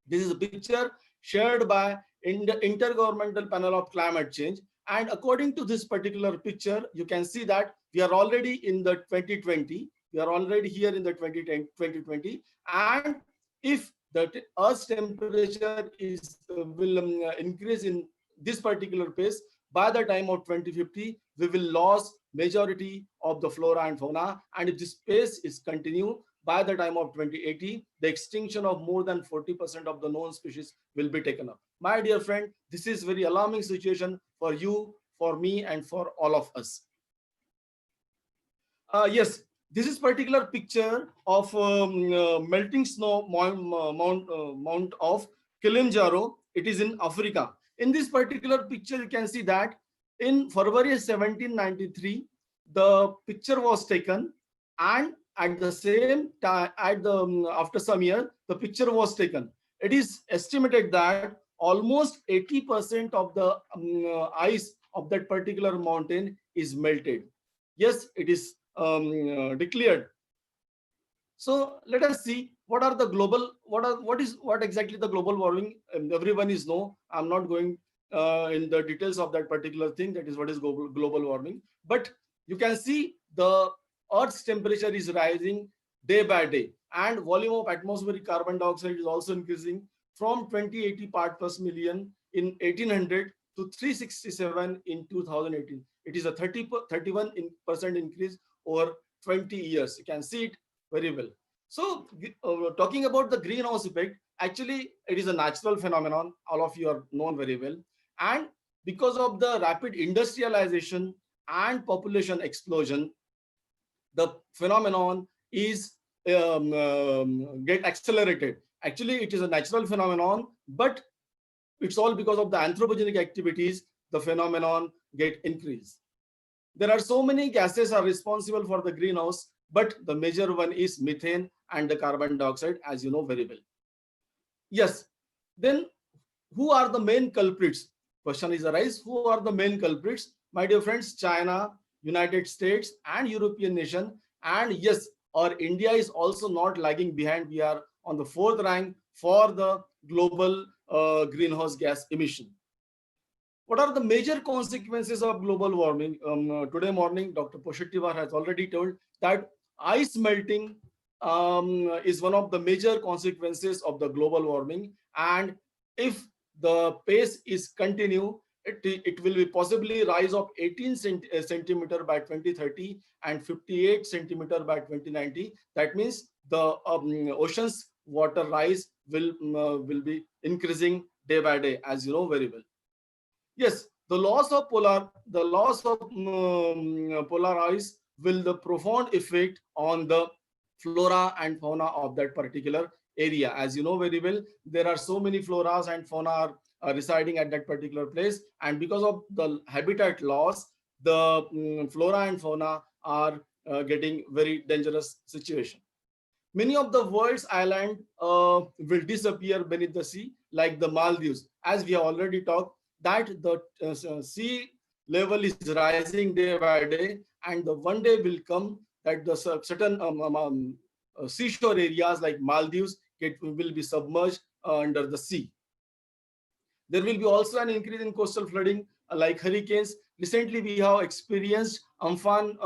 This is a picture shared by the Intergovernmental Panel of Climate Change. And according to this particular picture, you can see that we are already in the 2020 We are already here in the 2020, and if the Earth's temperature will increase in this particular pace, by the time of 2050, we will lose majority of the flora and fauna. And if this pace is continue, by the time of 2080, the extinction of more than 40% of the known species will be taken up. My dear friend, this is very alarming situation for you, for me, and for all of us. Yes, this is particular picture of melting snow mount of Kilimanjaro. It is in Africa. In this particular picture, you can see that in February 1793, the picture was taken, and at the same time, after some year, the picture was taken. It is estimated that almost 80% of the ice of that particular mountain is melted. Yes, it is declared. So let us see what are the global, what exactly the global warming. Everyone is know. I'm not going in the details of that particular thing. That is what is global warming. But you can see the Earth's temperature is rising day by day, and volume of atmospheric carbon dioxide is also increasing from 2080 part per million in 1800 to 367 in 2018. It is a 31% increase over 20 years. You can see it very well. So talking about the greenhouse effect, actually it is a natural phenomenon. All of you are known very well. And because of the rapid industrialization and population explosion, the phenomenon is get accelerated. Actually, it is a natural phenomenon, but it's all because of the anthropogenic activities, the phenomenon get increased. There are so many gases are responsible for the greenhouse, but the major one is methane and the carbon dioxide, as you know very well. Yes, then who are the main culprits? Question is arise, who are the main culprits? My dear friends, China, United States, and European nation. And yes, our India is also not lagging behind. We are on the 4th rank for the global greenhouse gas emission. What are the major consequences of global warming? Today morning, Dr. Poshettiwar has already told that ice melting is one of the major consequences of the global warming. And if the pace is continue, it will be possibly rise of 18 centimeter by 2030 and 58 centimeter by 2090. That means the ocean's water rise will be increasing day by day, as you know very well. Yes, the loss of polar ice will the profound effect on the flora and fauna of that particular area. As you know very well, there are so many floras and fauna are residing at that particular place, and because of the habitat loss, the flora and fauna are getting very dangerous situation. Many of the world's islands will disappear beneath the sea, like the Maldives. As we have already talked, that the sea level is rising day by day, and the one day will come that the certain seashore areas like Maldives will be submerged under the sea. There will be also an increase in coastal flooding like hurricanes. Recently, we have experienced Amphan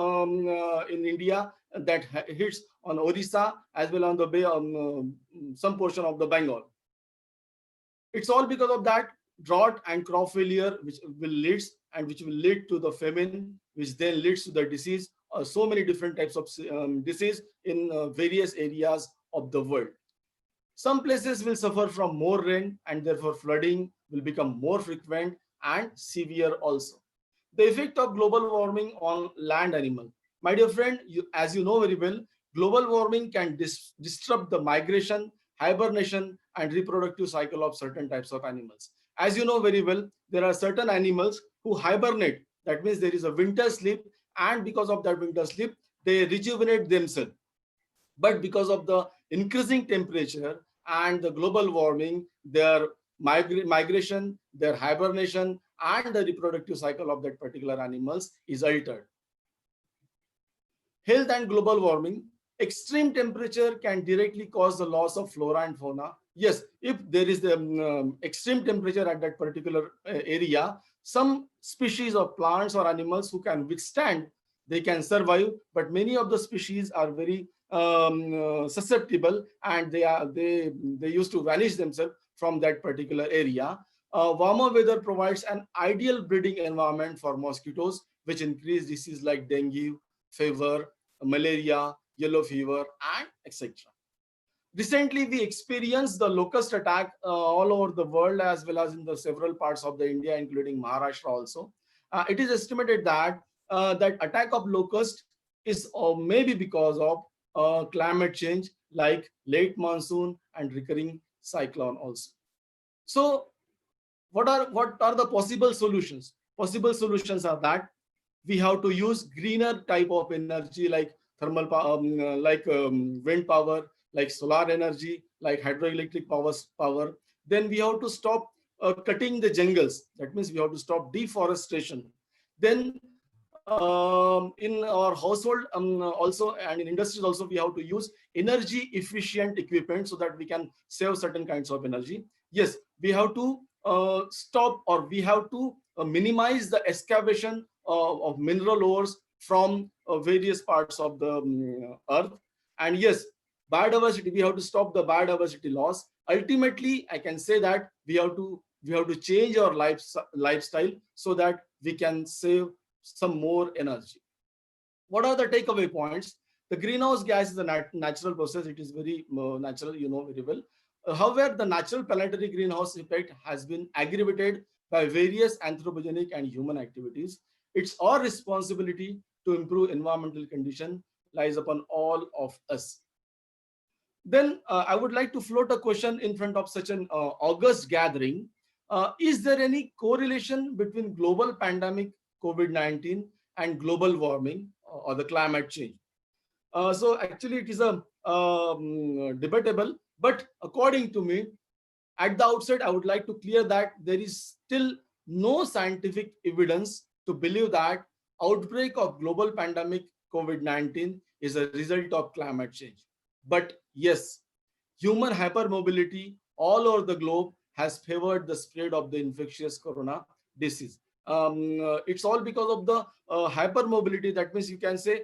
in India that hits on Orissa as well on the bay, some portion of the Bengal. It's all because of that drought and crop failure, which will lead to the famine, which then leads to the disease. So many different types of disease in various areas of the world. Some places will suffer from more rain, and therefore flooding will become more frequent and severe also. The effect of global warming on land animal. My dear friend, as you know very well, global warming can disrupt the migration, hibernation, and reproductive cycle of certain types of animals. As you know very well, there are certain animals who hibernate. That means there is a winter sleep, and because of that winter sleep, they rejuvenate themselves. But because of the increasing temperature and the global warming, their migration, their hibernation, and the reproductive cycle of that particular animals is altered. Health and global warming. Extreme temperature can directly cause the loss of flora and fauna. Yes, if there is the extreme temperature at that particular area, some species of plants or animals who can withstand they can survive, but many of the species are very susceptible, and they used to vanish themselves from that particular area. Warmer weather provides an ideal breeding environment for mosquitoes, which increase disease like dengue, fever, malaria, yellow fever, and etc. Recently, we experienced the locust attack all over the world, as well as in the several parts of the India, including Maharashtra also. It is estimated that that attack of locust is maybe because of climate change, like late monsoon and recurring cyclone also. So what are the possible solutions? Possible solutions are that we have to use greener type of energy, like thermal power, wind power, like solar energy, like hydroelectric power. Then we have to stop cutting the jungles. That means we have to stop deforestation. Then in our household also, and in industries also, we have to use energy efficient equipment so that we can save certain kinds of energy. Yes, we have to stop, or we have to minimize the excavation of mineral ores from various parts of the earth. And yes, biodiversity, we have to stop the biodiversity loss. Ultimately, I can say that we have to change our lifestyle so that we can save some more energy. What are the takeaway points? The greenhouse gas is a natural process. It is very natural, you know very well. However, the natural planetary greenhouse effect has been aggravated by various anthropogenic and human activities. It's our responsibility to improve environmental condition lies upon all of us. Then I would like to float a question in front of such an august gathering. Is there any correlation between global pandemic COVID-19 and global warming or the climate change? So actually it is a debatable, but according to me, at the outset, I would like to clear that there is still no scientific evidence to believe that outbreak of global pandemic COVID-19 is a result of climate change. But yes, human hypermobility all over the globe has favored the spread of the infectious corona disease. It's all because of the hypermobility. That means you can say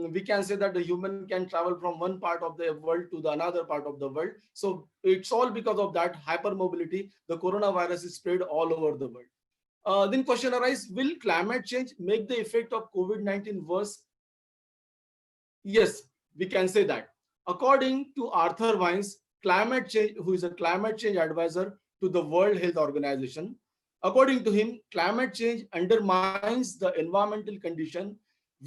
we can say that the human can travel from one part of the world to the another part of the world. So it's all because of that hypermobility. The coronavirus is spread all over the world. Then question arises: will climate change make the effect of COVID-19 worse? Yes, we can say that. According to Arthur Wines, climate change, who is a climate change advisor to the World Health Organization, according to him, climate change undermines the environmental condition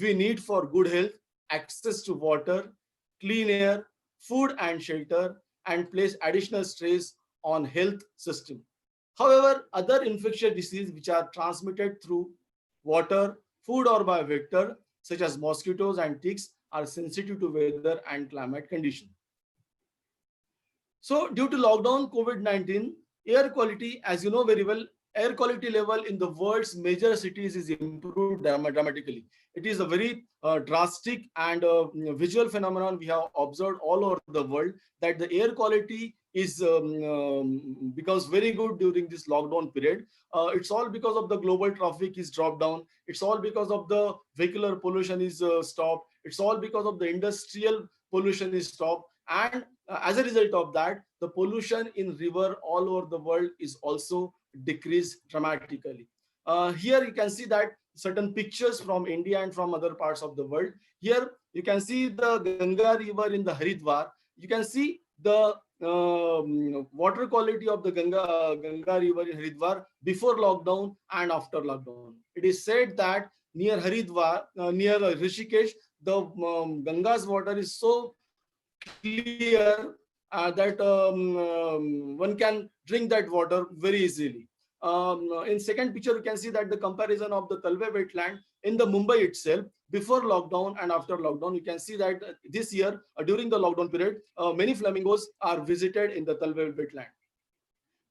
we need for good health, access to water, clean air, food and shelter, and place additional stress on health system. However, other infectious diseases which are transmitted through water, food, or by vector, such as mosquitoes and ticks, are sensitive to weather and climate condition. So due to lockdown COVID-19, air quality, as you know very well, air quality level in the world's major cities is improved dramatically. It is a very drastic and visual phenomenon we have observed all over the world, that the air quality is becomes very good during this lockdown period. It's all because of the global traffic is dropped down. It's all because of the vehicular pollution is stopped. It's all because of the industrial pollution is stopped. And as a result of that, the pollution in river all over the world is also decreased dramatically. Here you can see that certain pictures from India and from other parts of the world. Here you can see the Ganga river in the Haridwar. You can see the water quality of the Ganga river in Haridwar before lockdown and after lockdown. It is said that near Haridwar, near Rishikesh, the Ganga's water is so clear that one can drink that water very easily. In second picture, you can see that the comparison of the Talve wetland in the Mumbai itself before lockdown and after lockdown. You can see that this year during the lockdown period, many flamingos are visited in the Talve wetland.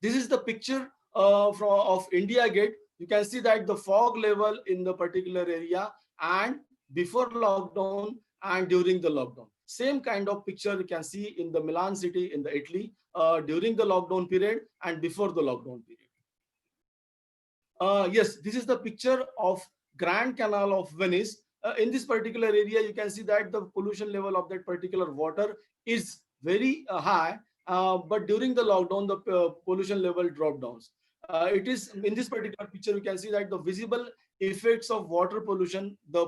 This is the picture of India Gate. You can see that the fog level in the particular area and before lockdown and during the lockdown. Same kind of picture you can see in the Milan city in the Italy during the lockdown period and before the lockdown period. Yes, this is the picture of Grand Canal of Venice in this particular area, you can see that the pollution level of that particular water is very high. But during the lockdown, the pollution level dropped down. It is in this particular picture, you can see that the visible effects of water pollution, the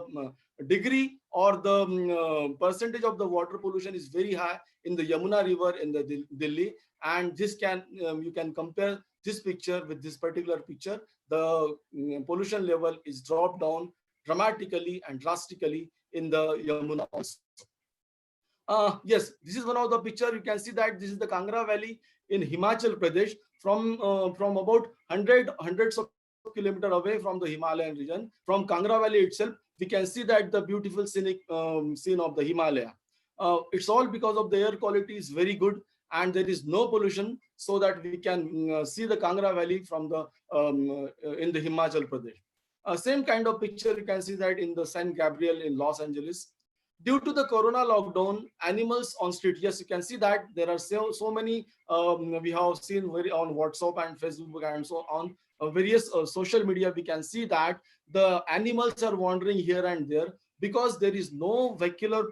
degree or the percentage of the water pollution is very high in the Yamuna River in the Delhi. And this can you can compare this picture with this particular picture. The pollution level is dropped down dramatically and drastically in the Yamuna also. Yes, this is one of the picture. You can see that this is the Kangra Valley in Himachal Pradesh from about hundreds of kilometers away from the Himalayan region. From Kangra Valley itself, we can see that the beautiful scenic scene of the Himalaya. It's all because of the air quality is very good and there is no pollution, so that we can see the Kangra Valley from the in the Himachal Pradesh. Same kind of picture you can see that in the San Gabriel in Los Angeles. Due to the corona lockdown, animals on street, yes, you can see that there are so many, we have seen very on WhatsApp and Facebook and so on, various social media, we can see that the animals are wandering here and there because there is no vehicular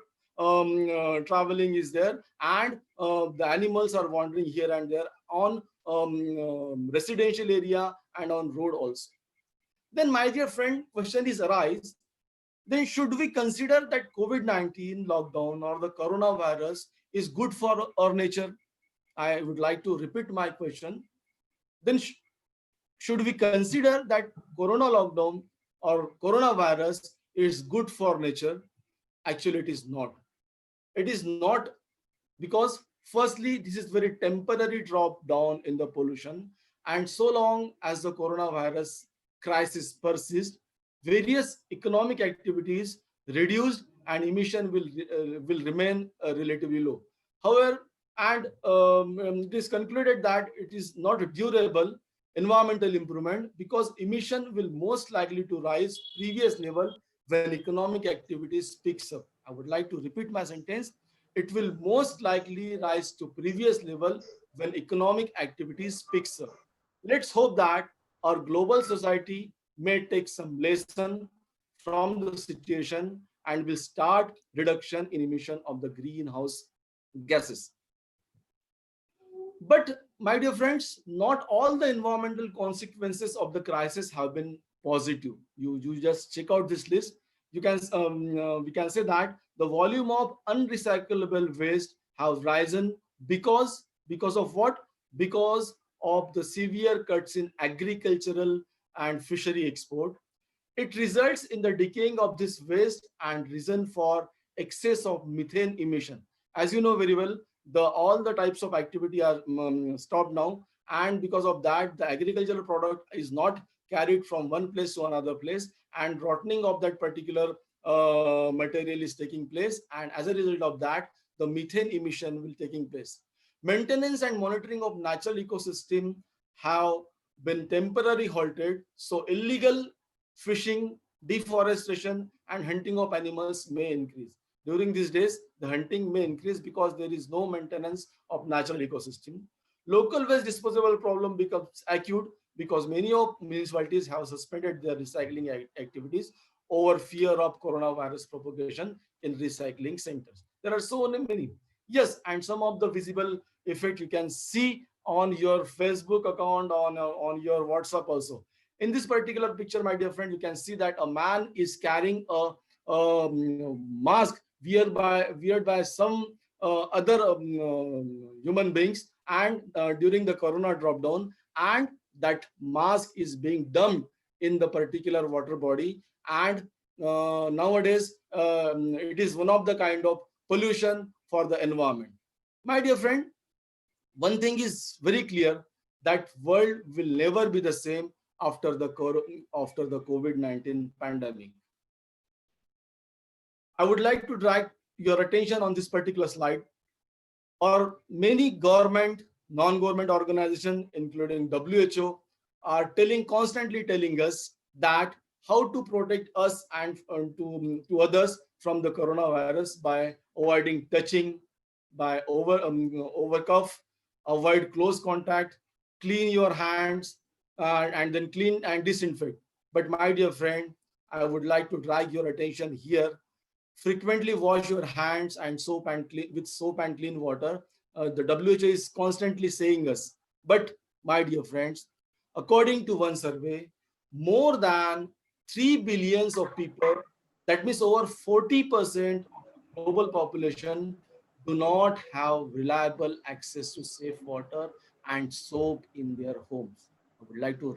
traveling is there, and the animals are wandering here and there on residential area and on road also. Then, my dear friend, question is arise, then should we consider that COVID-19 lockdown or the coronavirus is good for our nature? I would like to repeat my question. Then should we consider that corona lockdown or coronavirus is good for nature? Actually, it is not. It is not, because firstly, this is very temporary drop down in the pollution. And so long as the coronavirus crisis persists, various economic activities reduced and emission will remain relatively low. However, and it is concluded that it is not durable environmental improvement, because emission will most likely to rise previous level when economic activities picks up. I would like to repeat my sentence. It will most likely rise to previous level when economic activities picks up. Let's hope that our global society may take some lesson from the situation and will start reduction in emission of the greenhouse gases. But my dear friends, not all the environmental consequences of the crisis have been positive. You just check out this list. You can we can say that the volume of unrecyclable waste has risen because of what? Because of the severe cuts in agricultural and fishery export. It results in the decaying of this waste and reason for excess of methane emission. As you know very well, all the types of activity are stopped now, and because of that, the agricultural product is not carried from one place to another place, and rotting of that particular material is taking place, and as a result of that, the methane emission will taking place. Maintenance and monitoring of natural ecosystem have been temporarily halted, so illegal fishing, deforestation, and hunting of animals may increase. During these days, the hunting may increase because there is no maintenance of natural ecosystem. Local waste disposal problem becomes acute because many of municipalities have suspended their recycling activities over fear of coronavirus propagation in recycling centers. There are so many. Yes, and some of the visible effect you can see on your Facebook account, on your WhatsApp also. In this particular picture, my dear friend, you can see that a man is carrying a mask weird by some other human beings, and during the corona drop down, and that mask is being dumped in the particular water body, and nowadays it is one of the kind of pollution for the environment. My dear friend, one thing is very clear, that world will never be the same after the COVID-19 pandemic. I would like to drag your attention on this particular slide. Or many government, non-government organizations, including WHO, are constantly telling us that how to protect us and to others from the coronavirus by avoiding touching, by over cough, avoid close contact, clean your hands, and then clean and disinfect. But my dear friend, I would like to drag your attention here. Frequently wash your hands and soap and with soap and clean water. The WHO is constantly saying us. But my dear friends, according to one survey, more than 3 billions of people, that means over 40% global population, do not have reliable access to safe water and soap in their homes. I would like to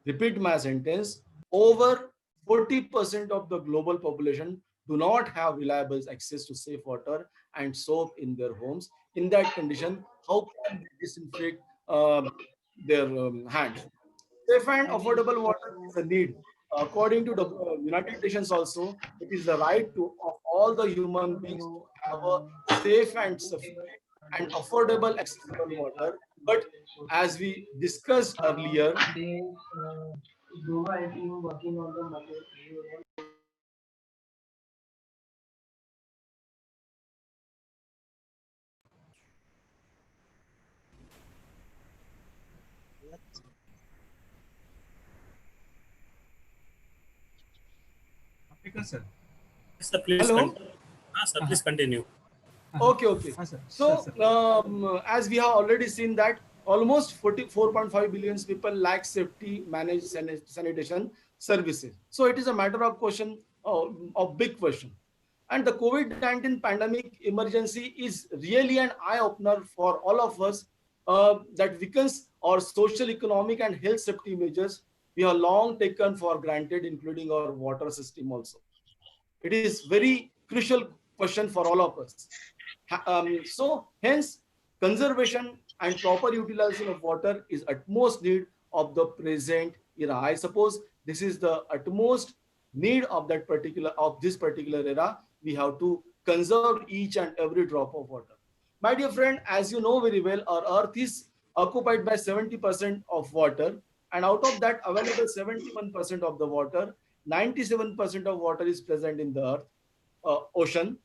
repeat my sentence. Over 40% of the global population do not have reliable access to safe water and soap in their homes. In that condition, how can they disinfect their hands? Safe and affordable water is a need. According to the United Nations also, it is the right of all the human beings to have a safe and sufficient and affordable accessible water. But as we discussed earlier, Sir. Sir, please hello. continue. Sir, please continue. Okay. Sir. So, Sir. as we have already seen that almost 44.5 billion people lack safety managed sanitation services. So it is a matter of question, of big question. And the COVID-19 pandemic emergency is really an eye-opener for all of us, that weakens our social, economic, and health safety measures we have long taken for granted, including our water system also. It is very crucial question for all of us. So hence, conservation and proper utilization of water is utmost need of the present era. I suppose this is the utmost need of this particular era. We have to conserve each and every drop of water. My dear friend, as you know very well, our earth is occupied by 70% of water, and out of that available 71% of the water, 97% of water is present in the earth, ocean.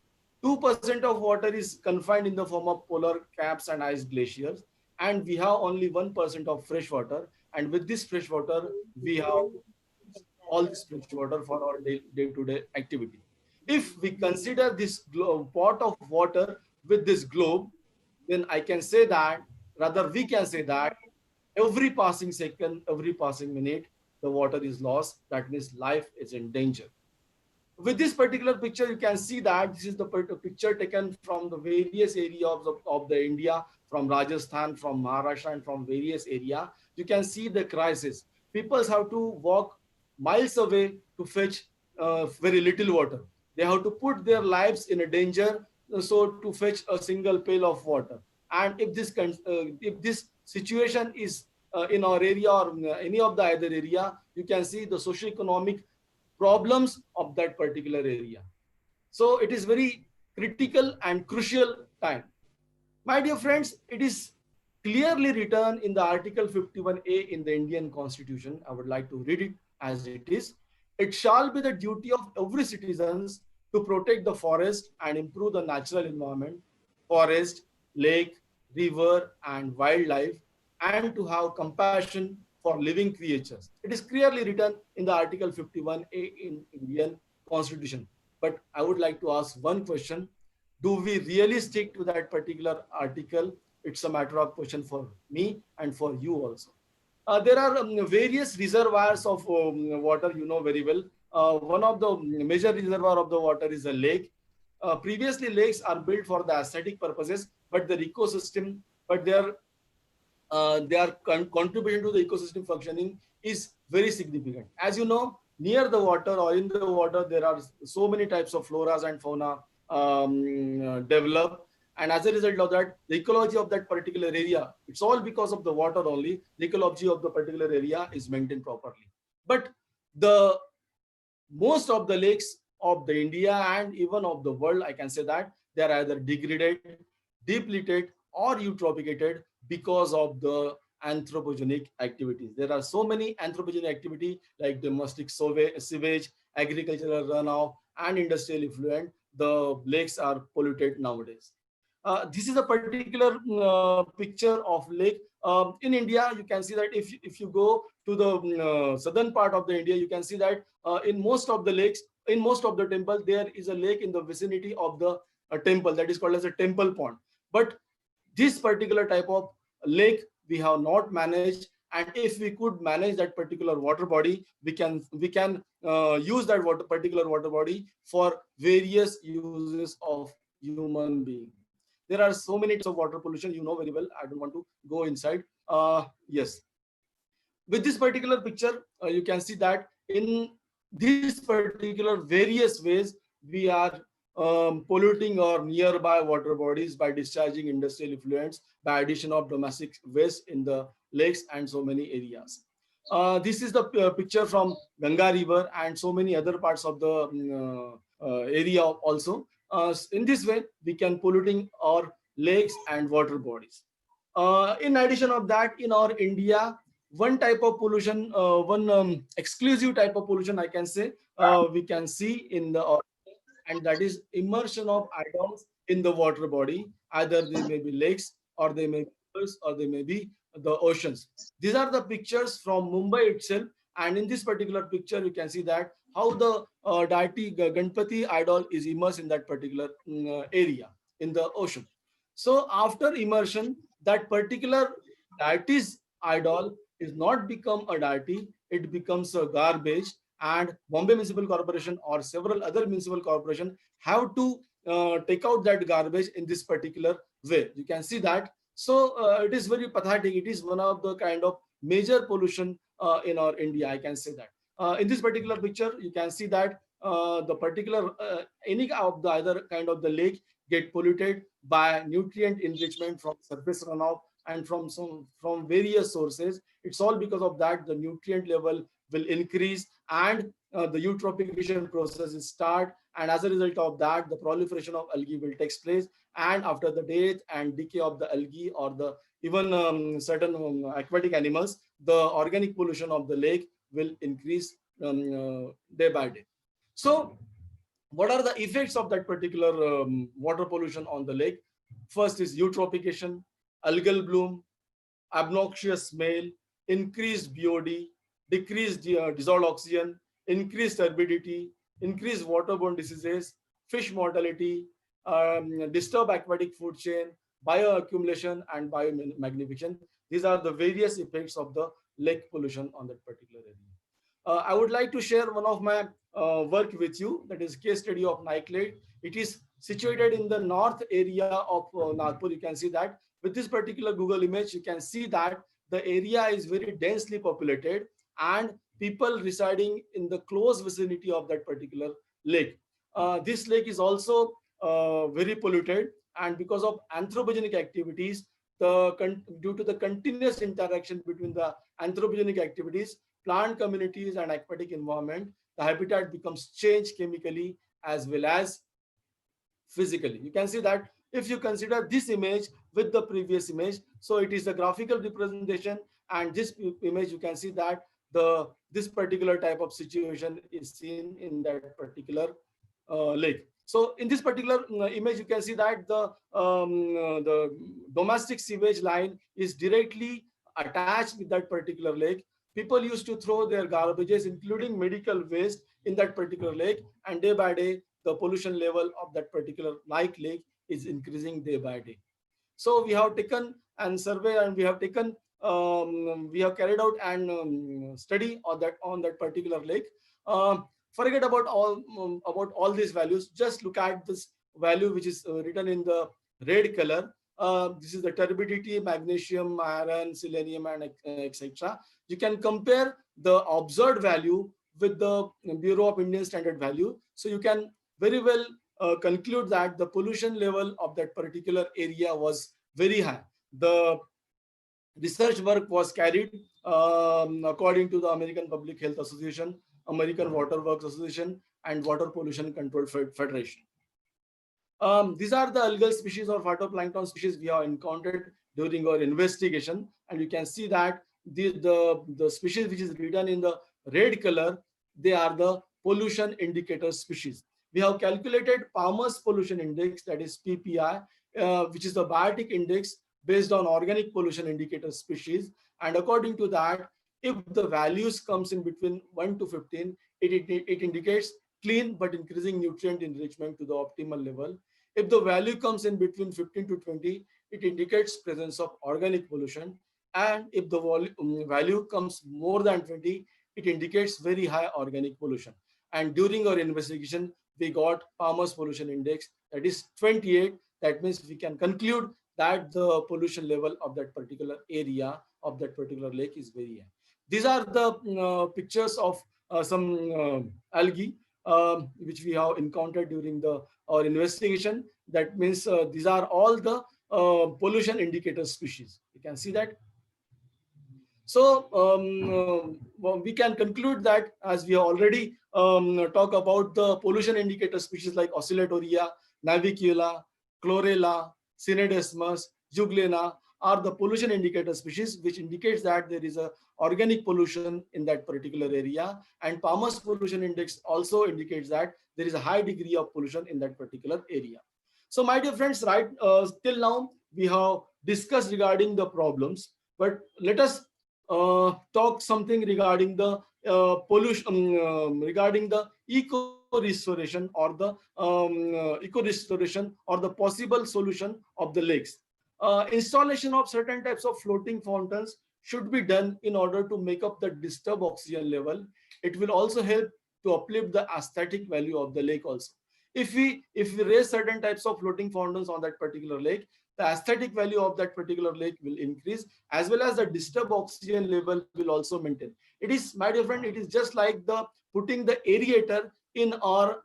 2% of water is confined in the form of polar caps and ice glaciers, and we have only 1% of fresh water. And with this fresh water, we have all this fresh water for our day-to-day activity. If we consider this pot of water with this globe, then I can say that, rather we can say that every passing second, every passing minute, the water is lost. That means life is in danger. With this particular picture, you can see that this is the picture taken from the various areas of the India, from Rajasthan, from Maharashtra, and from various areas. You can see the crisis. People have to walk miles away to fetch very little water. They have to put their lives in a danger, so to fetch a single pail of water. And if this situation is in our area or any of the other area, you can see the socio-economic problems of that particular area. So it is very critical and crucial time. My dear friends, it is clearly written in the Article 51A in the Indian Constitution. I would like to read it as it is. It shall be the duty of every citizen to protect the forest and improve the natural environment, forest, lake, river, and wildlife, and to have compassion for living creatures. It is clearly written in the Article 51A in Indian Constitution. But I would like to ask one question. Do we really stick to that particular article? It's a matter of question for me and for you also. There are various reservoirs of water, you know very well. One of the major reservoir of the water is a lake. Previously, lakes are built for the aesthetic purposes, but their ecosystem, but their contribution to the ecosystem functioning is very significant. As you know, near the water or in the water, there are so many types of floras and fauna develop. And as a result of that, the ecology of that particular area, it's all because of the water only. The ecology of the particular area is maintained properly. But the most of the lakes of the India and even of the world, I can say that they are either degraded, depleted, or eutrophicated because of the anthropogenic activities. There are so many anthropogenic activity like domestic sewage, agricultural runoff, and industrial effluent. The lakes are polluted nowadays. This is a particular picture of lake In India, you can see that if you go to the southern part of the India, you can see that in most of the lakes, in most of the temples, there is a lake in the vicinity of the temple that is called as a temple pond. But this particular type of lake we have not managed, and if we could manage that particular water body, we can use that particular water body for various uses of human being. There are so many types of water pollution, you know very well. I don't want to go inside. Yes, with this particular picture, you can see that in this particular various ways we are polluting our nearby water bodies by discharging industrial effluents, by addition of domestic waste in the lakes and so many areas. This is the picture from Ganga River and so many other parts of the area also. In this way, we can polluting our lakes and water bodies. In addition of that, in our India, one type of pollution, one exclusive type of pollution, I can say, we can see in the, and that is immersion of idols in the water body. Either they may be lakes, or they may be rivers, or they may be the oceans. These are the pictures from Mumbai itself, and in this particular picture, you can see that how the deity Ganpati idol is immersed in that particular area in the ocean. So after immersion, that particular deity's idol is not become a deity, it becomes a garbage, and Bombay Municipal Corporation or several other municipal corporations have to take out that garbage in this particular way. You can see that. So it is very pathetic. It is one of the kind of major pollution in our India, I can say that. In this particular picture, you can see that the particular any of the other kind of the lake get polluted by nutrient enrichment from surface runoff and from various sources. It's all because of that the nutrient level will increase, and the eutrophication process will start, and as a result of that the proliferation of algae will take place, and after the death and decay of the algae or the even certain aquatic animals, the organic pollution of the lake will increase day by day. So what are the effects of that particular water pollution on the lake? First is eutrophication, algal bloom, obnoxious smell, increased BOD, decreased dissolved oxygen, increased turbidity, increased waterborne diseases, fish mortality, disturbed aquatic food chain, bioaccumulation, and biomagnification. These are the various effects of the lake pollution on that particular area. I would like to share one of my work with you, that is case study of Nike Lake. It is situated in the north area of Nagpur. You can see that with this particular Google image, you can see that the area is very densely populated and people residing in the close vicinity of that particular lake. This lake is also very polluted, and because of anthropogenic activities, due to the continuous interaction between the anthropogenic activities, plant communities and aquatic environment, the habitat becomes changed chemically as well as physically. You can see that if you consider this image with the previous image, so it is a graphical representation, and this image you can see that this particular type of situation is seen in that particular lake. So in this particular image, you can see that the domestic sewage line is directly attached with that particular lake. People used to throw their garbages, including medical waste, in that particular lake, and day by day, the pollution level of that particular Nike Lake is increasing day by day. So we have taken and survey, and we have taken, we have carried out and study on that particular lake. Forget about all these values. Just look at this value which is written in the red color. This is the turbidity, magnesium, iron, selenium, and etc. You can compare the observed value with the Bureau of Indian Standard value. So you can very well conclude that the pollution level of that particular area was very high. The research work was carried according to the American Public Health Association, American Water Works Association, and Water Pollution Control Federation. These are the algal species or phytoplankton species we have encountered during our investigation, and you can see that the species which is written in the red color, they are the pollution indicator species. We have calculated Palmer's pollution index, that is PPI, which is the biotic index based on organic pollution indicator species. And according to that, if the values comes in between 1 to 15, it indicates clean but increasing nutrient enrichment to the optimal level. If the value comes in between 15 to 20, it indicates presence of organic pollution. And if the value comes more than 20, it indicates very high organic pollution. And during our investigation, we got Palmer's pollution index, that is 28. That means we can conclude that the pollution level of that particular area of that particular lake is very high. These are the pictures of some algae which we have encountered during our investigation. That means these are all the pollution indicator species. You can see that. So well, we can conclude that, as we already talk about the pollution indicator species like Oscillatoria, Navicula, Chlorella, Synedesmus, Juglena are the pollution indicator species, which indicates that there is a organic pollution in that particular area. And Palmer's pollution index also indicates that there is a high degree of pollution in that particular area. So my dear friends, right till now we have discussed regarding the problems, but let us talk something regarding the pollution, regarding the eco restoration or the possible solution of the lakes. Installation of certain types of floating fountains should be done in order to make up the disturbed oxygen level. It will also help to uplift the aesthetic value of the lake also. If we raise certain types of floating fountains on that particular lake, the aesthetic value of that particular lake will increase, as well as the disturbed oxygen level will also maintain. It is, my dear friend, it is just like the putting the aerator in our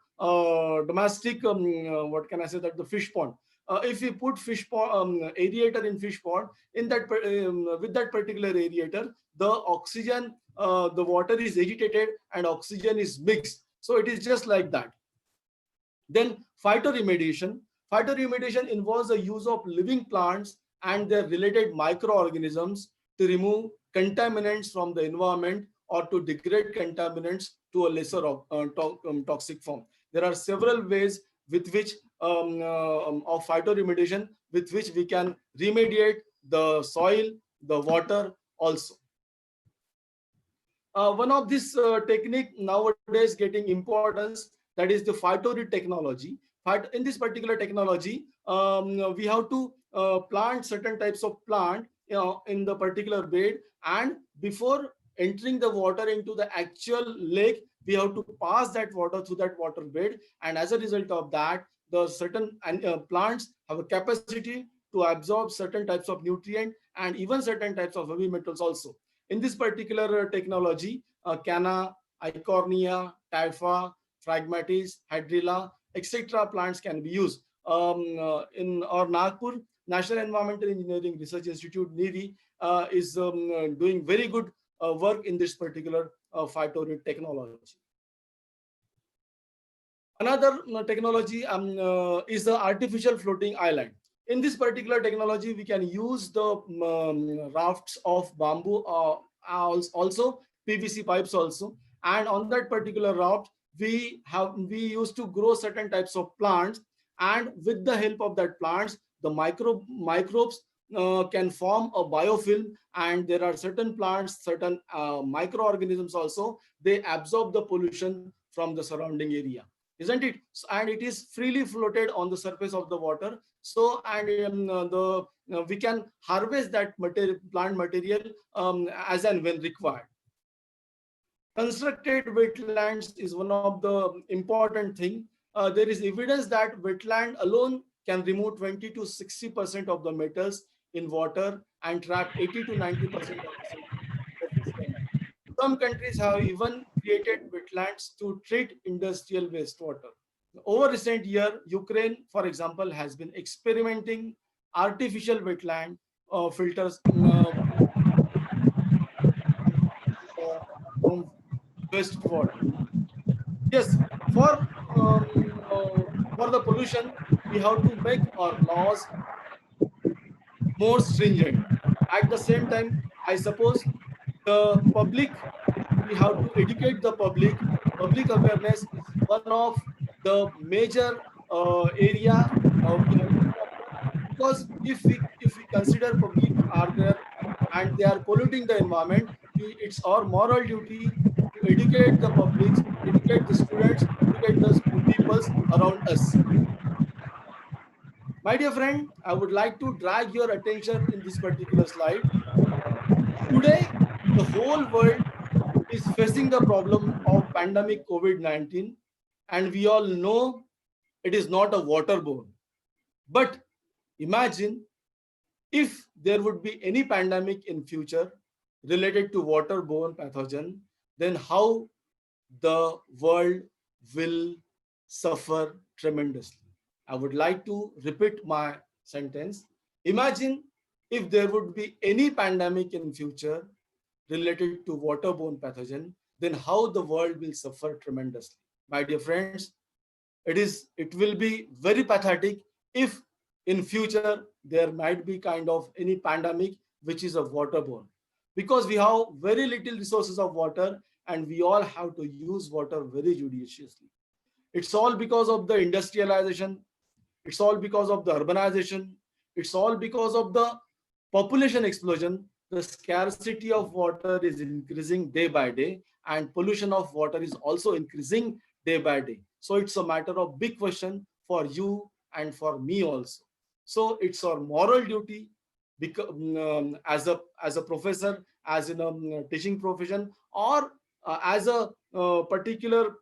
domestic, what can I say, that the fish pond. If we put fish pond, aerator in fish pond, in that with that particular aerator, the oxygen, the water is agitated and oxygen is mixed. So it is just like that. Then phytoremediation. Phytoremediation involves the use of living plants and their related microorganisms to remove contaminants from the environment or to degrade contaminants to a lesser toxic form. There are several ways with which of phytoremediation with which we can remediate the soil, the water also. One of this technique nowadays getting importance, that is the phytorid technology. In this particular technology, we have to plant certain types of plant in the particular bed, and before entering the water into the actual lake, we have to pass that water through that water bed, and as a result of that, the certain plants have a capacity to absorb certain types of nutrient and even certain types of heavy metals also. In this particular technology, Canna, Eichhornia, Typha, Phragmites, Hydrilla, etc. plants can be used. In our Nagpur National Environmental Engineering Research Institute, NEERI, is doing very good work in this particular phytorid technology. Another technology is the artificial floating island. In this particular technology, we can use the rafts of bamboo, also PVC pipes also, and on that particular raft, we used to grow certain types of plants, and with the help of that plants, the microbes can form a biofilm, and there are certain plants, certain microorganisms also, they absorb the pollution from the surrounding area, isn't it? And it is freely floated on the surface of the water. So, and we can harvest that plant material as and when required. Constructed wetlands is one of the important thing. There is evidence that wetland alone can remove 20 to 60% of the metals in water and trap 80 to 90% of the. Some countries have even created wetlands to treat industrial wastewater. Over recent year, Ukraine, for example, has been experimenting artificial wetland filters from wastewater. Yes, for the pollution, we have to make our laws more stringent. At the same time, I suppose the public, we have to educate the public. Public awareness is one of the major area we have to Because if we consider public are there and they are polluting the environment, it's our moral duty to educate the public, educate the students, educate the peoples around us. My dear friend, I would like to drag your attention in this particular slide. Today, the whole world is facing the problem of pandemic COVID-19, and we all know it is not a waterborne. But imagine if there would be any pandemic in future related to waterborne pathogen, then how the world will suffer tremendously. I would like to repeat my sentence. Imagine if there would be any pandemic in future related to waterborne pathogen, then how the world will suffer tremendously. My dear friends, it will be very pathetic if in future there might be kind of any pandemic which is of waterborne, because we have very little resources of water and we all have to use water very judiciously. It's all because of the industrialization, it's all because of the urbanization, it's all because of the population explosion. The scarcity of water is increasing day by day, and pollution of water is also increasing day by day. So it's a matter of big question for you and for me also. So it's our moral duty, because as a professor, as in a teaching profession, or as a particular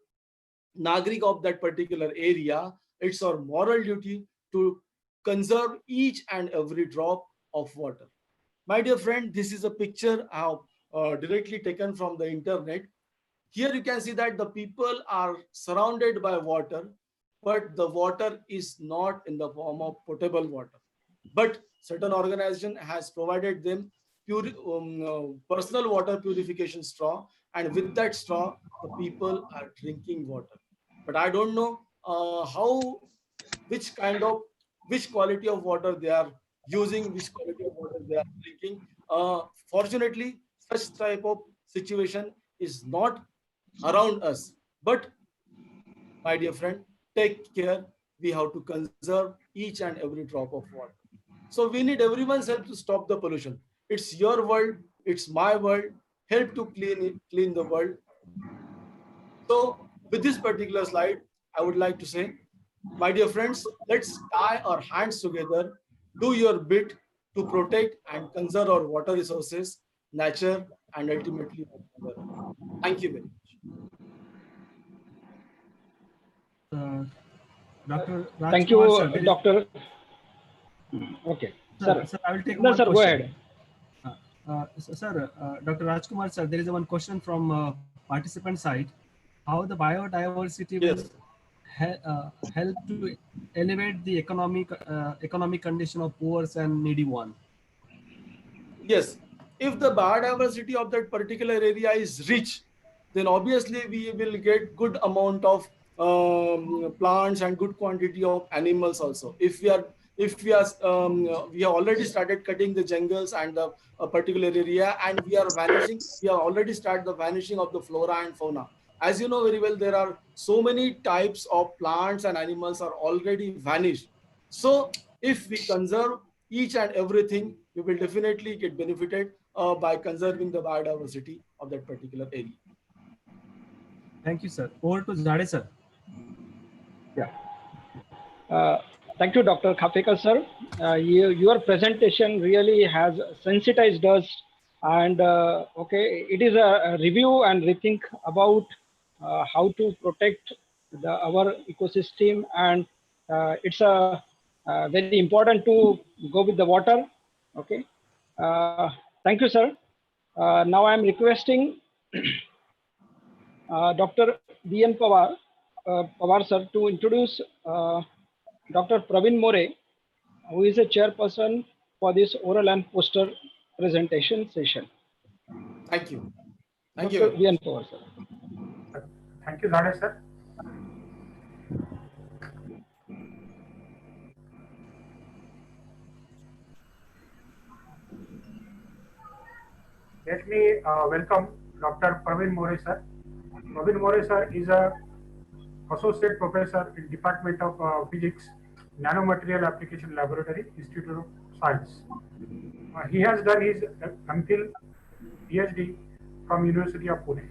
Nagrik of that particular area, it's our moral duty to conserve each and every drop of water. My dear friend, this is a picture I have directly taken from the internet. Here you can see that the people are surrounded by water, but the water is not in the form of potable water. But certain organization has provided them personal water purification straw, and with that straw, the people are drinking water. But I don't know which kind of, which quality of water they are using, which quality of water they are drinking. Fortunately, such type of situation is not around us. But my dear friend, take care. We have to conserve each and every drop of water. So we need everyone's help to stop the pollution. It's your world, it's my world. Help to clean the world. So with this particular slide, I would like to say, my dear friends, let's tie our hands together, do your bit to protect and conserve our water resources, nature, and ultimately our mother. Thank you very much. Dr. Thank you, Rajkumar, sir. Doctor. Okay, sir. Sir, I will take No, one sir, question. go ahead. Sir, Dr. Rajkumar, sir, there is one question from participant side. How the biodiversity will help to elevate the economic condition of poor and needy one? Yes, if the biodiversity of that particular area is rich, then obviously we will get good amount of plants and good quantity of animals also. If we have already started cutting the jungles and the particular area, and we are vanishing, we have already started the vanishing of the flora and fauna. As you know very well, there are so many types of plants and animals are already vanished. So if we conserve each and everything, we will definitely get benefited by conserving the biodiversity of that particular area. Thank you, sir. Over to Zade, sir. Yeah. Thank you, Dr. Khapekar, sir. Your presentation really has sensitized us, and okay, it is a review and rethink about how to protect our ecosystem, and it's very important to go with the water. Okay, thank you, sir. Now I am requesting Dr. B.N. Pawar, sir, to introduce Dr. Praveen More, who is a chairperson for this oral and poster presentation session. Thank you. Thank Dr. you. B.N. Pawar, sir. Thank you, Zade, sir. Let me welcome Dr. Praveen More, sir. Praveen More, sir, is a associate professor in Department of Physics Nanomaterial Application Laboratory, Institute of Science. He has done his MPhil PhD from University of Pune.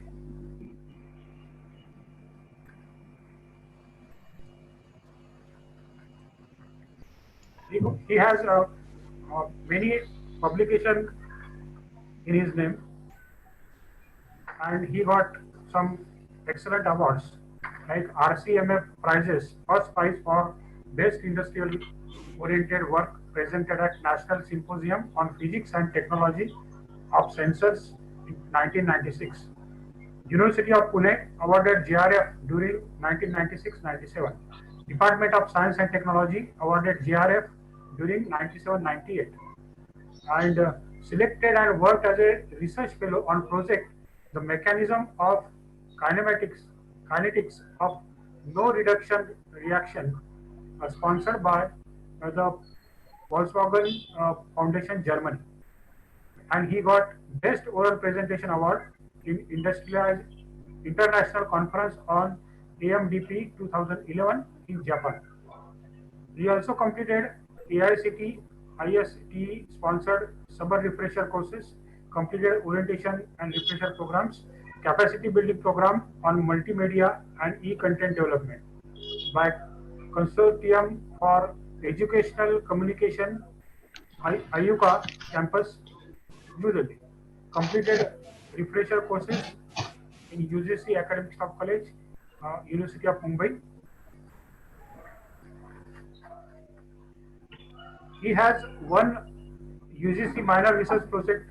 He has many publications in his name, and he got some excellent awards like RCMF prizes, first prize for best industrial oriented work presented at National Symposium on Physics and Technology of Sensors in 1996. University of Pune awarded GRF during 1996-97. Department of Science and Technology awarded GRF during 97-98, and selected and worked as a research fellow on project The Mechanism of Kinetics of No Reduction Reaction, sponsored by the Volkswagen Foundation, Germany. And he got Best Oral Presentation Award in International Conference on AMDP 2011 in Japan. He also completed AICT ISTE sponsored summer refresher courses, completed orientation and refresher programs, capacity building program on multimedia and e-content development by Consortium for Educational Communication, IUCA campus, New Delhi. Completed refresher courses in UGC Academic Staff College, University of Mumbai. He has one UGC minor research project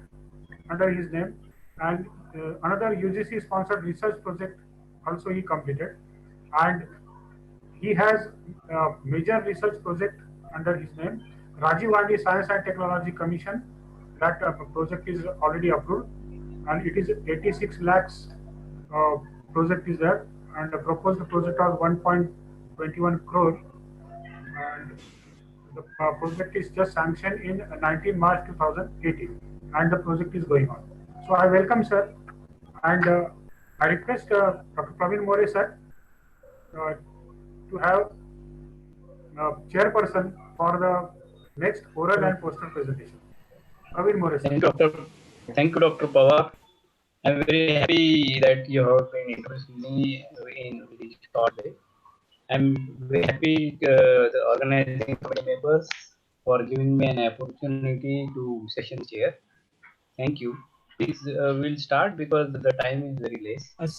under his name, and another UGC sponsored research project also he completed, and he has a major research project under his name, Rajiv Gandhi Science and Technology Commission. That project is already approved, and it is 86 lakhs project is there, and the proposed project of 1.21 crore, and the project is just sanctioned in 19 March 2018, and the project is going on. So I welcome sir, and I request Dr. Praveen More sir to have chairperson for the next oral and poster presentation. Praveen More sir. Thank you, Dr. Pawar. I'm very happy that you have been introducing me in this short day. I'm very happy the organizing committee members for giving me an opportunity to session chair. Thank you. Please we'll start because the time is very less.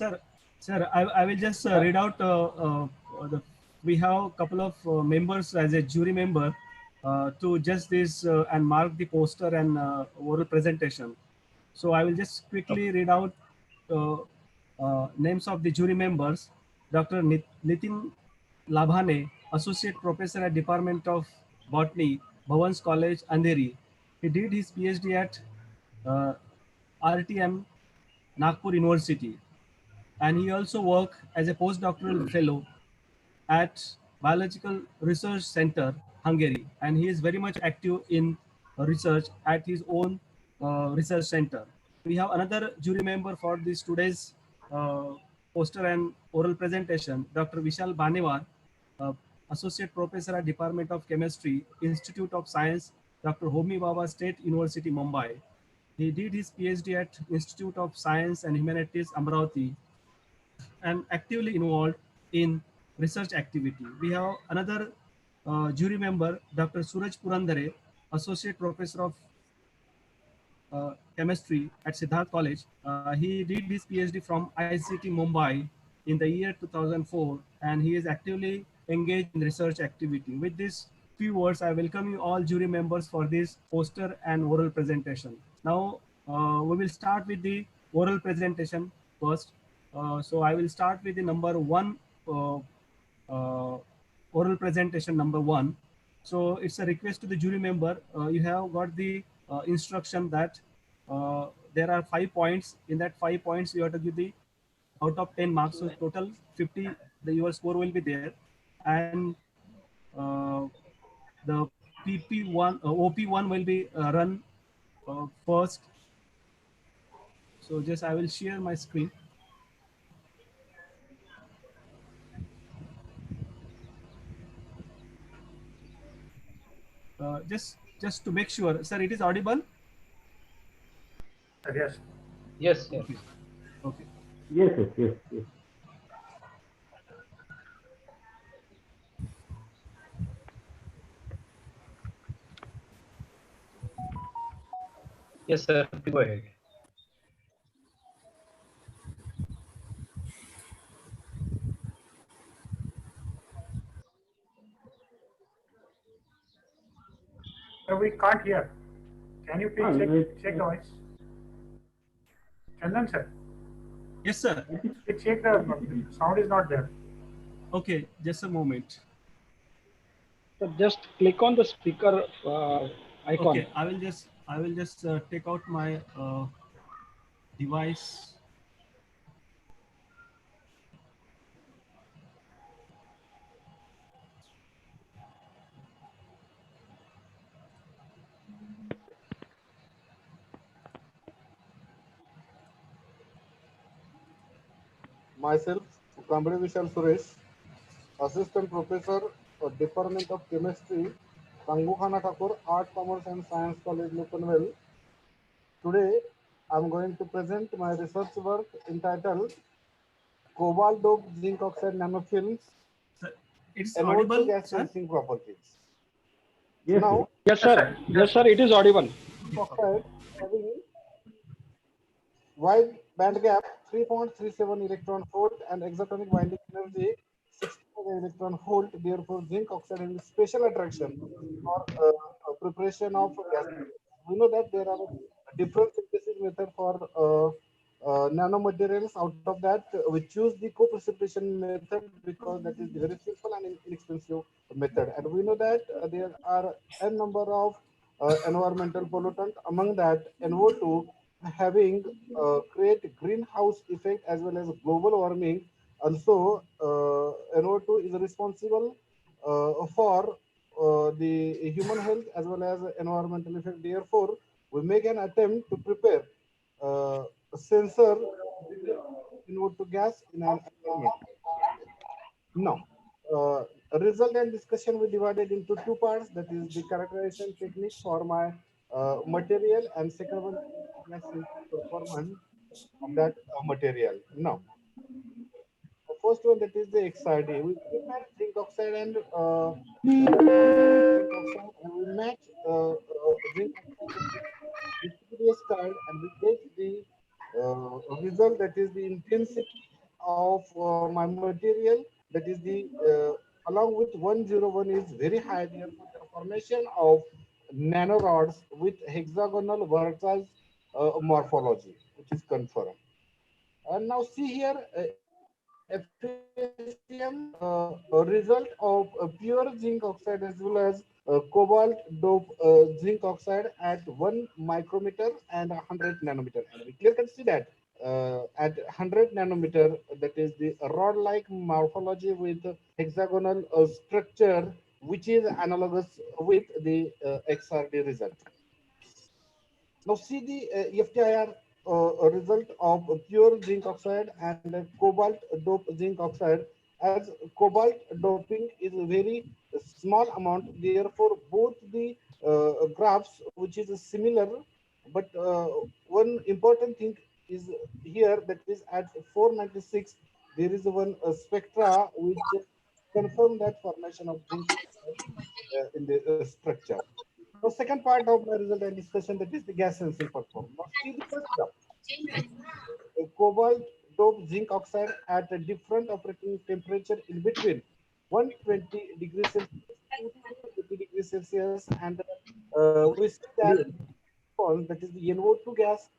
Sir, I will just read out we have a couple of members as a jury member to just this and mark the poster and oral presentation. So I will just quickly read out names of the jury members. Dr. Nitin Labhane, Associate Professor at Department of Botany, Bhavans College, Andheri. He did his PhD at RTM, Nagpur University. And he also worked as a postdoctoral fellow at Biological Research Center, Hungary. And he is very much active in research at his own research center. We have another jury member for this today's poster and oral presentation, Dr. Vishal Banewar, Associate Professor at Department of Chemistry, Institute of Science, Dr. Homi Bhabha State University, Mumbai. He did his PhD at Institute of Science and Humanities, Amravati, and actively involved in research activity. We have another jury member, Dr. Suraj Purandare, Associate Professor of Chemistry at Siddharth College. He did his PhD from ICT Mumbai in the year 2004, and he is actively engaged in research activity. With these few words, I welcome you all jury members for this poster and oral presentation. Now, we will start with the oral presentation first. So I will start with the number one, oral presentation number one. So it's a request to the jury member. You have got the instruction that there are 5 points. In that 5 points, you have to give the out of 10 marks. So total 50, your score will be there. And the PP1, OP1 will be run first. So just I will share my screen. just to make sure, sir, it is audible? Yes. Yes, yes. Okay. Yes. Yes, sir. Go ahead. We can't hear. Can you please check the voice? Chandan sir. Yes, sir. Please check the sound is not there. Okay, just a moment. So just click on the speaker icon. Okay, I will just take out my device. Myself, Kambre Vishal Suresh, Assistant Professor, Department of Chemistry, Kangukhana Thakur, Art, Commerce and Science College, Lukanwell. Today, I'm going to present my research work entitled Cobalt Dope Zinc Oxide Nanofilms, It's NO2 audible, gas sir? sensing properties. Yes, Now, Yes, sir. Yes, sir. It is audible. oxide having wide band gap 3.37 electron volt and exotonic binding energy 65 electron volt. Therefore, zinc oxide has special attraction for preparation of gas. We know that there are different synthesis method for nanomaterials. Out of that, we choose the co-precipitation method because that is the very simple and inexpensive method. And we know that there are n number of environmental pollutant. Among that, NO2 having create greenhouse effect as well as global warming. Also, NO2 is responsible for the human health as well as environmental effect. Therefore, we make an attempt to prepare a sensor NO2 gas in an environment. Now, result and discussion we divided into two parts. That is the characterization technique for my material, and second one gas performance of that material. Now, the first one, that is the XRD. We prepare zinc oxide and zinc oxide, and we match zinc oxide with this card, and we get the result, that is the intensity of my material, that is the along with 101 is very high. Therefore, the formation of nanorods with hexagonal vertex morphology, which is confirmed. And now see here, FACM a result of pure zinc oxide as well as cobalt dope zinc oxide at 1 micrometer and 100 nanometer. And we clearly can see that at 100 nanometer, that is the rod-like morphology with hexagonal structure, which is analogous with the XRD result. Now see the FTIR result of pure zinc oxide and cobalt dope zinc oxide, as cobalt doping is a very small amount. Therefore, both the graphs, which is similar, but one important thing is here, that is at 496, there is one spectra which confirm that formation of zinc in the structure. Now, second part of my result and discussion, that is the gas sensing performance. Now, see the first graph. Cobalt dope zinc oxide at a different operating temperature in between 120 degrees Celsius to 280 degrees Celsius, and we see that that is the NO2 gas,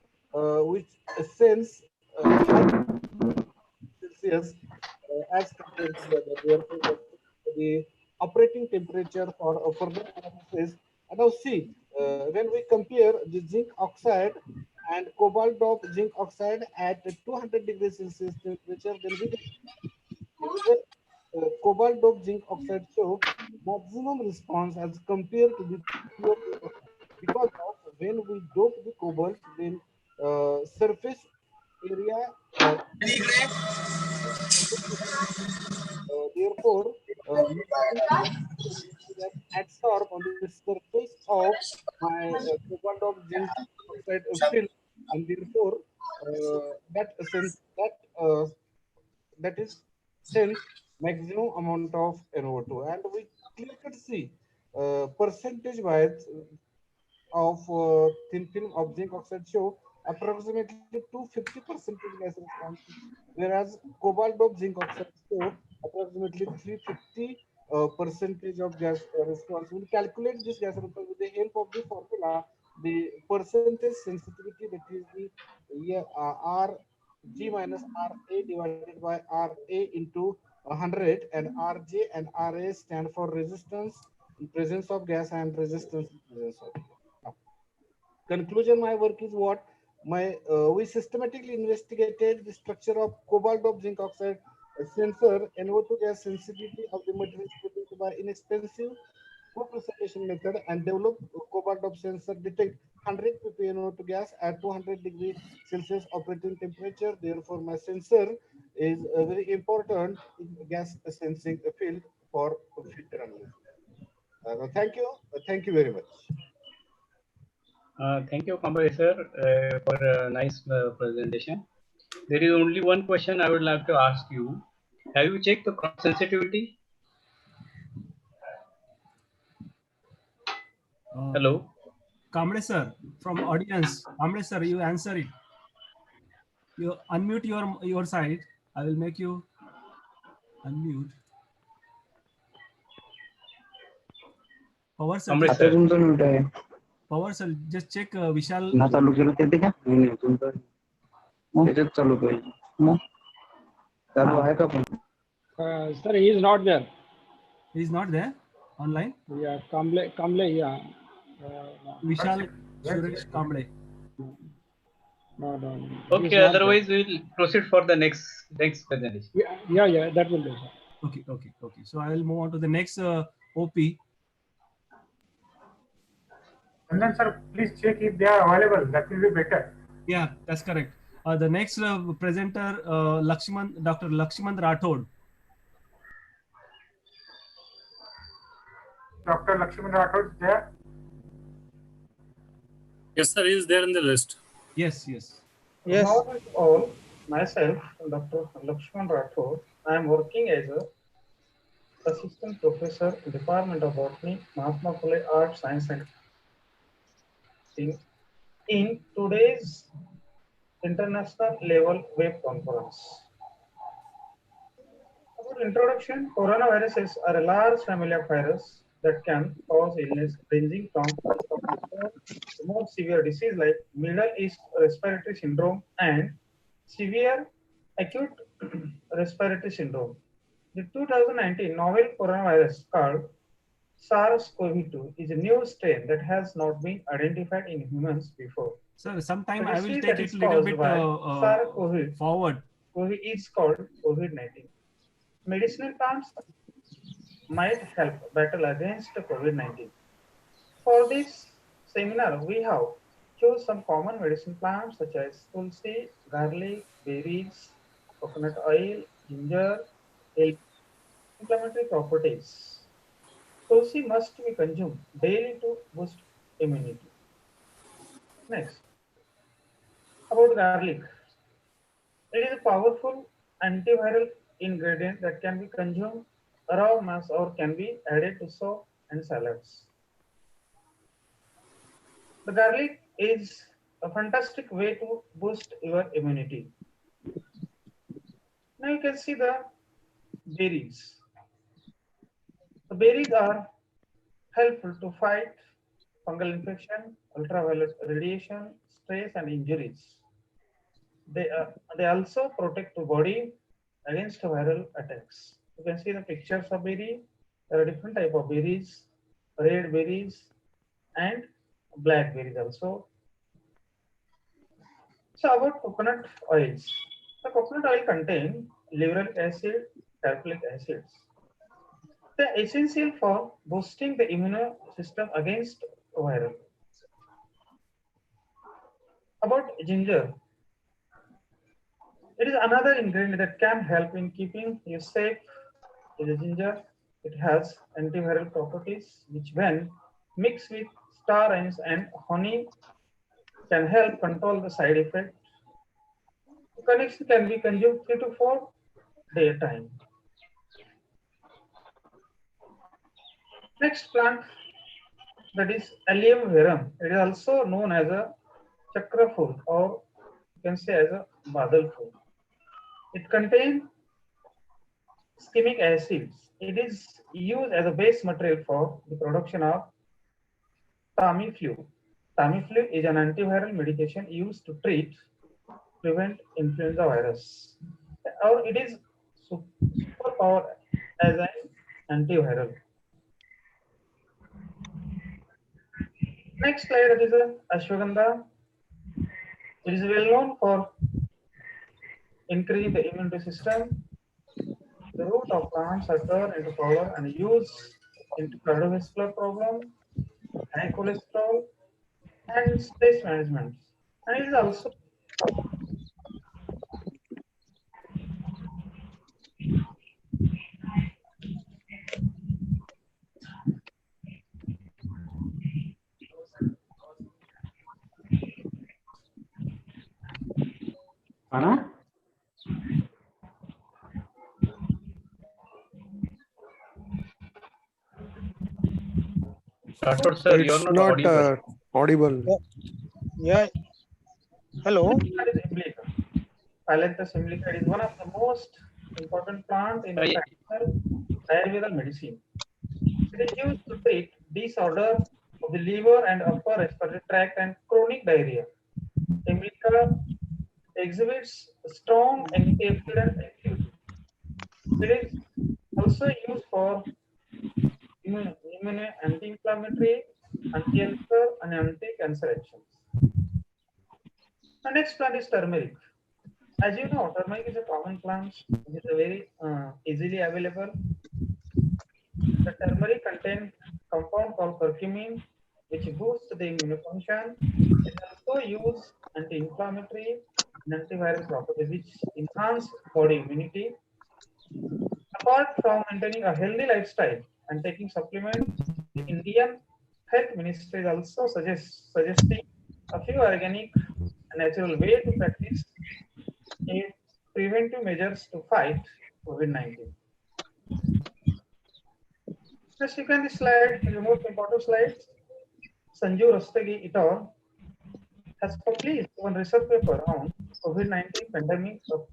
which ascends high Celsius as compared to the other. Therefore, the operating temperature for further analysis. And now see, when we compare the zinc oxide and cobalt dope zinc oxide at 200 degrees Celsius temperature, then we can cobalt dope zinc oxide show maximum response as compared to the pure zinc oxide. Because of when we dope the cobalt, then surface area therefore, adsorb on the surface of my cobalt of zinc oxide film, and therefore that is sense maximum amount of NO2, and we clearly could see percentage wise of thin film of zinc oxide show approximately 250 percentage gas response, whereas cobalt of zinc oxide show approximately 350 percentage of gas response. We'll calculate this gas response with the help of the formula, the percentage sensitivity, that is the R G minus RA divided by RA into 100, and RJ and RA stand for resistance in presence of gas and resistance in presence of gas. Now, conclusion, my work is what? We systematically investigated the structure of cobalt of zinc oxide sensor, NO2 gas sensitivity of the materials produced by inexpensive co-precipitation method, and developed cobalt of sensor detect 100 ppm NO2 gas at 200 degree Celsius operating temperature. Therefore, my sensor is very important in gas sensing field for filter analysis. Thank you very much. Thank you, Compressor, for a nice presentation. There is only one question I would like to ask you. Have you checked the cross sensitivity? Hello? Kamble sir, from audience. Kamble sir, you answer it. You unmute your side. I will make you unmute. Power sir. Kamble sir. Power sir, just check Vishal. Sir, he is not there. He is not there online? Yeah, Kamble, yeah. Vishal Suresh Kamble. No. Okay, otherwise we will proceed for the next presentation. Yeah, that will do. Okay. So I will move on to the next OP. And then, sir, please check if they are available. That will be better. Yeah, that's correct. The next presenter, Dr. Lakshman Rathod. Dr. Lakshman Rathod is there? Yes, sir, he is there in the list. Yes. Good morning to all. Myself, Dr. Lakshman Rathod. I am working as a assistant professor in Department of Botany, Mahatma Phule Art, Science and in today's international level web conference. About introduction, coronaviruses are a large family of viruses that can cause illness ranging from more severe disease like Middle East respiratory syndrome and severe acute respiratory syndrome. The 2019 novel coronavirus called SARS-CoV-2 is a new strain that has not been identified in humans before. Sir, sometime The I will disease take that it is a little caused bit by SARS-CoV forward. COVID is called COVID-19. Medicinal plants might help battle against COVID-19. For this seminar, we have chosen some common medicine plants such as tulsi, garlic, berries, coconut oil, ginger, inflammatory properties. Tulsi must be consumed daily to boost immunity. Next, about garlic. It is a powerful antiviral ingredient that can be consumed raw mass or can be added to soap and salads. The garlic is a fantastic way to boost your immunity. Now you can see the berries. The berries are helpful to fight fungal infection, ultraviolet radiation, stress, and injuries. They also protect the body against viral attacks. You can see the pictures of berry. There are different type of berries, red berries, and black berries also. So about coconut oils. The coconut oil contains lauric acid, tartaric acids. They are essential for boosting the immune system against viral. About ginger. It is another ingredient that can help in keeping you safe. Is ginger. It has antiviral properties, which when mixed with star anise and honey can help control the side effects. The connection can be consumed 3 to 4 day time. Next plant, that is Allium verum. It is also known as a chakra food, or you can say as a badal food. It contains ischemic acids. It is used as a base material for the production of Tamiflu. Tamiflu is an antiviral medication used to prevent influenza virus, or it is superpowered as an antiviral. Next slide is a ashwagandha. It is well known for increasing the immune system. The root of plants are turned into powder and used into cardiovascular problem, high cholesterol, and stress management. And it is also Anna? Rathod sir, you're It's not not audible. audible. Yeah. Hello. Phyllanthus imbrica is one of the most important plant in the traditional Ayurveda medicine. It is used to treat disorder of the liver and upper respiratory tract and chronic diarrhea. Imbrica exhibits strong antioxidant activity. It is also used for anti-inflammatory, anti-ulcer, and anti-cancer actions. The next plant is turmeric. As you know, turmeric is a common plant. It is a very easily available. The turmeric contains compound called curcumin, which boosts the immune function. It also uses anti-inflammatory and antiviral properties, which enhance body immunity. Apart from maintaining a healthy lifestyle and taking supplements, the Indian Health Ministry is also suggesting a few organic and natural way to practice preventive measures to fight COVID-19. Let's look at this slide, the most important slide. Sanju Rastagi et al. Has published one research paper on COVID-19 pandemic of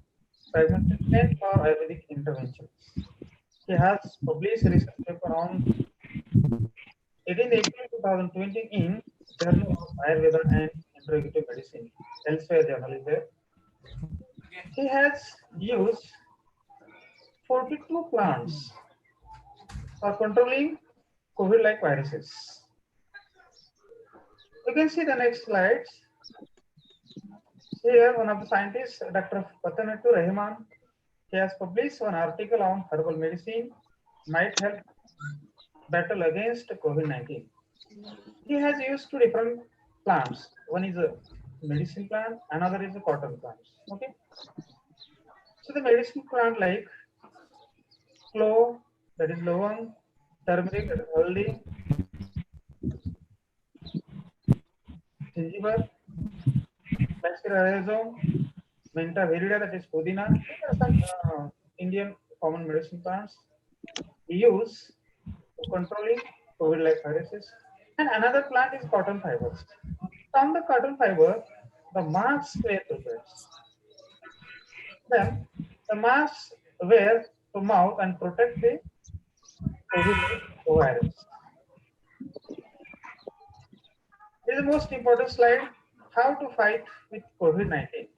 fragmented plan for Ayurvedic interventions. He has published a research paper on 18 April 2020 in Journal of Ayurveda and Integrative Medicine. Elsewhere journal is there. He has used 42 plants for controlling COVID-like viruses. You can see the next slides. Here, one of the scientists, Dr. Patanatu Rahman, he has published one article on herbal medicine might help battle against COVID-19. He has used two different plants. One is a medicine plant, another is a cotton plant. Okay. So the medicine plant like clove, that is lawang, turmeric, that is haldi, ginger, Bacteria Menta virida, that is pudina. These are some Indian common medicine plants we use to controlling COVID-like viruses. And another plant is cotton fibers. From the cotton fiber, the masks were prepared. Then the masks were to mouth and protect the COVID-like virus. This is the most important slide. How to fight with COVID-19.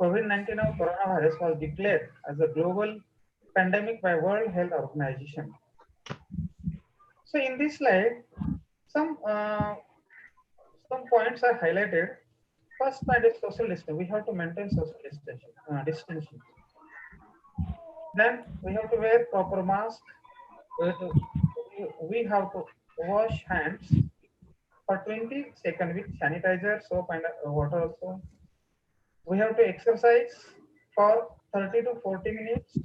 COVID-19 or coronavirus was declared as a global pandemic by World Health Organization. So in this slide, some points are highlighted. First point is social distancing. We have to maintain social distancing. Then we have to wear proper mask. We have to wash hands for 20 seconds with sanitizer, soap, and water also. We have to exercise for 30 to 40 minutes.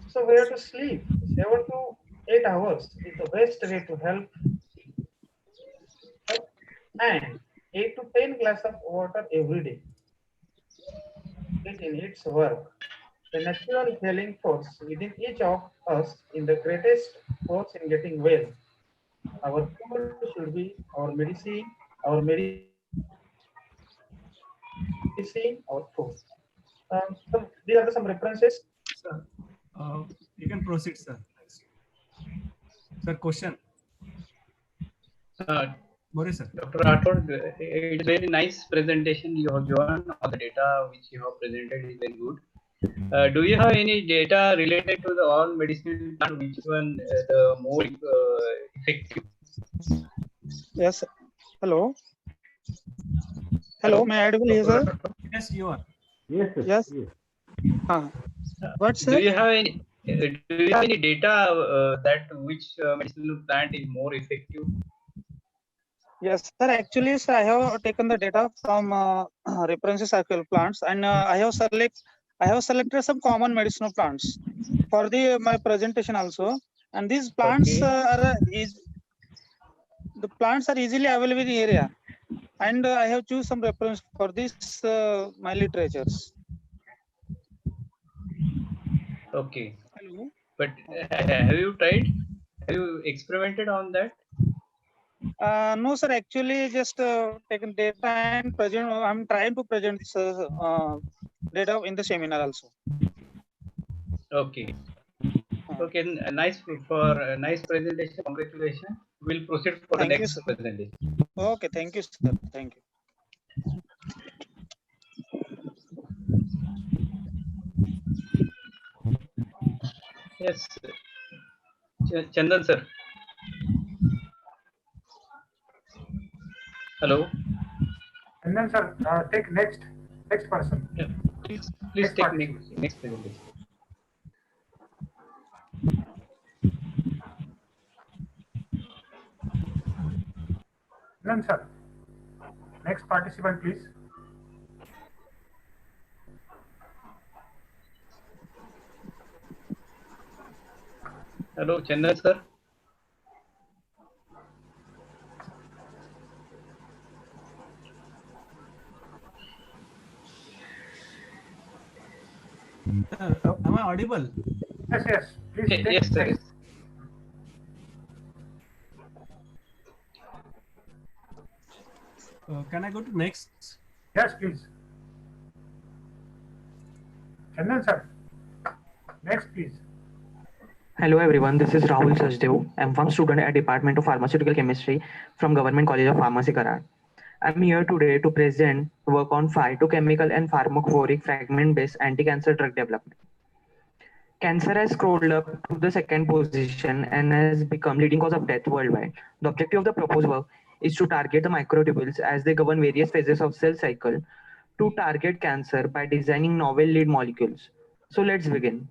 So we have to sleep 7 to 8 hours is the best way to help, and 8 to 10 glasses of water every day. It in its work. The natural healing force within each of us is the greatest force in getting well. Our food should be our medicine, our food. These are some references. Sir, you can proceed, sir. Sir, question. More, sir. Dr. Rathod, it's very nice presentation you have given. All the data which you have presented is very good. Do you have any data related to the all medicinal plant, which one the more effective? Yes. Hello. Hello. May I audible here, sir? Yes, you are. Yes, sir. Yes. What, sir? Do you have any data that which medicinal plant is more effective? Yes, sir. Actually, sir, I have taken the data from references cycle plants, and I have selected some common medicinal plants for my presentation also. And these plants the plants are easily available in the area, and I have choose some reference for this my literatures. Okay. Hello. But have you tried? Have you experimented on that? No, sir. Actually, just taken data and present. I'm trying to present this data in the seminar also. Okay. Okay. Nice for a nice presentation. Congratulations. We'll proceed for Thank the you, next sir. presentation. Okay. Thank you, sir. Thank you. Yes. Chandan sir. Hello. And then, sir, take next person. Yeah. Please Next take participant. next presentation. None, sir. Next participant, please. Hello, Chandan sir. Am I audible? Yes, yes. Please take Yes, sir. next. Can I go to next? Yes, please. Chandan, sir. Next, please. Hello everyone, this is Rahul Sachdev. I'm one student at Department of Pharmaceutical Chemistry from Government College of Pharmacy, Karad. I'm here today to present work on phytochemical and pharmacophoric fragment-based anti-cancer drug development. Cancer has scrolled up to the second position and has become leading cause of death worldwide. The objective of the proposed work is to target the microtubules as they govern various phases of cell cycle to target cancer by designing novel lead molecules. So let's begin.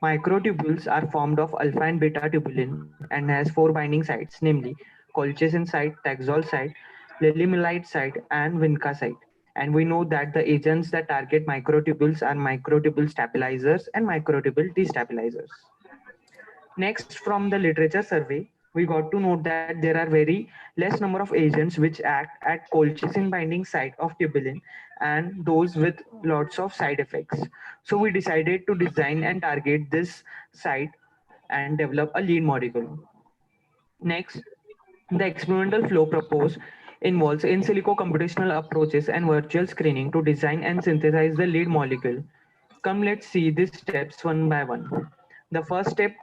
Microtubules are formed of alpha and beta tubulin and has 4 binding sites, namely colchicine site, taxol site, lilimilide site, and vinca site. And we know that the agents that target microtubules are microtubule stabilizers and microtubule destabilizers. Next, from the literature survey, we got to note that there are very less number of agents which act at colchicine binding site of tubulin and those with lots of side effects. So we decided to design and target this site and develop a lead molecule. Next, the experimental flow proposed involves in silico computational approaches and virtual screening to design and synthesize the lead molecule. Come, let's see these steps one by one. The first step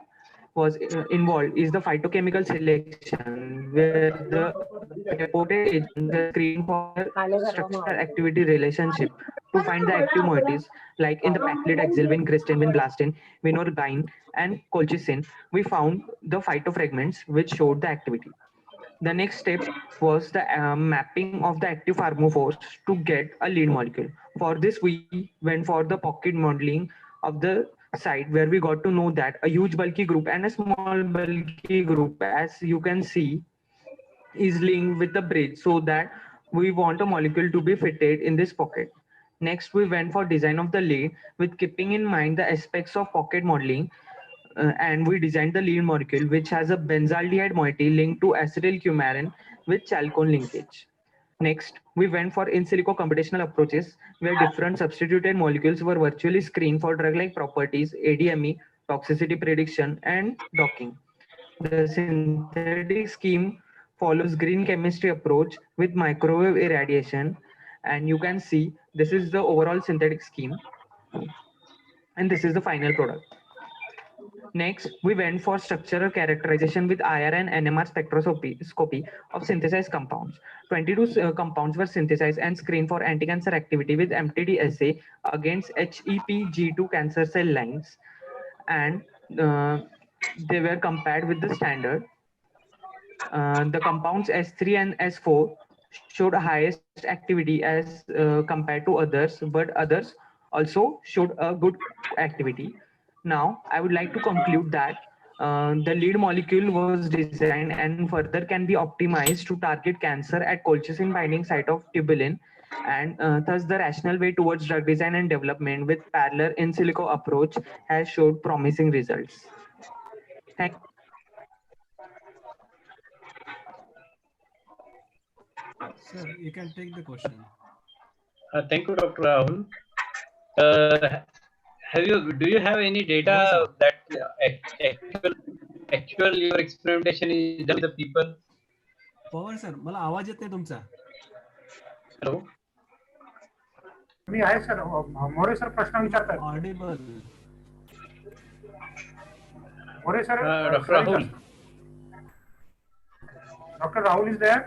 was involved is the phytochemical selection, where the reported agents are screened for their structural activity relationship to find the active moieties, like in the paclid, axilvin, cristin, vinblastin, vinorgine, and colchicine. We found the phytofragments which showed the activity. The next step was the mapping of the active pharmacophores to get a lead molecule. For this, we went for the pocket modeling of the site, where we got to know that a huge bulky group and a small bulky group, as you can see, is linked with the bridge, so that we want a molecule to be fitted in this pocket. Next, we went for design of the lead with keeping in mind the aspects of pocket modeling. and we designed the lead molecule, which has a benzaldehyde moiety linked to acetyl coumarin with chalcone linkage. Next, we went for in silico computational approaches where different substituted molecules were virtually screened for drug-like properties, ADME, toxicity prediction, and docking. The synthetic scheme follows green chemistry approach with microwave irradiation, and you can see this is the overall synthetic scheme, and this is the final product. Next, we went for structural characterization with IR and NMR spectroscopy of synthesized compounds. 22 compounds were synthesized and screened for anti-cancer activity with MTD assay against HEPG2 cancer cell lines, and they were compared with the standard. The compounds S3 and S4 showed highest activity as compared to others, but others also showed a good activity. Now, I would like to conclude that the lead molecule was designed and further can be optimized to target cancer at colchicine binding site of tubulin, and thus the rational way towards drug design and development with parallel in silico approach has showed promising results. Thank Sir, you can take the question. Thank you, Dr. Rahul. Do you have any data that actual your experimentation is done with the people? Pawar sir, मला आवाज येत नाही तुमचा. Hello, मी आहे sir. मोरे sir प्रश्न विचारतात. Audible. More sir. Dr. Rahul. Dr. Rahul is there?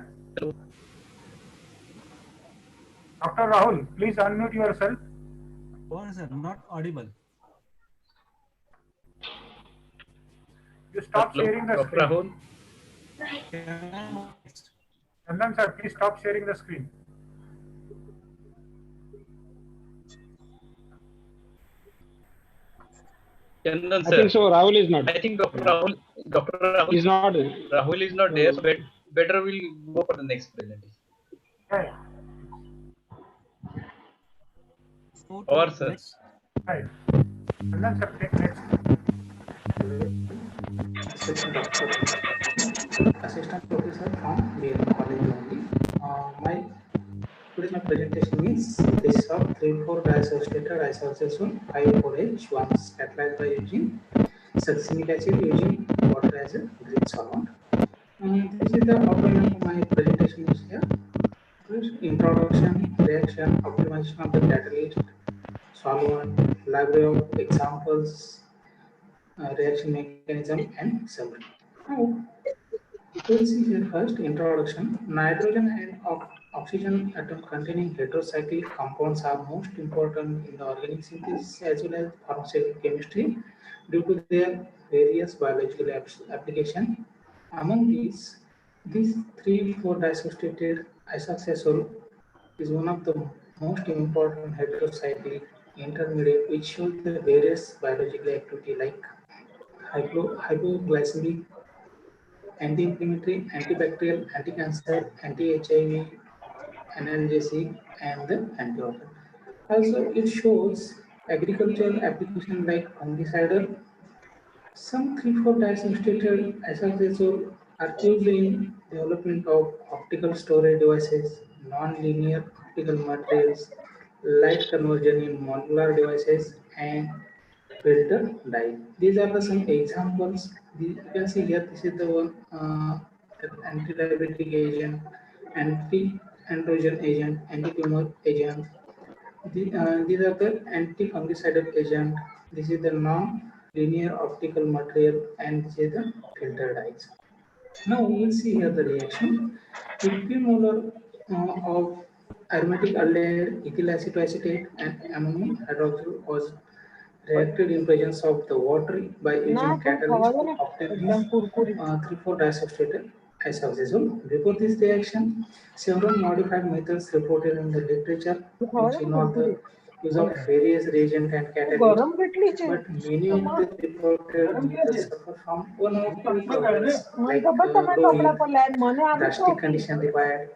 Dr. Rahul, please unmute yourself. Pawar sir, not audible. You stop sharing the Dr. screen. Rahul. Chandan sir, please stop sharing the screen. Chandan I sir. think so. Rahul is not. I think Dr. Rahul is not. Rahul is not there. So better we'll go for the next presentation. Yeah. Or sir. Right. Chandan sir, take next. Assistant Professor from BM College only. Today's my presentation is this of 3,4 diassociated isocyclone 5,4H once catalyzed by using succinic acid using water as a green solvent. This is the outline of my presentation is here. First, introduction, reaction, optimization of the catalyst, solvent, library of examples, reaction mechanism, and summary. Now, we'll see here first introduction. Nitrogen and oxygen atom containing heterocyclic compounds are most important in the organic synthesis as well as pharmaceutical chemistry due to their various biological application. Among these 3,4 diassociated isocyclone is one of the most important heterocyclic intermediate which shows the various biological activity like hypoglycemic, anti-inflammatory, antibacterial, anti-cancer, anti-HIV, analgesic, and the antioxidant. Also, it shows agricultural application like fungicidal. Some 3,4 diassociated isocyclone are used in development of optical storage devices, non-linear optical materials, light conversion in modular devices, and filter dye. These are the some examples. You can see here. This is the one anti-diabetic agent, anti-androgen agent, anti-tumor agent. These are the anti-fungicidal agent. This is the non-linear optical material, and this is the filter dyes. Now we will see here the reaction. Equimolar of aromatic aldehyde, ethyl acetate, and ammonium hydroxide was reacted in presence of the water by using catalyst to obtain 3,4 diassociated isocyclone. Before this reaction, several modified methods reported in the literature which involve the use of various reagent and catalysts, but many of the reported methods suffer from one or two problems like low yield, drastic condition required,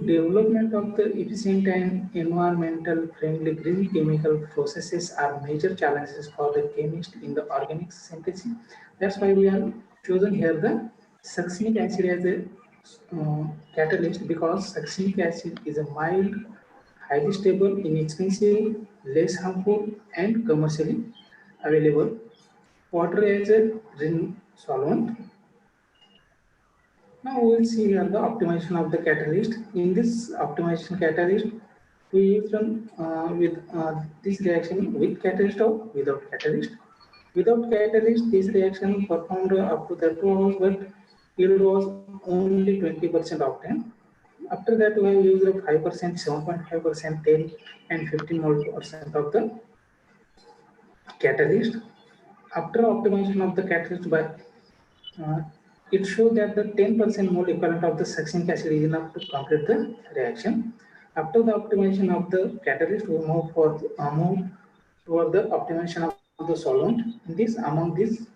Development of the efficient and environmental friendly green chemical processes are major challenges for the chemist in the organic synthesis. That's why we are chosen here the succinic acid as a catalyst, because succinic acid is a mild, highly stable, inexpensive, less harmful, and commercially available. Water as a green solvent. Now we will see here the optimization of the catalyst. In this optimization catalyst, we use with this reaction with catalyst or without catalyst. Without catalyst, this reaction performed up to the 2 hours, but yield was only 20% octane. After that, we have used 5%, 7.5%, 10, and 15 % of the catalyst. After optimization of the catalyst by uh, it shows that the 10% mole equivalent of the succinic acid is enough to complete the reaction. After the optimization of the catalyst, we move toward the optimization of the solvent. In this, among these,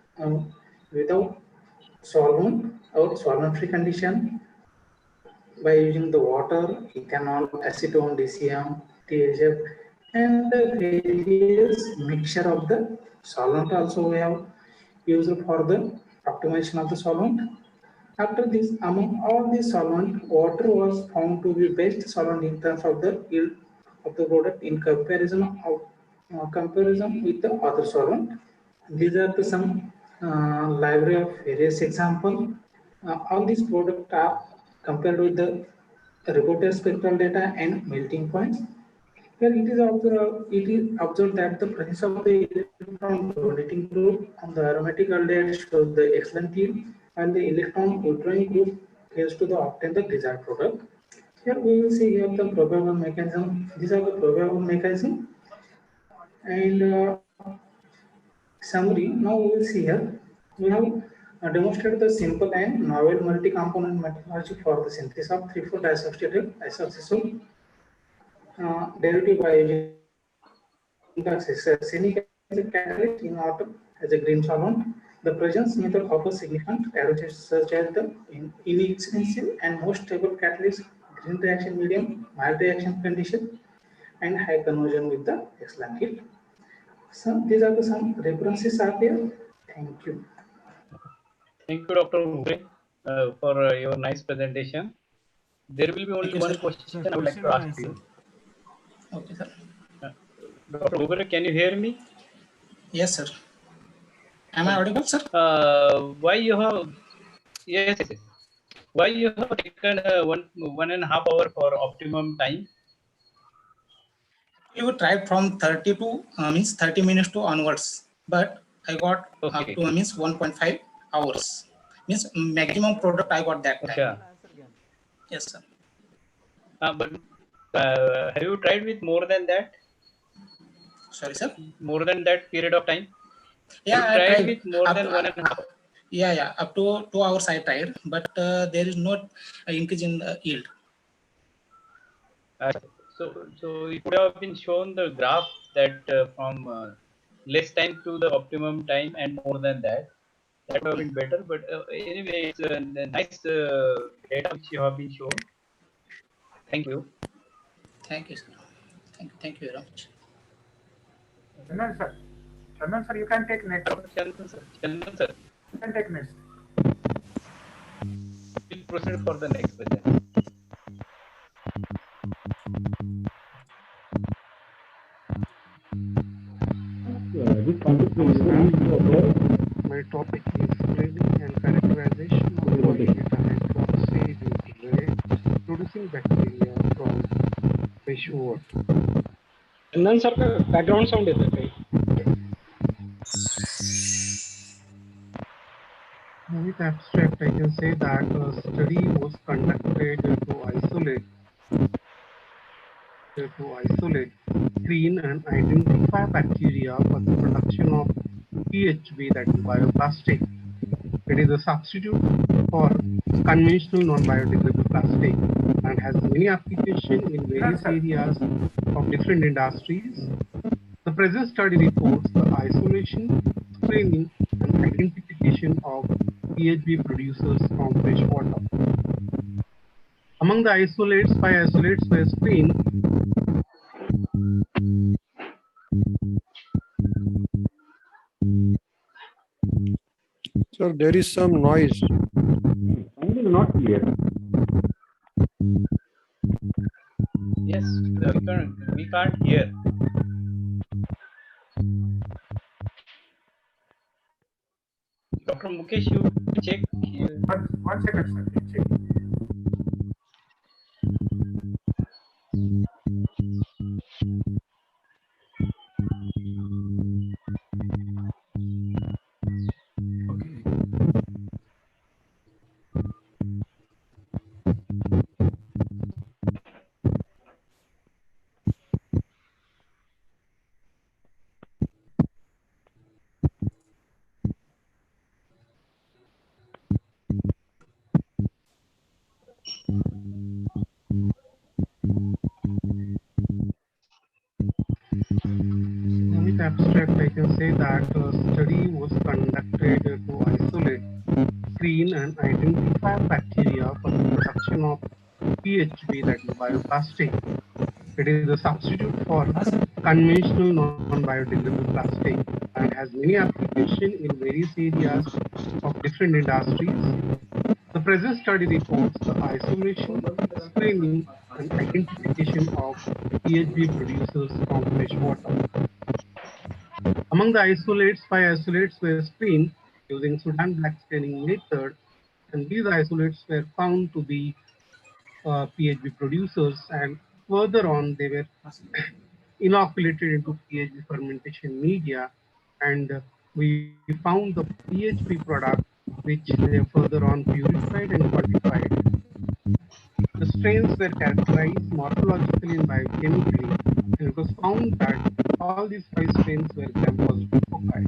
without solvent or solvent-free condition, by using the water, ethanol, acetone, DCM, THF, and the various mixture of the solvent also we have used for the optimization of the solvent. After this, among all the solvent, water was found to be best solvent in terms of the yield of the product in comparison with the other solvent. These are the some library of various example. All these products are compared with the reported spectral data and melting points. Here it is observed that the presence of the electron donating group on the aromatic aldehyde shows the excellent yield, and the electron withdrawing group fails to obtain the desired product. Here we will see here the probable mechanism. These are the probable mechanism, and summary. Now we will see here. We have demonstrated the simple and novel multi-component methodology for the synthesis of 3,4-diacetyl isoxazole derivative by using the succinic acid catalyst in water as a green solvent. The presence method offers significant advantages such as the inexpensive and most stable catalyst, green reaction medium, mild reaction condition, and high conversion with the excellent yield. So these are the some references are there. Thank you. Thank you, Dr. Mugre, for your nice presentation. There will be only one question I would like to ask you. Okay, sir. Dr. Mugre, can you hear me? Yes, sir. Am I audible, sir? Why you have yes. Why you have taken 1.5 hour for optimum time? You tried from 30 to means 30 minutes to onwards, but I got up to means 1.5 hours. Means maximum product I got that time. Yes, sir. But have you tried with more than that? Sorry, sir. More than that period of time? Yeah, I tried with more up than to, 1.5. Yeah, up to 2 hours I tried, but there is not an increase in the yield. So it would have been shown the graph that from less time to the optimum time and more than that. That would have been better. But anyway, it's a nice data which you have been shown. Thank you. Thank you, sir. Thank you very much. Chandan sir, you can take next. Chandan sir. You can take next. We'll proceed for the next question. My topic is screening and characterization of polyethylene producing bacteria from fish water. Chandan sir का background sound येतोय काही. With abstract, I can say that a study was conducted to isolate, screen, and identify bacteria for the production of PHB, that is bioplastic. It is a substitute for conventional non-biodegradable plastic and has many applications in various areas of different industries. The present study reports the isolation, screening, and identification of PHB producers from fresh water. Among the isolates, 5 isolates were screened. Sir, there is some noise. Sound is not clear. Yes, we can't hear. Dr. Mukesh, you check. One second, sir. Please check. With abstract, I can say that study was conducted to isolate, screen, and identify bacteria for the production of PHB, that is bioplastic. It is a substitute for conventional non-biodegradable plastic and has many applications in various areas of different industries. The present study reports the isolation, screening, and identification of PHB producers from fresh water. Among the isolates, 5 isolates were screened using Sudan black staining method, and these isolates were found to be PHB producers, and further on they were inoculated into PHB fermentation media, and we found the PHB product which they further on purified and quantified. The strains were characterized morphologically and biochemically, and it was found that all these 5 strains were gram-positive foci.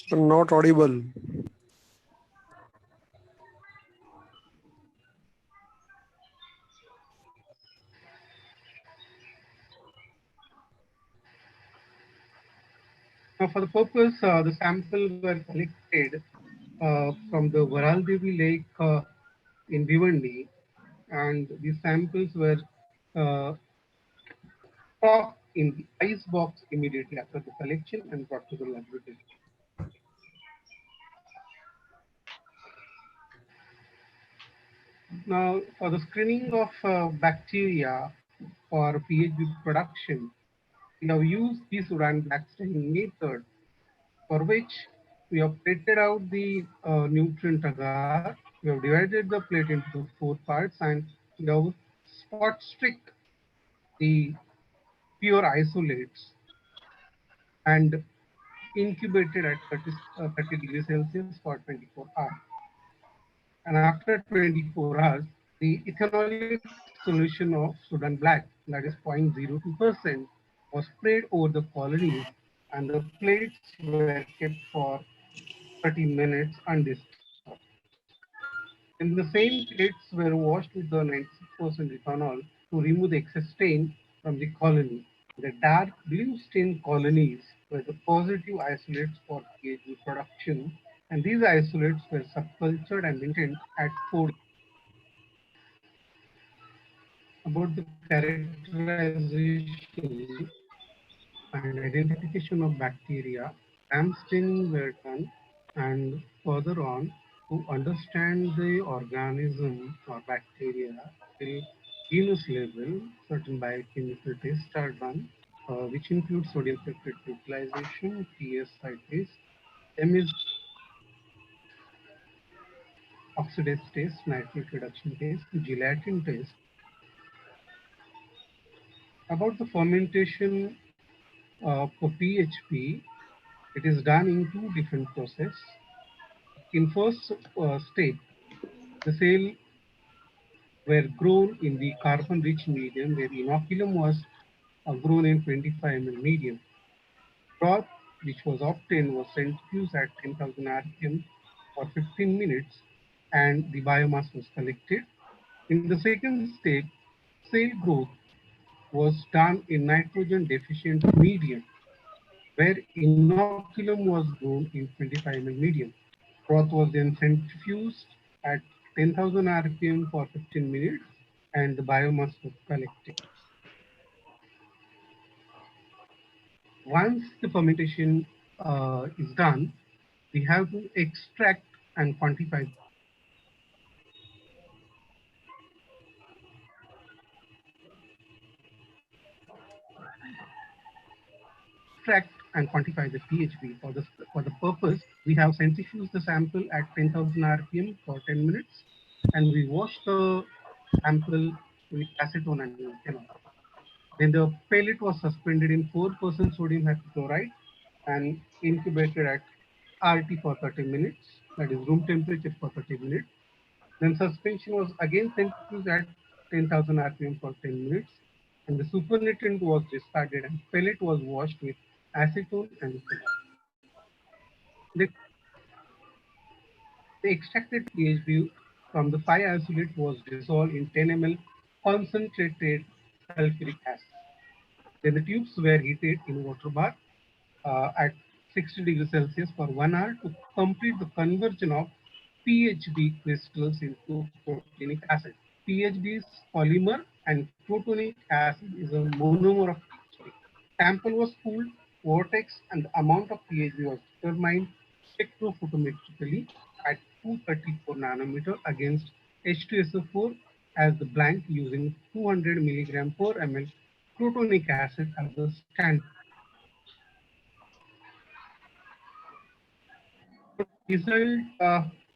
Sir, not audible. Now, for the purpose, the samples were collected from the Varal Devi Lake in Bhiwandi, and these samples were stocked in the ice box immediately after the collection and brought to the laboratory. Now, for the screening of bacteria for PHB production, we have used the Sudan black staining method, for which we have plated out the nutrient agar. We have divided the plate into 4 parts, and we have spot strict the pure isolates and incubated at 30 degrees Celsius for 24 hours. And after 24 hours, the ethanolic solution of Sudan black, that is 0.02%, was sprayed over the colonies, and the plates were kept for 30 minutes undisturbed. Then the same plates were washed with the 96% ethanol to remove the excess stain from the colony. The dark blue stained colonies were the positive isolates for PHB production, and these isolates were subcultured and maintained at 4. About the characterization and identification of bacteria, gram staining were done, and further on to understand the organism or bacteria till genus level, certain biochemical tests are done, which include sodium citrate neutralization, TSI test, MS oxidase test, nitrate reduction test, gelatin test. About the fermentation for PHP, it is done in 2 different processes. In first stage, the cell were grown in the carbon-rich medium where inoculum was grown in 25 ml medium. Broth which was obtained was centrifuged at 10,000 rpm for 15 minutes and the biomass was collected. In the second step, cell growth was done in nitrogen deficient medium, where inoculum was grown in 25 ml medium. Broth was then centrifuged at 10,000 rpm for 15 minutes and the biomass was collected. Once the fermentation is done, we have to extract and quantify the pHb. For the purpose, we have centrifuged the sample at 10,000 rpm for 10 minutes, and we wash the sample with acetone and ethanol. Then the pellet was suspended in 4% sodium hypochlorite and incubated at RT for 30 minutes, that is room temperature for 30 minutes. Then suspension was again centrifuged at 10,000 rpm for 10 minutes, and the supernatant was discarded and pellet was washed with acetone and ethanol. The extracted PHB from the 5-isolate was dissolved in 10 ml concentrated sulfuric acid. Then the tubes were heated in water bath at 60 degrees Celsius for 1 hour to complete the conversion of PHB crystals into protonic acid. PHB is polymer and protonic acid is a monomer of PHB. Sample was cooled, vortex, and the amount of PHB was determined spectrophotometrically at 234 nanometer against H2SO4 as the blank using 200 milligram per ml protonic acid as the standard. Result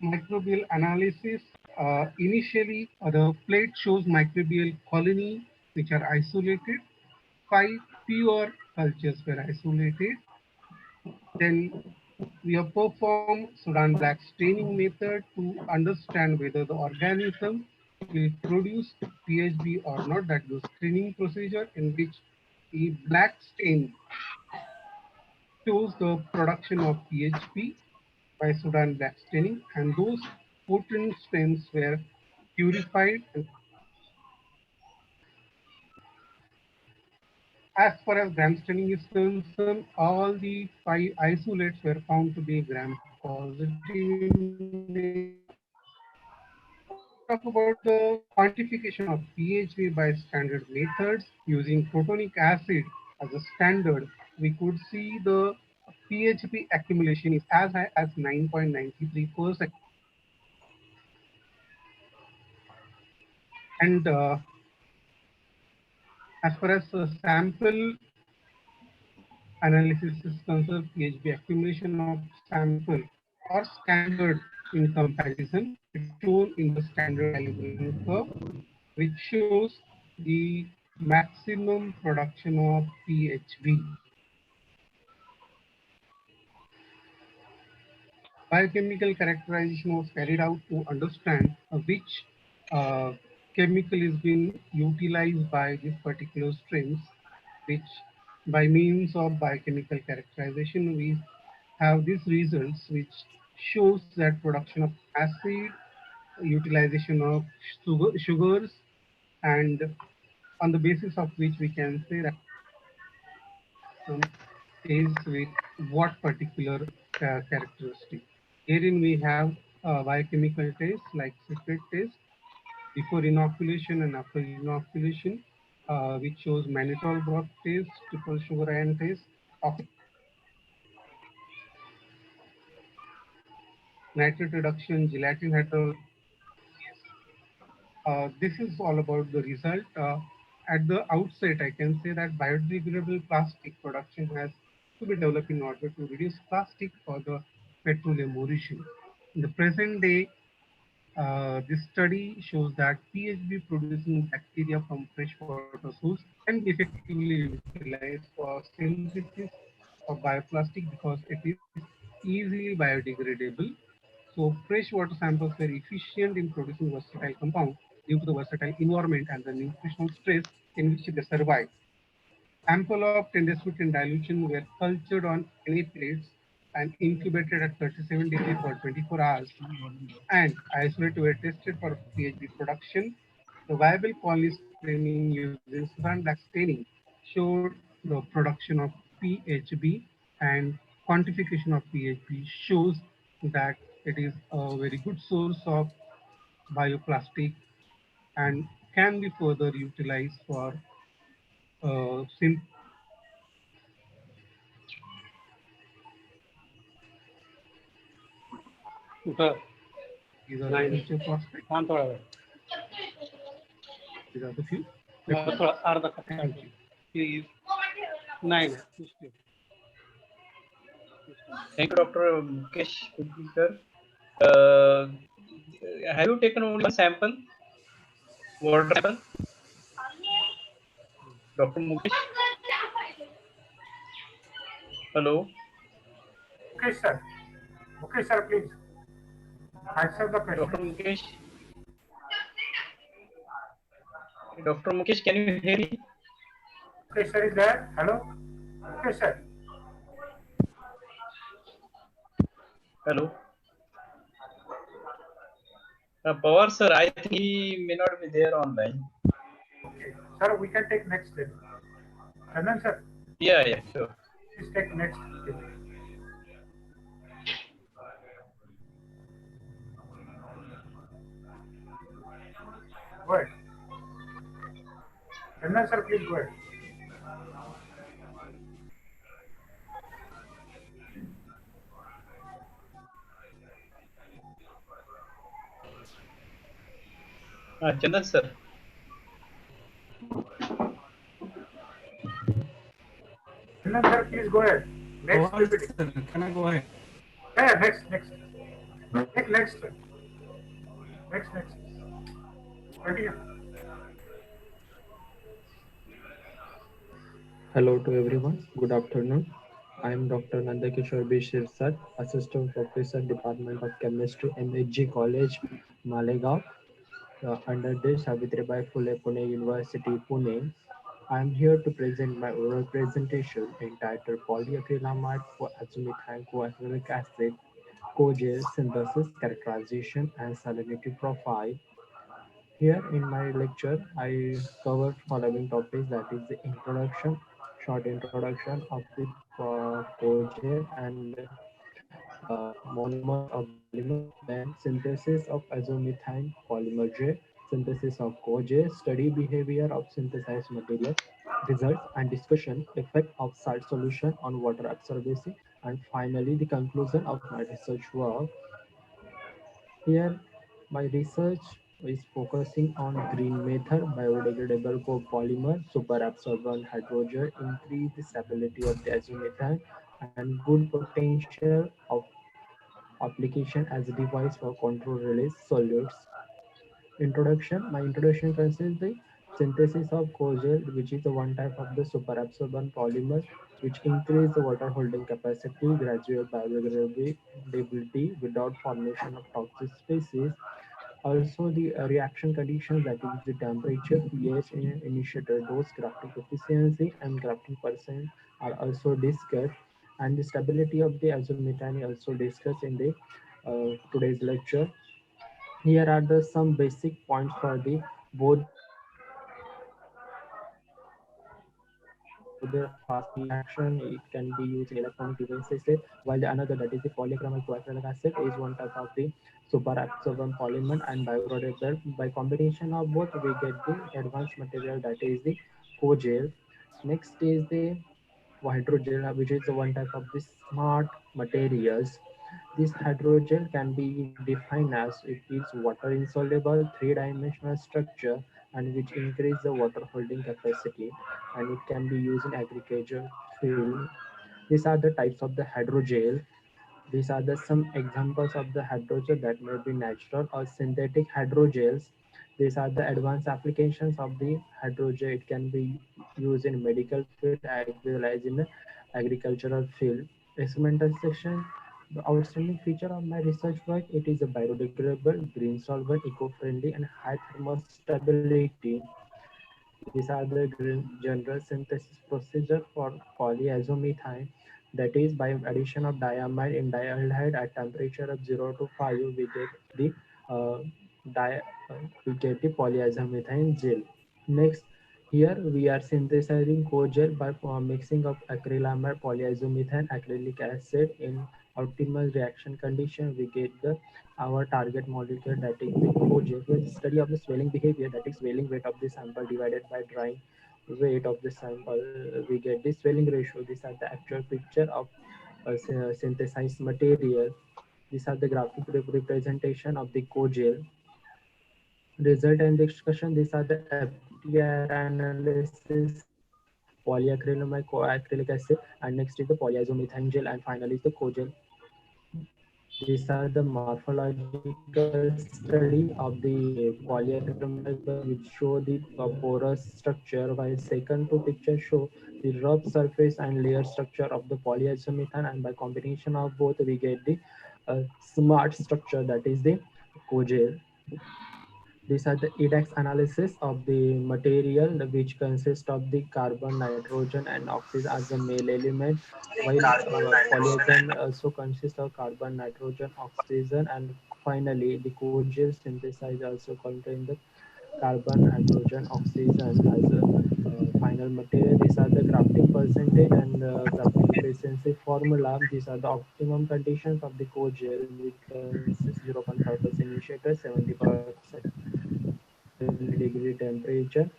microbial analysis. Initially, the plate shows microbial colony which are isolated. 5 pure cultures were isolated. Then we have performed Sudan black staining method to understand whether the organism will produce PHB or not. That is the screening procedure in which the black stain shows the production of PHB by Sudan black staining, and those potent stains were purified. As far as gram staining is concerned, all the 5 isolates were found to be gram positive. Talk about the quantification of pHb by standard methods using protonic acid as a standard. We could see the pHb accumulation is as high as 9.93%. And as far as sample analysis is concerned, pHb accumulation of sample or standard in comparison is shown in the standard calibrating curve, which shows the maximum production of pHb. Biochemical characterization was carried out to understand which chemical is being utilized by these particular strains, which by means of biochemical characterization, we have these results which shows that production of acid, utilization of sugars, and on the basis of which we can say that is with what particular characteristic. Herein we have biochemical tests like secret test before inoculation and after inoculation, which shows mannitol broth test, triple sugar ion test, nitrate reduction, gelatin hydrolysis. This is all about the result. At the outset, I can say that biodegradable plastic production has to be developed in order to reduce plastic for the petroleum origin. In the present day, this study shows that PHB producing bacteria from freshwater source can be effectively utilized for synthesis of bioplastic because it is easily biodegradable. So freshwater samples were efficient in producing versatile compounds due to the versatile environment and the nutritional stress in which they survive. Sample of 10 in dilution were cultured on NA plates and incubated at 37 degrees for 24 hours, and isolated were tested for PHB production. The viable colony staining using Sudan black staining showed the production of PHB, and quantification of PHB shows that it is a very good source of bioplastic and can be further utilized for synthesis. These are the future prospects. These are the few. Thank you. Thank you, Dr. Mukesh sir. Have you taken only one sample? Water sample? Dr. Mukesh? Hello? Okay, sir. Okay, sir, please. Answer the question. Dr. Mukesh? Dr. Mukesh, can you hear me? Okay, sir, is there? Hello? Okay, sir. Hello? Pawar sir, I think he may not be there online. Okay. Sir, we can take next step. Chandan, sir. Yeah, sure. Please take next step. Go ahead. Chandan, sir, please go ahead. Chandan sir. Chandan, sir, please go ahead. Next. Can I go ahead? Yeah, next. Take next. Next. Continue. Hello to everyone. Good afternoon. I am Dr. Nandakishore B. Shirsat, Assistant Professor, Department of Chemistry, MHG College, Malegaon, under the Savitribai Phule Pune University, Pune. I am here to present my oral presentation entitled Polyacrylamide for Azomethyl coagulic acid, co-gel synthesis, characterization, and salinity profile. Here in my lecture, I cover following topics, that is the introduction, short introduction of the co-gel and monomers of the polymer, then synthesis of azomethane polymer gel, synthesis of co-gel, study behavior of synthesized material, results and discussion, effect of salt solution on water absorbency, and finally the conclusion of my research work. Here, my research is focusing on green method, biodegradable copolymer, superabsorbent hydrogel, increase the stability of the azomethane, and good potential of application as a device for control release solutes. Introduction. My introduction consists the synthesis of co-gel, which is the one type of the superabsorbent polymer, which increase the water holding capacity, gradual biodegradability without formation of toxic species. Also, the reaction conditions, that is the temperature, pH, initiator dose, grafting efficiency, and grafting percent are also discussed. And the stability of the azomethane also discussed in the today's lecture. Here are the some basic points for the both the fast reaction. It can be used in electronic devices, while the another, that is the polyacrylamide coagulic acid, is one type of the superabsorbent polymer and biodegradable. By combination of both, we get the advanced material, that is the co-gel. Next is the hydrogel, which is the one type of the smart materials. This hydrogel can be defined as it is water insoluble, three-dimensional structure, and which increase the water holding capacity, and it can be used in agriculture field. These are the types of the hydrogel. These are the some examples of the hydrogel that may be natural or synthetic hydrogels. These are the advanced applications of the hydrogel. It can be used in medical field as well as in agricultural field. Experimental section. The outstanding feature of my research work, it is a biodegradable, green solvent, eco-friendly, and high thermal stability. These are the general synthesis procedure for polyazomethane. That is, by addition of diamide in dialdehyde at temperature of 0 to 5, we get the uh, di- we get the polyisomethyl gel. Next, here we are synthesizing co-gel by mixing of acrylamide, polyisomethyl, acrylic acid in optimal reaction condition. We get the our target molecule, that is the co-gel. Here, the study of the swelling behavior, that is swelling weight of the sample divided by drying weight of the sample. We get the swelling ratio. These are the actual picture of synthesized material. These are the graphic representation of the co-gel. Result and discussion. These are the FTR analysis of polyacrylamide, acrylic acid, and next is the polyisomethyl gel, and finally is the co-gel. These are the morphological study of the polyacrylamide, which show the porous structure, while second two pictures show the rough surface and layer structure of the polyisomethyl, and by combination of both we get the smart structure, that is the co-gel. These are the EDAX analysis of the material, which consists of the carbon, nitrogen, and oxygen as the male element, while polyethylene also consists of carbon, nitrogen, oxygen, and finally the co-gel synthesized also contain the carbon, nitrogen, oxygen as a final material. These are the grafting percentage and grafting efficiency formula. These are the optimum conditions of the co-gel, which consists 0.5% initiator, 70% degree temperature.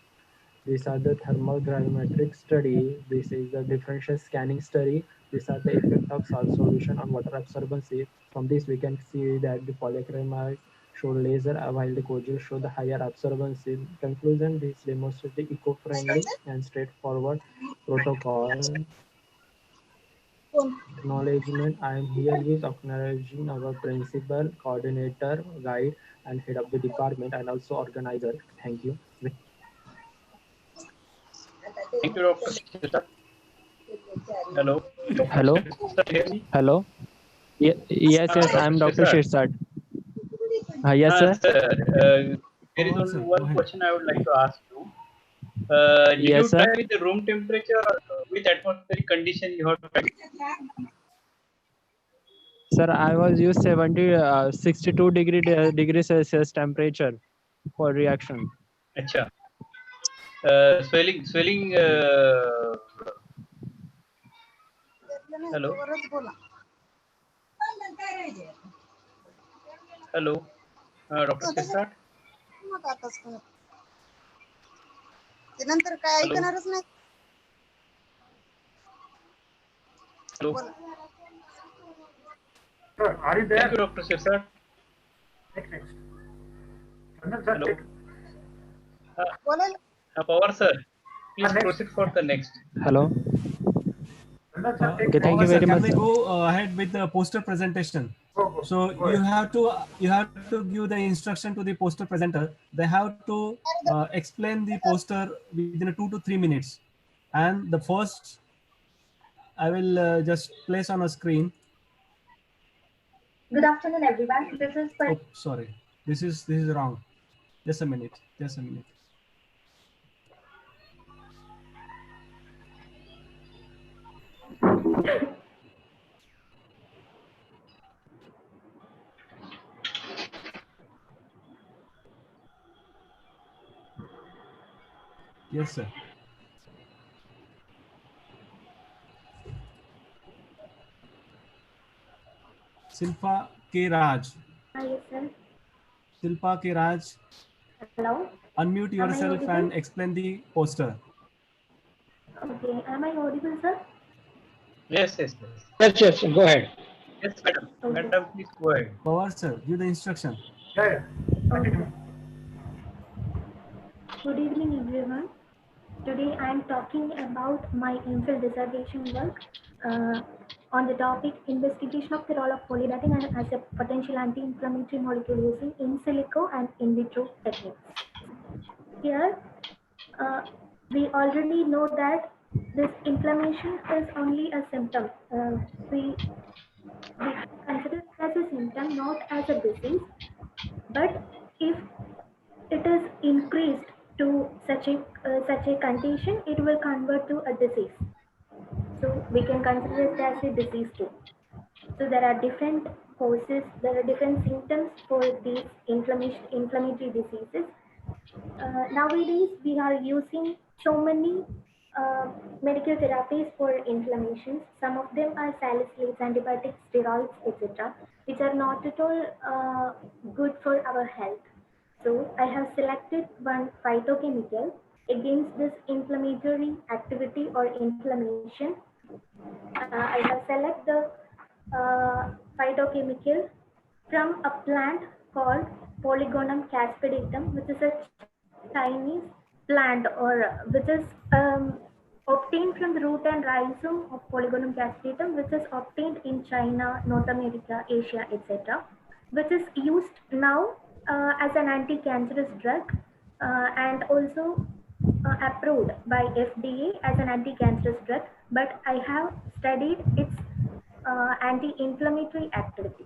These are the thermal gravimetric study. This is the differential scanning study. These are the effect of salt solution on water absorbency. From this, we can see that the polyacrylamide show laser, while the co-gel show the higher absorbency. Conclusion: this demonstrates the eco-friendly and straightforward protocol. Acknowledgement. I am here with acknowledging our principal, coordinator, guide, and head of the department, and also organizer. Thank you. Thank you, Dr. Shishir. Hello. Hello. Hello. Yes, Dr. I am Dr. Shirsat. Shirsat. Yes, sir. Sir, there is only one question I would like to ask you. Did you Yes, sir. try with the room temperature or with atmospheric condition you have tried? Sir, I was used 62 degrees Celsius temperature for reaction. Acha. Swelling. Hello. Hello. Dr. Shirsat. नंतर काय Hello. ऐकणारच नाही. Hello. Sir, are you there? Thank you, Dr. Shirsat. Next. Chandan sir, Hello. बोलायला Power sir, please proceed for the next. Hello. Chandan sir, Okay, thank you Sir, very can much. we Sir. go ahead with the poster presentation? So go you ahead. have to give the instruction to the poster presenter. They have to explain the poster within 2 to 3 minutes. And the first, I will just place on a screen. Good afternoon, everyone. This is Oh, sorry. This is wrong. Just a minute. Just a minute. Yes, sir. Silpa K. Raj. Yes, sir. Silpa K. Raj, Hello. unmute Am I yourself audible? and explain the poster. Okay. Am I audible, sir? Yes. Yes, go ahead. Yes, madam. Madam, please go ahead. Power, sir, give the instruction. Yeah. Okay. Good evening, everyone. Today I am talking about my MPhil dissertation work on the topic investigation of the role of polydating as a potential anti-inflammatory molecule using in silico and in vitro techniques. Here, we already know that this inflammation is only a symptom. We consider it as a symptom, not as a disease. But if it is increased to such a condition, it will convert to a disease. So we can consider it as a disease too. So there are different causes, there are different symptoms for these inflammatory diseases. Nowadays, we are using so many medical therapies for inflammation. Some of them are salicylates, antibiotics, steroids, etc., which are not at all good for our health. So I have selected one phytochemical against this inflammatory activity or inflammation. I have selected the phytochemical from a plant called Polygonum caspadatum, which is a Chinese plant or which is obtained from the root and rhizome of Polygonum caspadatum, which is obtained in China, North America, Asia, etc., which is used now as an anti-cancerous drug and also approved by FDA as an anti-cancerous drug, but I have studied its anti-inflammatory activity.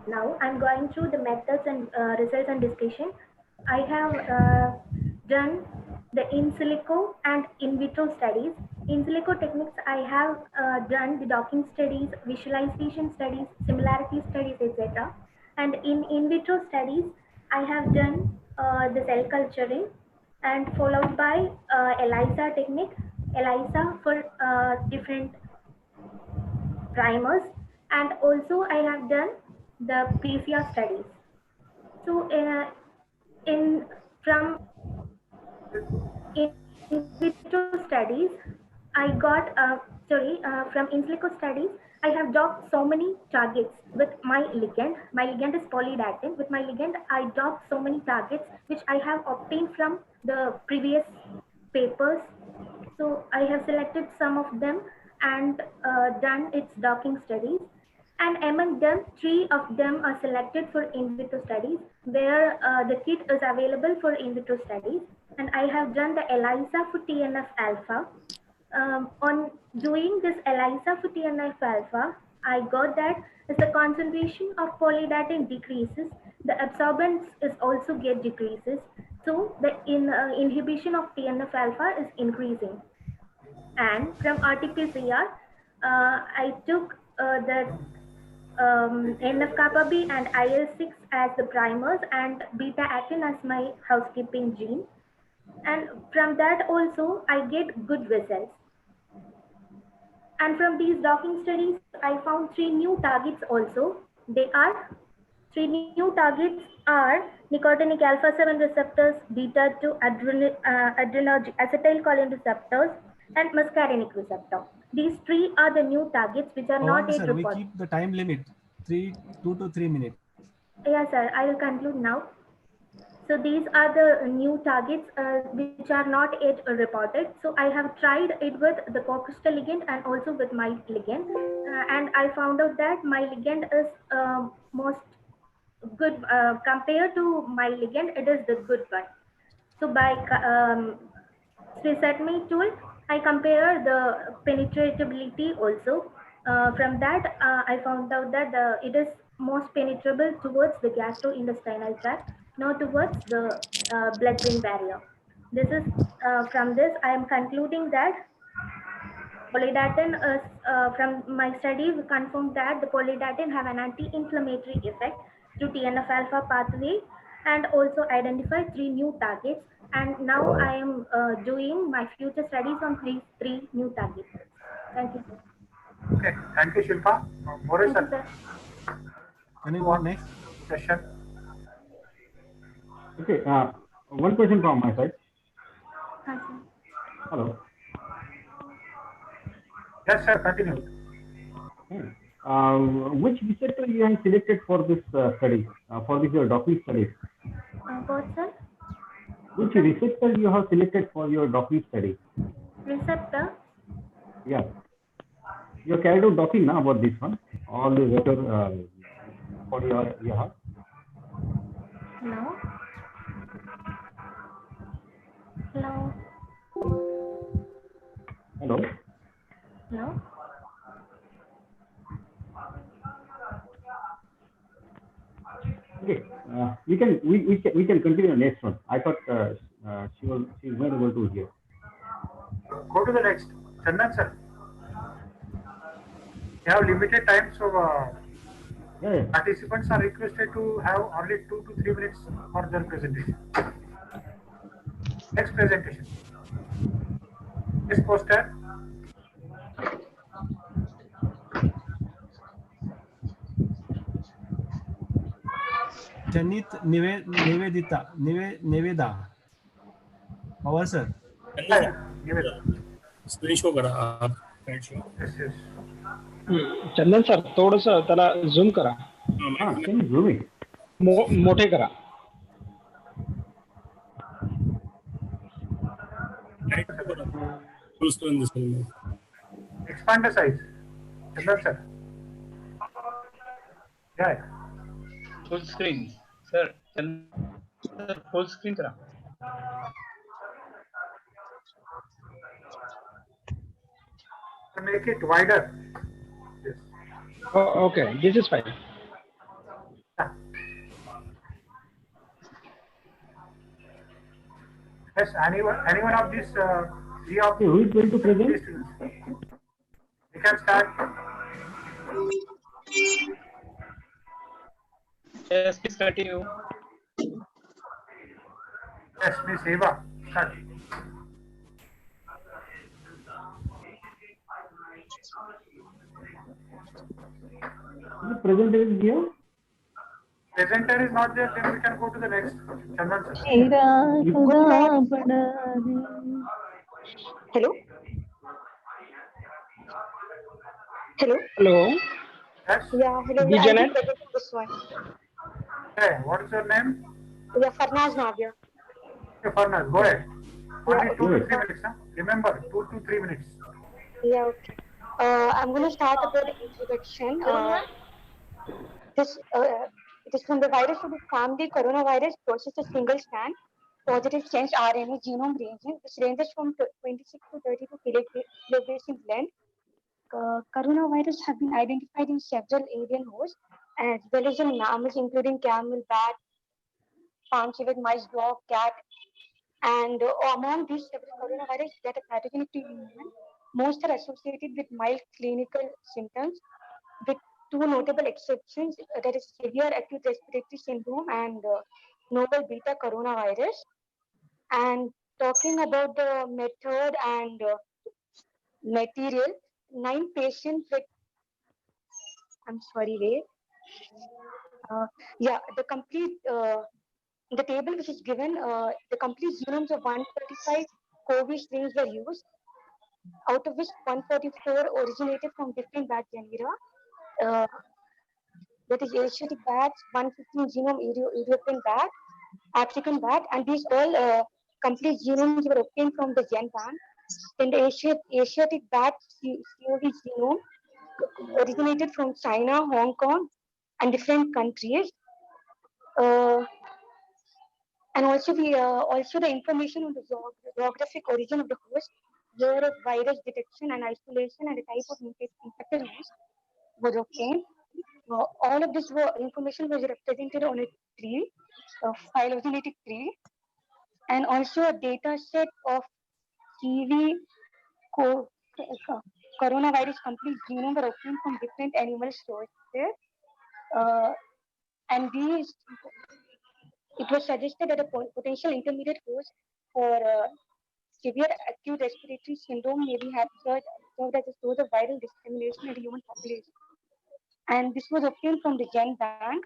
Now I'm going through the methods and results and discussion. I have done the in silico and in vitro studies. In silico techniques, I have done the docking studies, visualization studies, similarity studies, etc. And in vitro studies, I have done the cell culturing and followed by ELISA technique, ELISA for different primers, and also I have done the PCR studies. So in from in vitro studies, I got from in silico studies, I have docked so many targets with my ligand. My ligand is polydactin. With my ligand, I docked so many targets which I have obtained from the previous papers. So I have selected some of them and done its docking studies. And among them, 3 of them are selected for in vitro studies, where the kit is available for in vitro studies. And I have done the ELISA for TNF alpha. On doing this ELISA for TNF alpha, I got that as the concentration of polydactin decreases, the absorbance is also get decreases. So the inhibition of TNF alpha is increasing. And from RT-PCR, I took the NF-kappa B and IL-6 as the primers and beta-actin as my housekeeping gene. And from that also, I get good results. And from these docking studies, I found 3 new targets also. They are 3 new targets are nicotinic alpha-7 receptors, beta-2 adrenergic acetylcholine receptors, and muscarinic receptor. These 3 are the new targets which are not yet Sir, we reported. keep the time limit 2 to 3 minutes. Yes, sir. I will conclude now. So these are the new targets which are not yet reported. So I have tried it with the co-crystal ligand and also with my ligand. And I found out that my ligand is most good compared to my ligand, it is the good one. So by SwissAtMe tool, I compare the penetratability also. From that, I found out that it is most penetrable towards the gastrointestinal tract, not towards the blood-brain barrier. This is from this I am concluding that polydactin is from my study we confirmed that the polydactin have an anti-inflammatory effect through TNF alpha pathway and also identified 3 new targets. And now I am doing my future studies on these 3 new targets. Thank you, sir. Okay, thank you, Shilpa. Maurice, Thank you, sir. Can you go next session? Okay, one question from my side. Hi, sir. Hello. Yes, sir, continue. Which receptor you have selected for this study, for this your docking study? What, sir? Which receptor you have selected for your docking study? Receptor? Yeah. You carried out docking now about this one, all the vector for your heart. No. Hello. Hello. No. Okay, we can continue the next one. I thought she's not able to hear. Go to the next. Chandan, sir. We have limited time, so Yeah. participants are requested to have only 2 to 3 minutes for their presentation. Next presentation. This poster. Janit Neveda. Pawar sir. Screen show करा आप. Yes, yes. चंदन sir थोडस त्याला झूम करा. Can you zoom it? मोठे करा. Full screen this one. Expand the size. Chandan sir. Yeah. Full screen, sir. Full screen करा. Make it wider. Yes. Oh, okay, this is fine. Yes, anyone of these three of Who is going to present? We can start. Yes, please continue. Yes, Miss Eva. Start. The presenter is here. Presenter is not there, then we can go to the next. Chandan sir. Hello. Hello. Hello. Yes. Yeah, hello. The I'll Janet? be presenting this one. Hey, what is your name? Yeah, Farnaz Navya. Okay, Farnaz, go ahead. Only Yeah. 2 to 3 minutes. Huh? Remember, 2 to 3 minutes. Yeah, okay. I'm going to start about the introduction. It is from the virus of the family coronavirus process a single strand positive change RNA genome ranging, which ranges from 26 to 32 kilobase in length. Coronavirus have been identified in several alien hosts as well as in mammals including camel, bat, palm civet, mice, dog, cat, and among these several coronavirus that are pathogenic to human, most are associated with mild clinical symptoms, with two notable exceptions, that is severe acute respiratory syndrome and novel beta coronavirus. And talking about the method and material, 9 patients with, I'm sorry, wait. Yeah, the table which is given, the complete genomes of 135 COVID strains were used, out of which 144 originated from different bat genera. That is Asiatic bats, 115 genome European bat, African bat, and these all complete genomes were obtained from the Gen Bank. Then the Asiatic bat COV genome originated from China, Hong Kong, and different countries. And also the information on the geographic origin of the host, year of virus detection and isolation, and the type of infected host was obtained. All of this information was represented on a tree, a phylogenetic tree, and also a data set of CV coronavirus complete genome were obtained from different animal sources. And these, it was suggested that a potential intermediate host for severe acute respiratory syndrome may be have served as a source of viral dissemination in the human population. And this was obtained from the Gen Bank.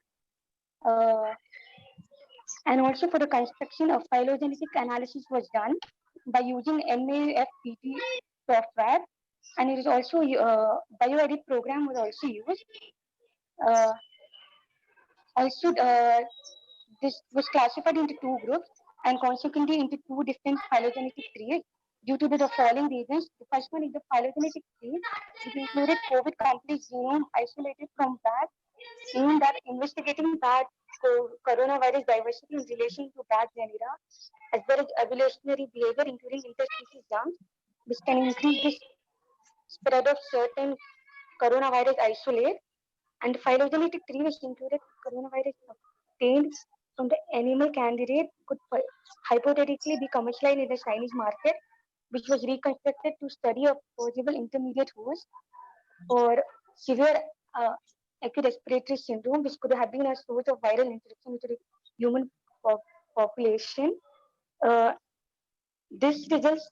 And also for the construction of phylogenetic analysis was done by using MAFPT software, and it is also bioedit program was also used. This was classified into 2 groups and consequently into 2 different phylogenetic trees due to the following reasons. The first one is the phylogenetic tree. It included COVID complete genome isolated from bats, meaning that investigating bat coronavirus diversity in relation to bat genera, as well as evolutionary behavior, including interspecies jumps, which can increase the spread of certain coronavirus isolate. And the phylogenetic tree which included coronavirus obtained from the animal candidate could hypothetically be commercialized in the Chinese market, which was reconstructed to study a possible intermediate host for severe acute respiratory syndrome, which could have been a source of viral infection into the human population. This results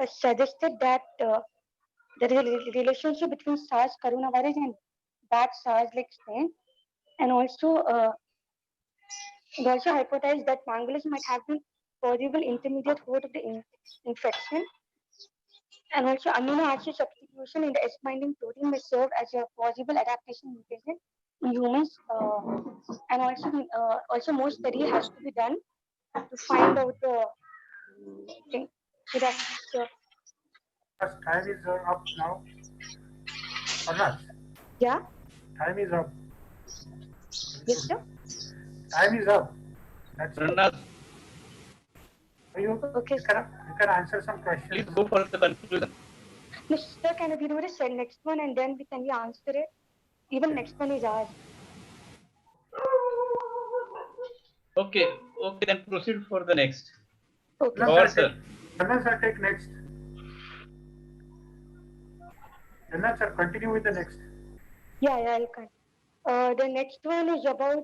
suggested that there is a relationship between SARS coronavirus and bad SARS-like strain, and also it also hypothesized that pangolins might have been possible intermediate host of the infection, and also amino acid substitution in the S-binding protein may serve as a possible adaptation mutation in humans, and also more study has to be done to find out the thing. So Time is up now. Parnas, yeah, time is up. yes sir. Time is up. That's it. Okay, you can answer some questions. Please go for the conclusion. No, sir, can we do this next one and then can we answer it? Even next one is ours. Okay, then proceed for the next. Okay. Or sir. Sir, take next. Sir, continue with the next. Yeah, I can. The next one is about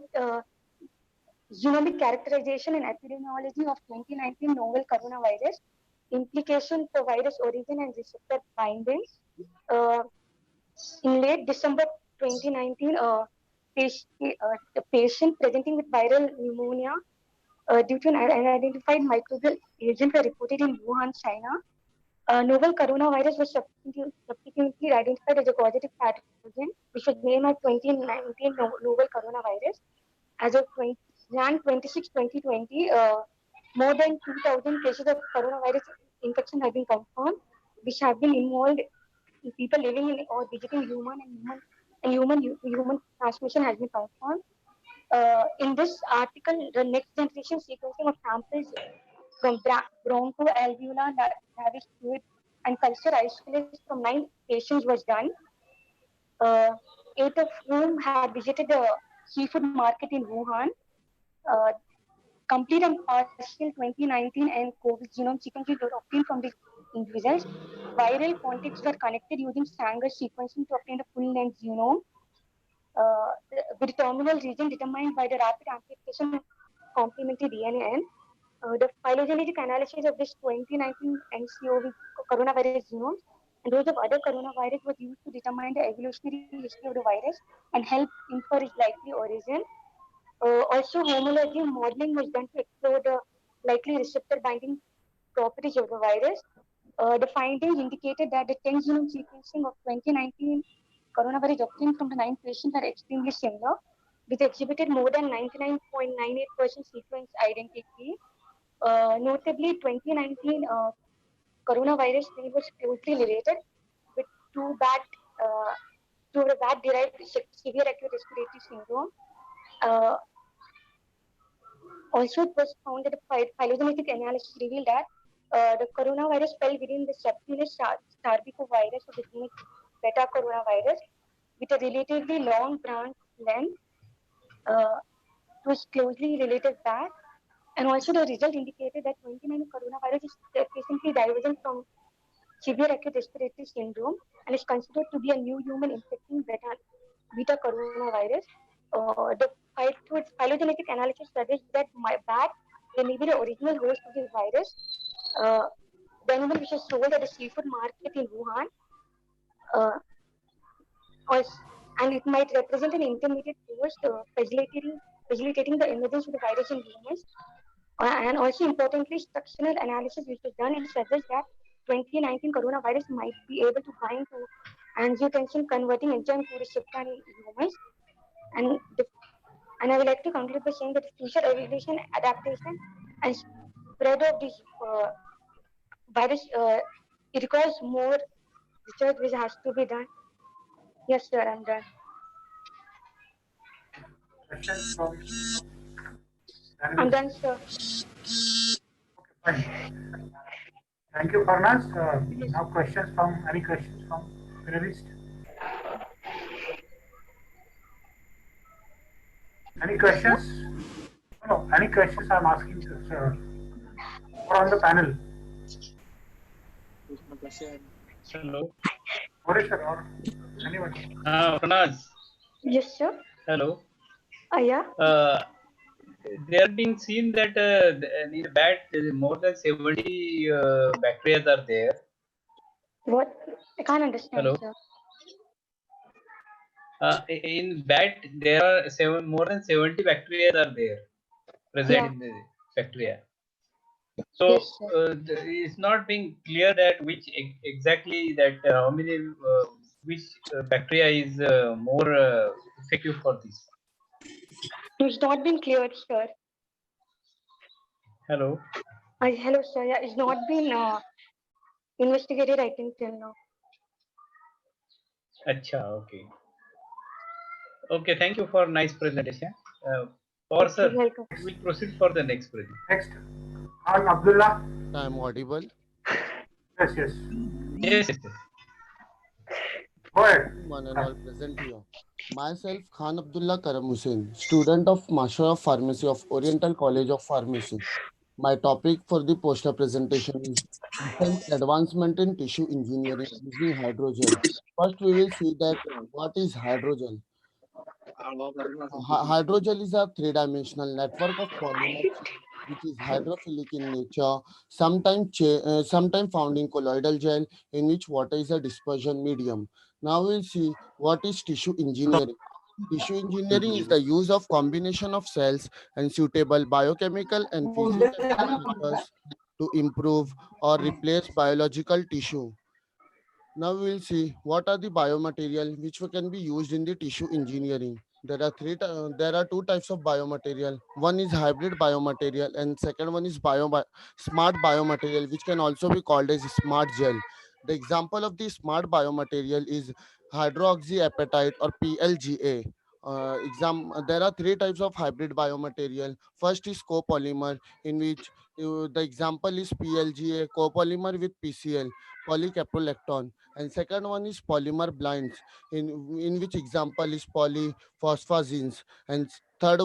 genomic characterization and epidemiology of 2019 novel coronavirus, implication for virus origin and receptor binding. In late December 2019, the patient presenting with viral pneumonia due to an unidentified microbial agent were reported in Wuhan, China. Novel coronavirus was subsequently identified as a causative pathogen, which was named as 2019 novel coronavirus. As of Jan 26, 2020, more than 2,000 cases of coronavirus infection have been confirmed, which have been involved in people living in or visiting human transmission has been confirmed. In this article, the next generation sequencing of samples from bronchoalveolar lavish fluid and culture isolates from 9 patients was done. 8 of whom had visited the seafood market in Wuhan. Complete and partial 2019 and COVID genome sequences were obtained from these individuals. Viral contexts were connected using Sanger sequencing to obtain the full length genome. With the terminal region determined by the rapid amplification of complementary DNA. The phylogenetic analysis of this 2019 NCOV coronavirus genomes and those of other coronavirus was used to determine the evolutionary history of the virus and help infer its likely origin. Also, homology modeling was done to explore the likely receptor binding properties of the virus. The findings indicated that the 10 genome sequencing of 2019 coronavirus obtained from the 9 patients are extremely similar, which exhibited more than 99.98% sequence identity. Notably, 2019 coronavirus strain was closely related with two bat-derived severe acute respiratory syndrome. Also, it was found that the phylogenetic analysis revealed that the coronavirus fell within the subgenus Sarbecovirus of the genus beta coronavirus with a relatively long branch length. It was closely related back. And also the result indicated that 29 coronavirus is sufficiently divergent from severe acute respiratory syndrome and is considered to be a new human infecting beta coronavirus. The phylogenetic analysis suggests that my bat may be the original host of the virus. The animal which was sold at the seafood market in Wuhan, and it might represent an intermediate host facilitating the emergence of the virus in humans. And also importantly, structural analysis which was done, it suggests that 2019 coronavirus might be able to bind to angiotensin converting enzyme to receptor in humans. And I would like to conclude by saying that future evolution, adaptation, and spread of this virus, it requires more research which has to be done. Yes, sir, I'm done. Questions from I'm done, sir. Fine. Thank you, Parnas. Now any questions from panelists? Any questions? No, any questions I'm asking, sir? Or on the panel? Hello. What is sir? Anyone? Pranaz, Yes, sir. hello. Yeah. There been seen that in the bat more than 70 bacteria are there. What? I can't understand, Hello. sir. In bat there are more than 70 bacteria are there present Yeah. in the bacteria. So Yes, sir. it's not being clear that which exactly that how many which bacteria is more effective for this. It's not been cleared, sir. Hello. Hello, sir. Yeah, it's not been investigated, I think, till now. Acha, okay. Okay, thank you for nice presentation. Or sir, welcome. we'll proceed for the next presentation. Next, Abdullah. I'm audible. Yes, yes. Yes, yes, yes. Go ahead. One and all present here. Myself, Khan Abdullah Karam Hussain, student of Master of Pharmacy of Oriental College of Pharmacy. My topic for the poster presentation is recent advancement in tissue engineering using hydrogel. First, we will see that what is hydrogel. Hydrogel is a three-dimensional network of polymers which is hydrophilic in nature, sometimes found in colloidal gel in which water is a dispersion medium. Now we'll see what is tissue engineering. Tissue engineering is the use of combination of cells and suitable biochemical and physiochemical features to improve or replace biological tissue. Now we will see what are the biomaterial which can be used in the tissue engineering. There are two types of biomaterial. One is hybrid biomaterial and second one is smart biomaterial, which can also be called as smart gel. The example of the smart biomaterial is hydroxyapatite or PLGA. There are three types of hybrid biomaterial. First is copolymer, in which the example is PLGA, copolymer with PCl, polycaprolactone, and second one is polymer blinds, in which example is polyphosphazines, and third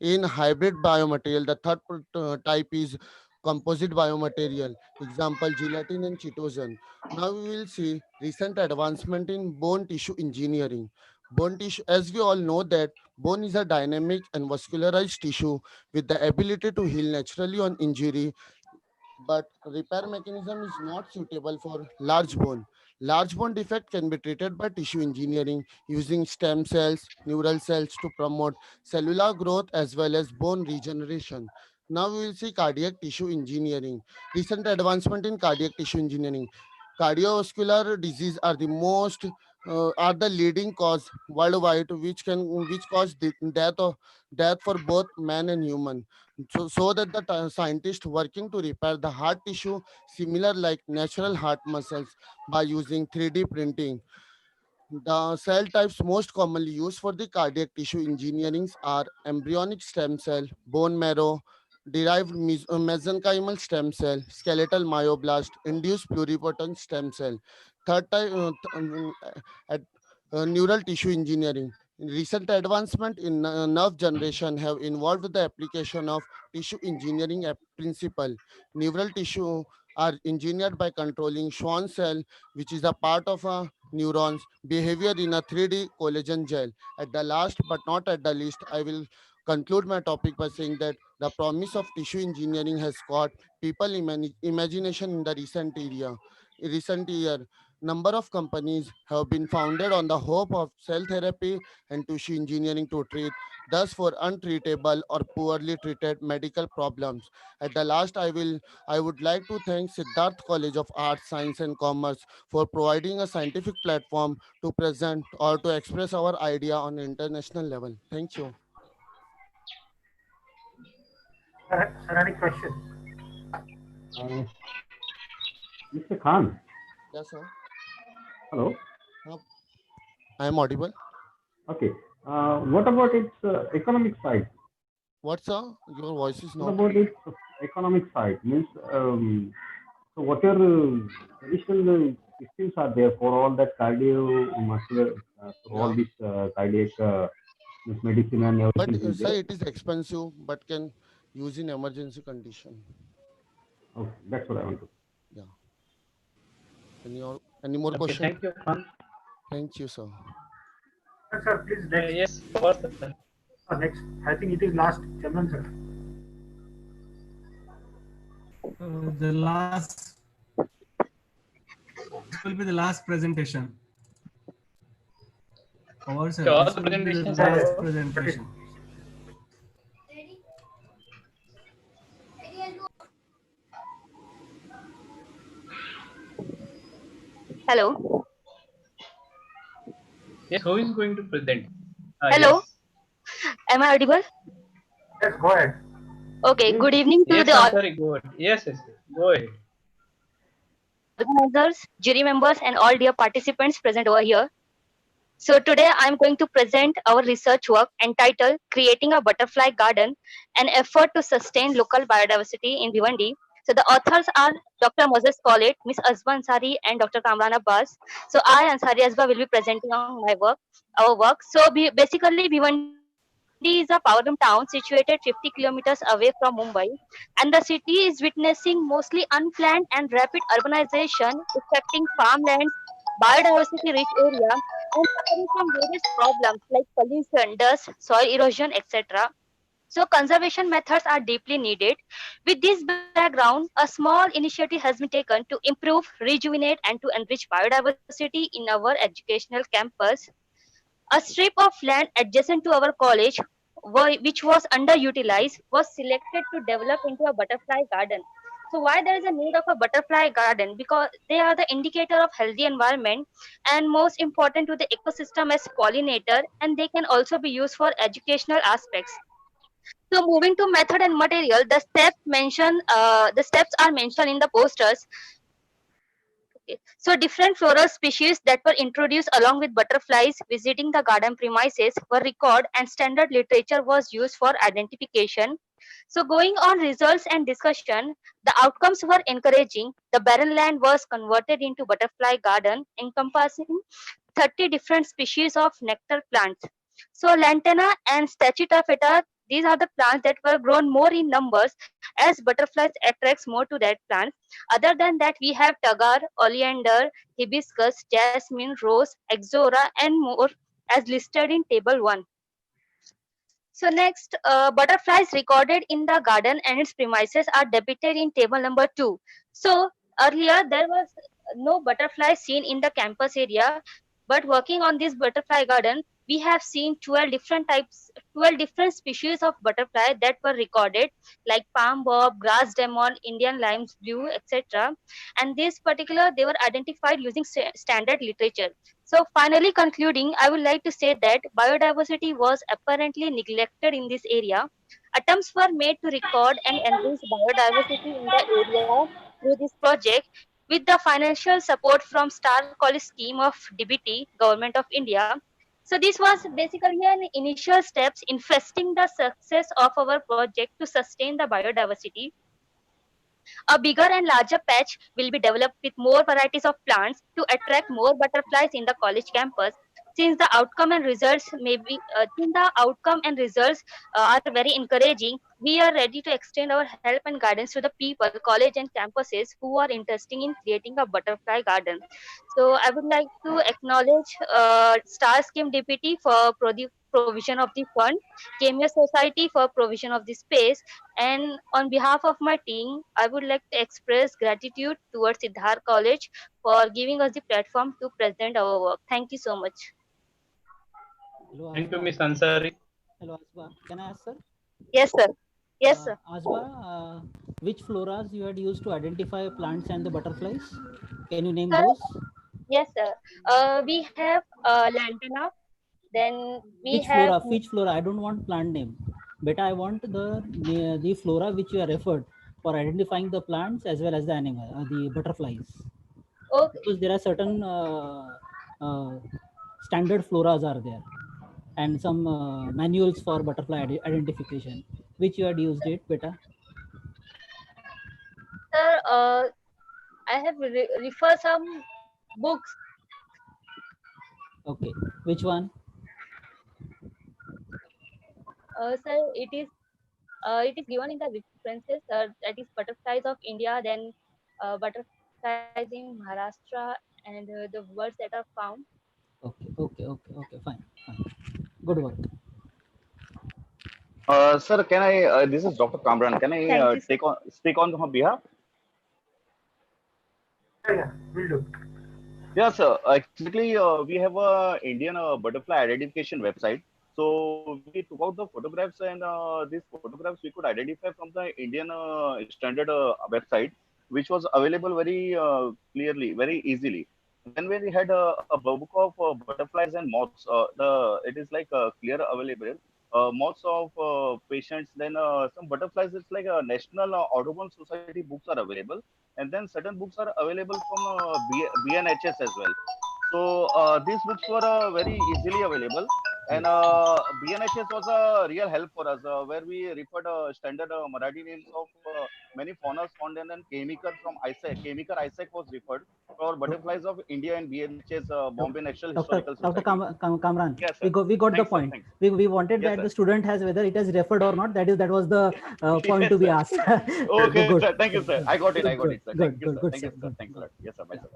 in hybrid biomaterial, the third type is composite biomaterial, example gelatin and chitosan. Now we will see recent advancement in bone tissue engineering. Bone tissue, as we all know that bone is a dynamic and vascularized tissue with the ability to heal naturally on injury, but repair mechanism is not suitable for large bone. Large bone defect can be treated by tissue engineering using stem cells, neural cells to promote cellular growth as well as bone regeneration. Now we will see cardiac tissue engineering. Recent advancement in cardiac tissue engineering. Cardiovascular disease are the leading cause worldwide, which cause death for both man and human. So that the scientists working to repair the heart tissue similar like natural heart muscles by using 3D printing. The cell types most commonly used for the cardiac tissue engineering are embryonic stem cell, bone marrow, derived mesenchymal stem cell, skeletal myoblast, induced pluripotent stem cell. Third type, at neural tissue engineering. Recent advancement in nerve generation have involved the application of tissue engineering principle. Neural tissue are engineered by controlling Schwann cell, which is a part of a neurons behavior in a 3D collagen gel. At the last but not at the least, I will conclude my topic by saying that the promise of tissue engineering has caught people imagination in the recent year. Number of companies have been founded on the hope of cell therapy and tissue engineering to treat, thus for untreatable or poorly treated medical problems. At the last, I would like to thank Siddharth College of Arts, Science and Commerce for providing a scientific platform to present or to express our idea on international level. Thank you. Sir, any question? Mr. Khan. Yes, sir. Hello. I am audible. Okay. What about its economic side? What, sir? Your voice is What not. about its economic side? Means, so what are additional systems are there for all that cardiovascular, for all this cardiac medicine and But everything sir, there? it is expensive, but can use in emergency condition. Okay, that's what I want to. Yeah. Any more Okay, questions? thank you, Khan. Thank you, sir. Sir, please next. Yes, of course, sir. Next. I think it is last. Chandan, sir. The last, this will be the last presentation. Over, sir. All This the will be the presentations are last over. presentation. Hello. Yes, who is going to present? Hello. Yes. Am I audible? Yes, go ahead. Okay. Good evening to Yes, the Ansari, go ahead. Yes, yes, yes. Go ahead. organizers, jury members, and all dear participants present over here. So today I'm going to present our research work entitled Creating a Butterfly Garden, an effort to sustain local biodiversity in Bhiwandi. So the authors are Dr. Moses Collett, Miss Azba Ansari, and Dr. Kamran Abbas. So I, Ansari Azba, will be presenting on my work, our work. So basically Bhiwandi is a powerdom town situated 50 kilometers away from Mumbai, and the city is witnessing mostly unplanned and rapid urbanization affecting farmlands, biodiversity rich area, and suffering from various problems like pollution, dust, soil erosion, etc. So conservation methods are deeply needed. With this background, a small initiative has been taken to improve, rejuvenate, and to enrich biodiversity in our educational campus. A strip of land adjacent to our college, which was underutilized, was selected to develop into a butterfly garden. So why there is a need of a butterfly garden? Because they are the indicator of healthy environment and most important to the ecosystem as pollinator, and they can also be used for educational aspects. So moving to method and material, the steps are mentioned in the posters. Okay. So different floral species that were introduced along with butterflies visiting the garden premises were recorded and standard literature was used for identification. So going on results and discussion, the outcomes were encouraging. The barren land was converted into butterfly garden encompassing 30 different species of nectar plants. So lantana and stachytophyta, these are the plants that were grown more in numbers as butterflies attracts more to that plant. Other than that, we have tagar, oleander, hibiscus, jasmine, rose, exora, and more as listed in table 1. So next, butterflies recorded in the garden and its premises are depicted in table number 2. So earlier there was no butterfly seen in the campus area, but working on this butterfly garden, we have seen 12 different species of butterfly that were recorded, like palm bob, grass demon, Indian limes blue, etc. And this particular, they were identified using standard literature. So finally concluding, I would like to say that biodiversity was apparently neglected in this area. Attempts were made to record and enrich biodiversity in the area through this project with the financial support from Star College scheme of DBT, Government of India. So this was basically an initial steps infesting the success of our project to sustain the biodiversity. A bigger and larger patch will be developed with more varieties of plants to attract more butterflies in the college campus. Since the outcome and results are very encouraging, we are ready to extend our help and guidance to the people, college and campuses who are interested in creating a butterfly garden. So I would like to acknowledge Star Scheme DPT for the provision of the fund, Cameo Society for provision of the space, and on behalf of my team, I would like to express gratitude towards Siddhar College for giving us the platform to present our work. Thank you so much. Hello, Thank you, Asba. Miss Ansari. Hello, Asba. Can I ask, sir? Yes, sir. Yes, sir. Asba, which floras you had used to identify plants and the butterflies? Can you name Sir, those? yes, sir. We have lantana. Then we Which have flora? Which flora? I don't want plant name. But I want the flora which you are referred for identifying the plants as well as the animal, the butterflies. okay. Because there are certain standard floras are there, and some manuals for butterfly identification. Which you had used it, beta? Sir, I have refer some books. Okay. Which one? Sir, it is given in the references. That is butterflies of India, then butterflies in Maharashtra, and the words that are found. Okay. Fine. Good work. Sir, can I? This is Dr. Kamran. Can I Thank you, sir. speak on her behalf? Yeah, will do. Yes, sir. Actually, we have a Indian butterfly identification website. So we took out the photographs, and these photographs we could identify from the Indian standard website, which was available very clearly, very easily. Then we had a book of butterflies and moths. It is like clear available. Moths of patients. Then some butterflies. It's like a National Audubon Society books are available, and then certain books are available from BNHS as well. So these books were very easily available, and BNHS was a real help for us, where we referred standard Marathi names of many faunas found, and then Chemiker from ISAC. Chemiker ISAC was referred for butterflies of India and BNHS, Bombay National Historical Dr. Society. Kamran, Yes, sir. we got the Thanks, sir. point. Thanks. We wanted Yes, that sir. the student has whether it has referred or not. That was the point Yes, to be sir. asked. Okay, Good. sir. Thank you, sir. I got it, sir. Thank you, sir. Good, Thank you, sir. sir. Good. Thanks a lot. Yes, sir. Bye, sir.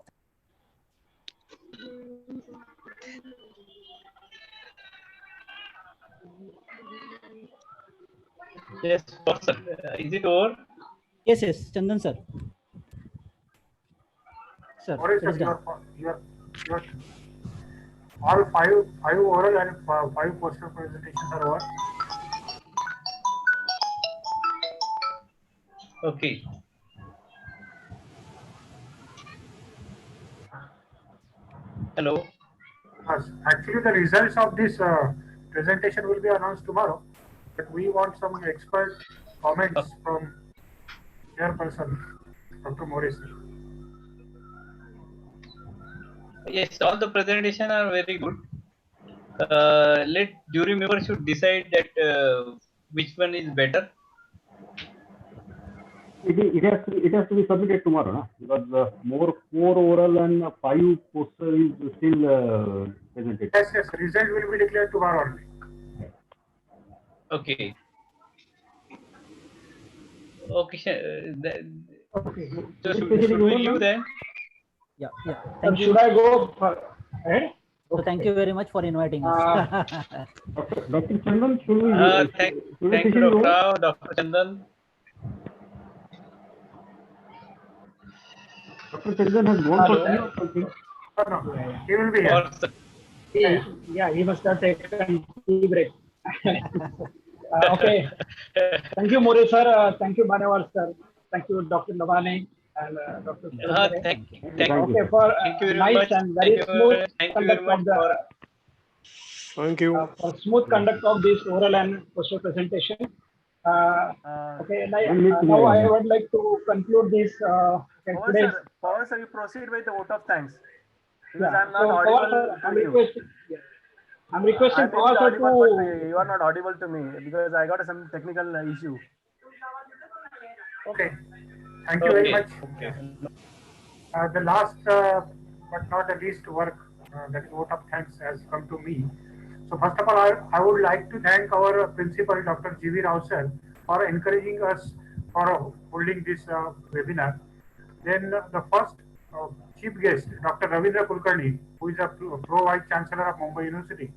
Yes, sir. Is it over? Yes, Chandan sir. Sir, What is it is done. your all five oral and five poster presentations are over. Okay. Hello. Yes, actually, the results of this presentation will be announced tomorrow, but we want some expert comments from chairperson, Dr. Morris. Yes, all the presentation are very good. Let jury members should decide that which one is better. It has to be submitted tomorrow, no? Because four oral and five poster is still presented. Yes, result will be declared tomorrow only. Okay. Okay. Okay. So should we leave then? Yeah. Thank you. Should I go ahead? So thank you very much for inviting us. Dr. Chandan, should we? Thank you, Dr. Rao, Dr. Chandan. Dr. Chandan has gone for tea or something. No, he will be here. Yeah, he must have taken tea break. Okay. Thank you, Mori sir. Thank you, Banewal sir. Thank you, Dr. Navani and Dr. Thank you For very nice much. and very smooth conduct of the Thank you. for smooth conduct of this oral and poster presentation. Okay, now I would like to conclude this. Today's. Power sir, you proceed with the vote of thanks. Because Yeah, I'm not so audible Power, to you. I'm requesting I may Power be sir audible, to. but you are not audible to me because I got some technical issue. Okay. Thank you very much. Okay. The last but not the least work, that is vote of thanks, has come to me. So first of all, I would like to thank our principal, Dr. G.V. Rao sir, for encouraging us for holding this webinar. Then the first chief guest, Dr. Ravindra Kulkarni, who is a Pro Vice Chancellor of Mumbai University,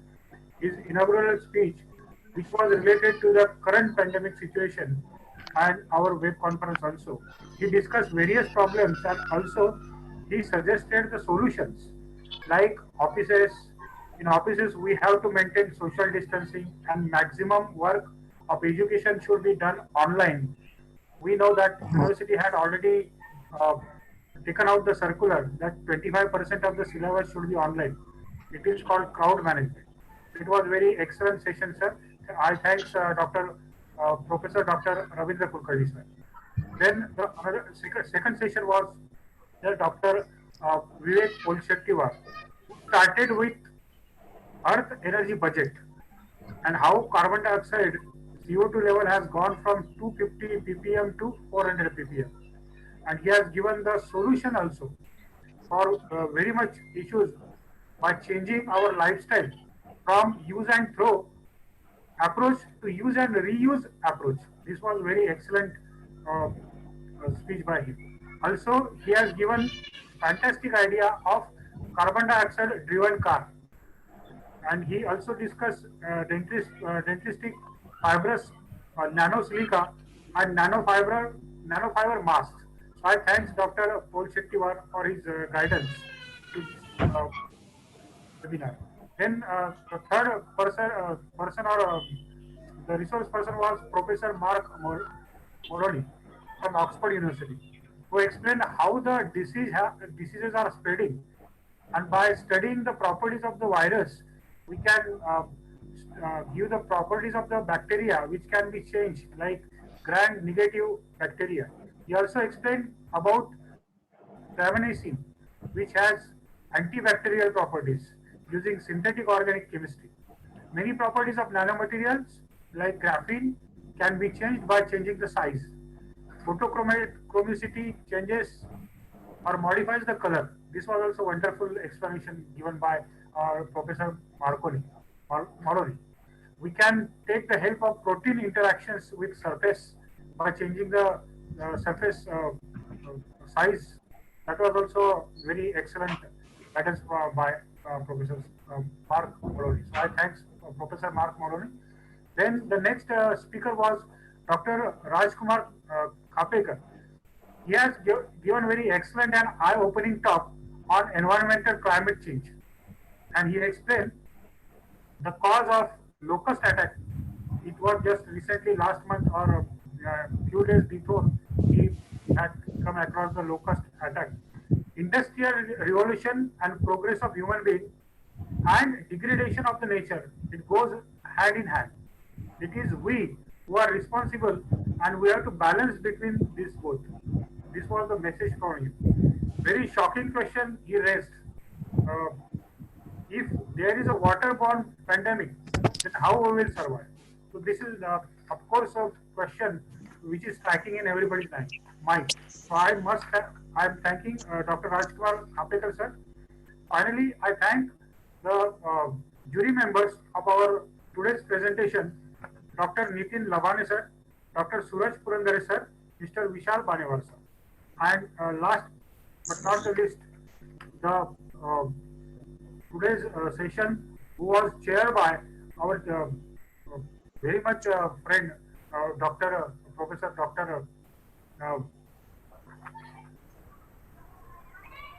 his inaugural speech, which was related to the current pandemic situation and our web conference also. He discussed various problems and also he suggested the solutions, like offices. In offices, we have to maintain social distancing and maximum work of education should be done online. We know that university had already taken out the circular that 25% of the syllabus should be online. It is called crowd management. It was very excellent session, sir. I thanks Professor Dr. Ravindra Kulkarni, sir. Then the second session was the Dr. Vivek Polshettiwar, who started with Earth energy budget and how carbon dioxide CO2 level has gone from 250 ppm to 400 ppm. And he has given the solution also for very much issues by changing our lifestyle from use and throw approach to use and reuse approach. This was very excellent speech by him. Also, he has given fantastic idea of carbon dioxide driven car. and he also discussed dentristic fibrous nanosilica and nanofiber masks. So I thanks Dr. Paul Shettiwar for his guidance to this webinar. Then the third person or the resource person was Professor Mark Moroni from Oxford University, who explained how the diseases are spreading, and by studying the properties of the virus, we can give the properties of the bacteria which can be changed, like gram-negative bacteria. He also explained about flavonacin, which has antibacterial properties using synthetic organic chemistry. Many properties of nanomaterials like graphene can be changed by changing the size. Photochromicity changes or modifies the color. This was also wonderful explanation given by Professor Maroni. We can take the help of protein interactions with surface by changing the surface size. That was also very excellent guidance by Professor Mark Maloney. So I thanks Professor Mark Maloney. Then the next speaker was Dr. Rajkumar Khapekar. He has given very excellent and eye-opening talk on environmental climate change, and he explained the cause of locust attack. It was just recently last month or a few days before he had come across the locust attack. Industrial revolution and progress of human being and degradation of the nature, it goes hand in hand. It is we who are responsible, and we have to balance between these both. This was the message from him. Very shocking question he raised. If there is a waterborne pandemic, then how we will survive? So this is, of course, a question which is striking in everybody's mind. So I am thanking Dr. Rajkumar Khapekar sir. Finally, I thank the jury members of our today's presentation, Dr. Nitin Labane sir, Dr. Suraj Purandare sir, Mr. Vishal Banewar sir. And last but not the least, the today's session was chaired by our very much friend, Professor Dr.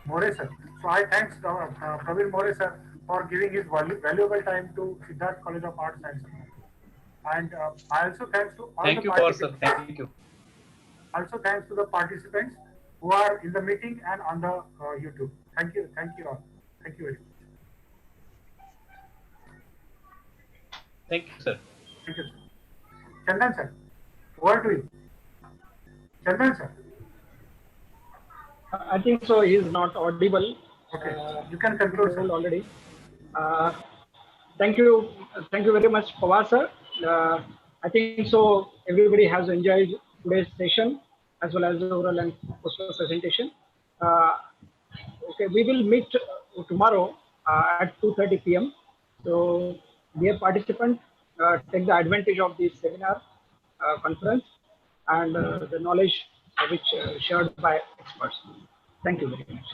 More sir. So I thanks Praveen More sir for giving his valuable time to Siddharth College of Arts and Science. And I also thanks to all Thank the you, participants. sir. Thank you. Also thanks to the participants who are in the meeting and on the YouTube. Thank you all. Thank you very much. Thank you, sir. Thank you, sir. Chandan sir, over to you. Chandan sir. I think so. He is not audible. Okay, you can conclude, sir. Already. Thank you very much, Pawar sir. I think so. Everybody has enjoyed today's session as well as the oral and poster presentation. Okay, we will meet tomorrow at 2:30 p.m. So, dear participants, take the advantage of this seminar conference and the knowledge which shared by experts. Thank you very much.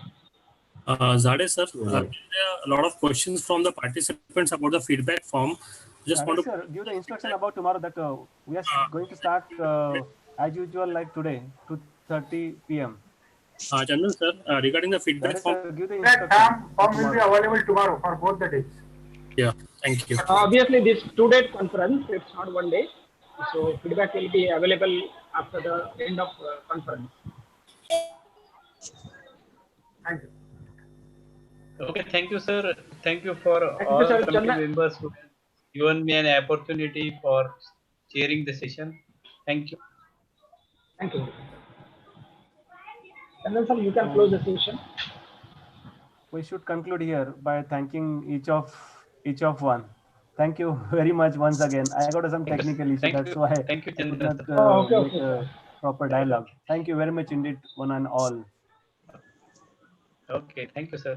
Zade sir, there are a lot of questions from the participants about the feedback form. Just want to sir, give the instruction about tomorrow that we are going to start as usual like today, 2:30 p.m. Chandan sir, regarding the feedback Sir, form. give the That form will be available tomorrow for both the days. Yeah, thank you. Obviously, this 2-day conference, it's not 1 day. So feedback will be available after the end of conference. Thank you. Okay, thank you, sir. Thank you for all sir. committee members who have given me an opportunity for chairing the session. Thank you. Thank you. And then, sir, you can close the session. We should conclude here by thanking each of one. Thank you very much once again. I got some technical issue, that's why I could not make a proper dialogue. Thank you very much indeed, one and all. Okay, thank you, sir.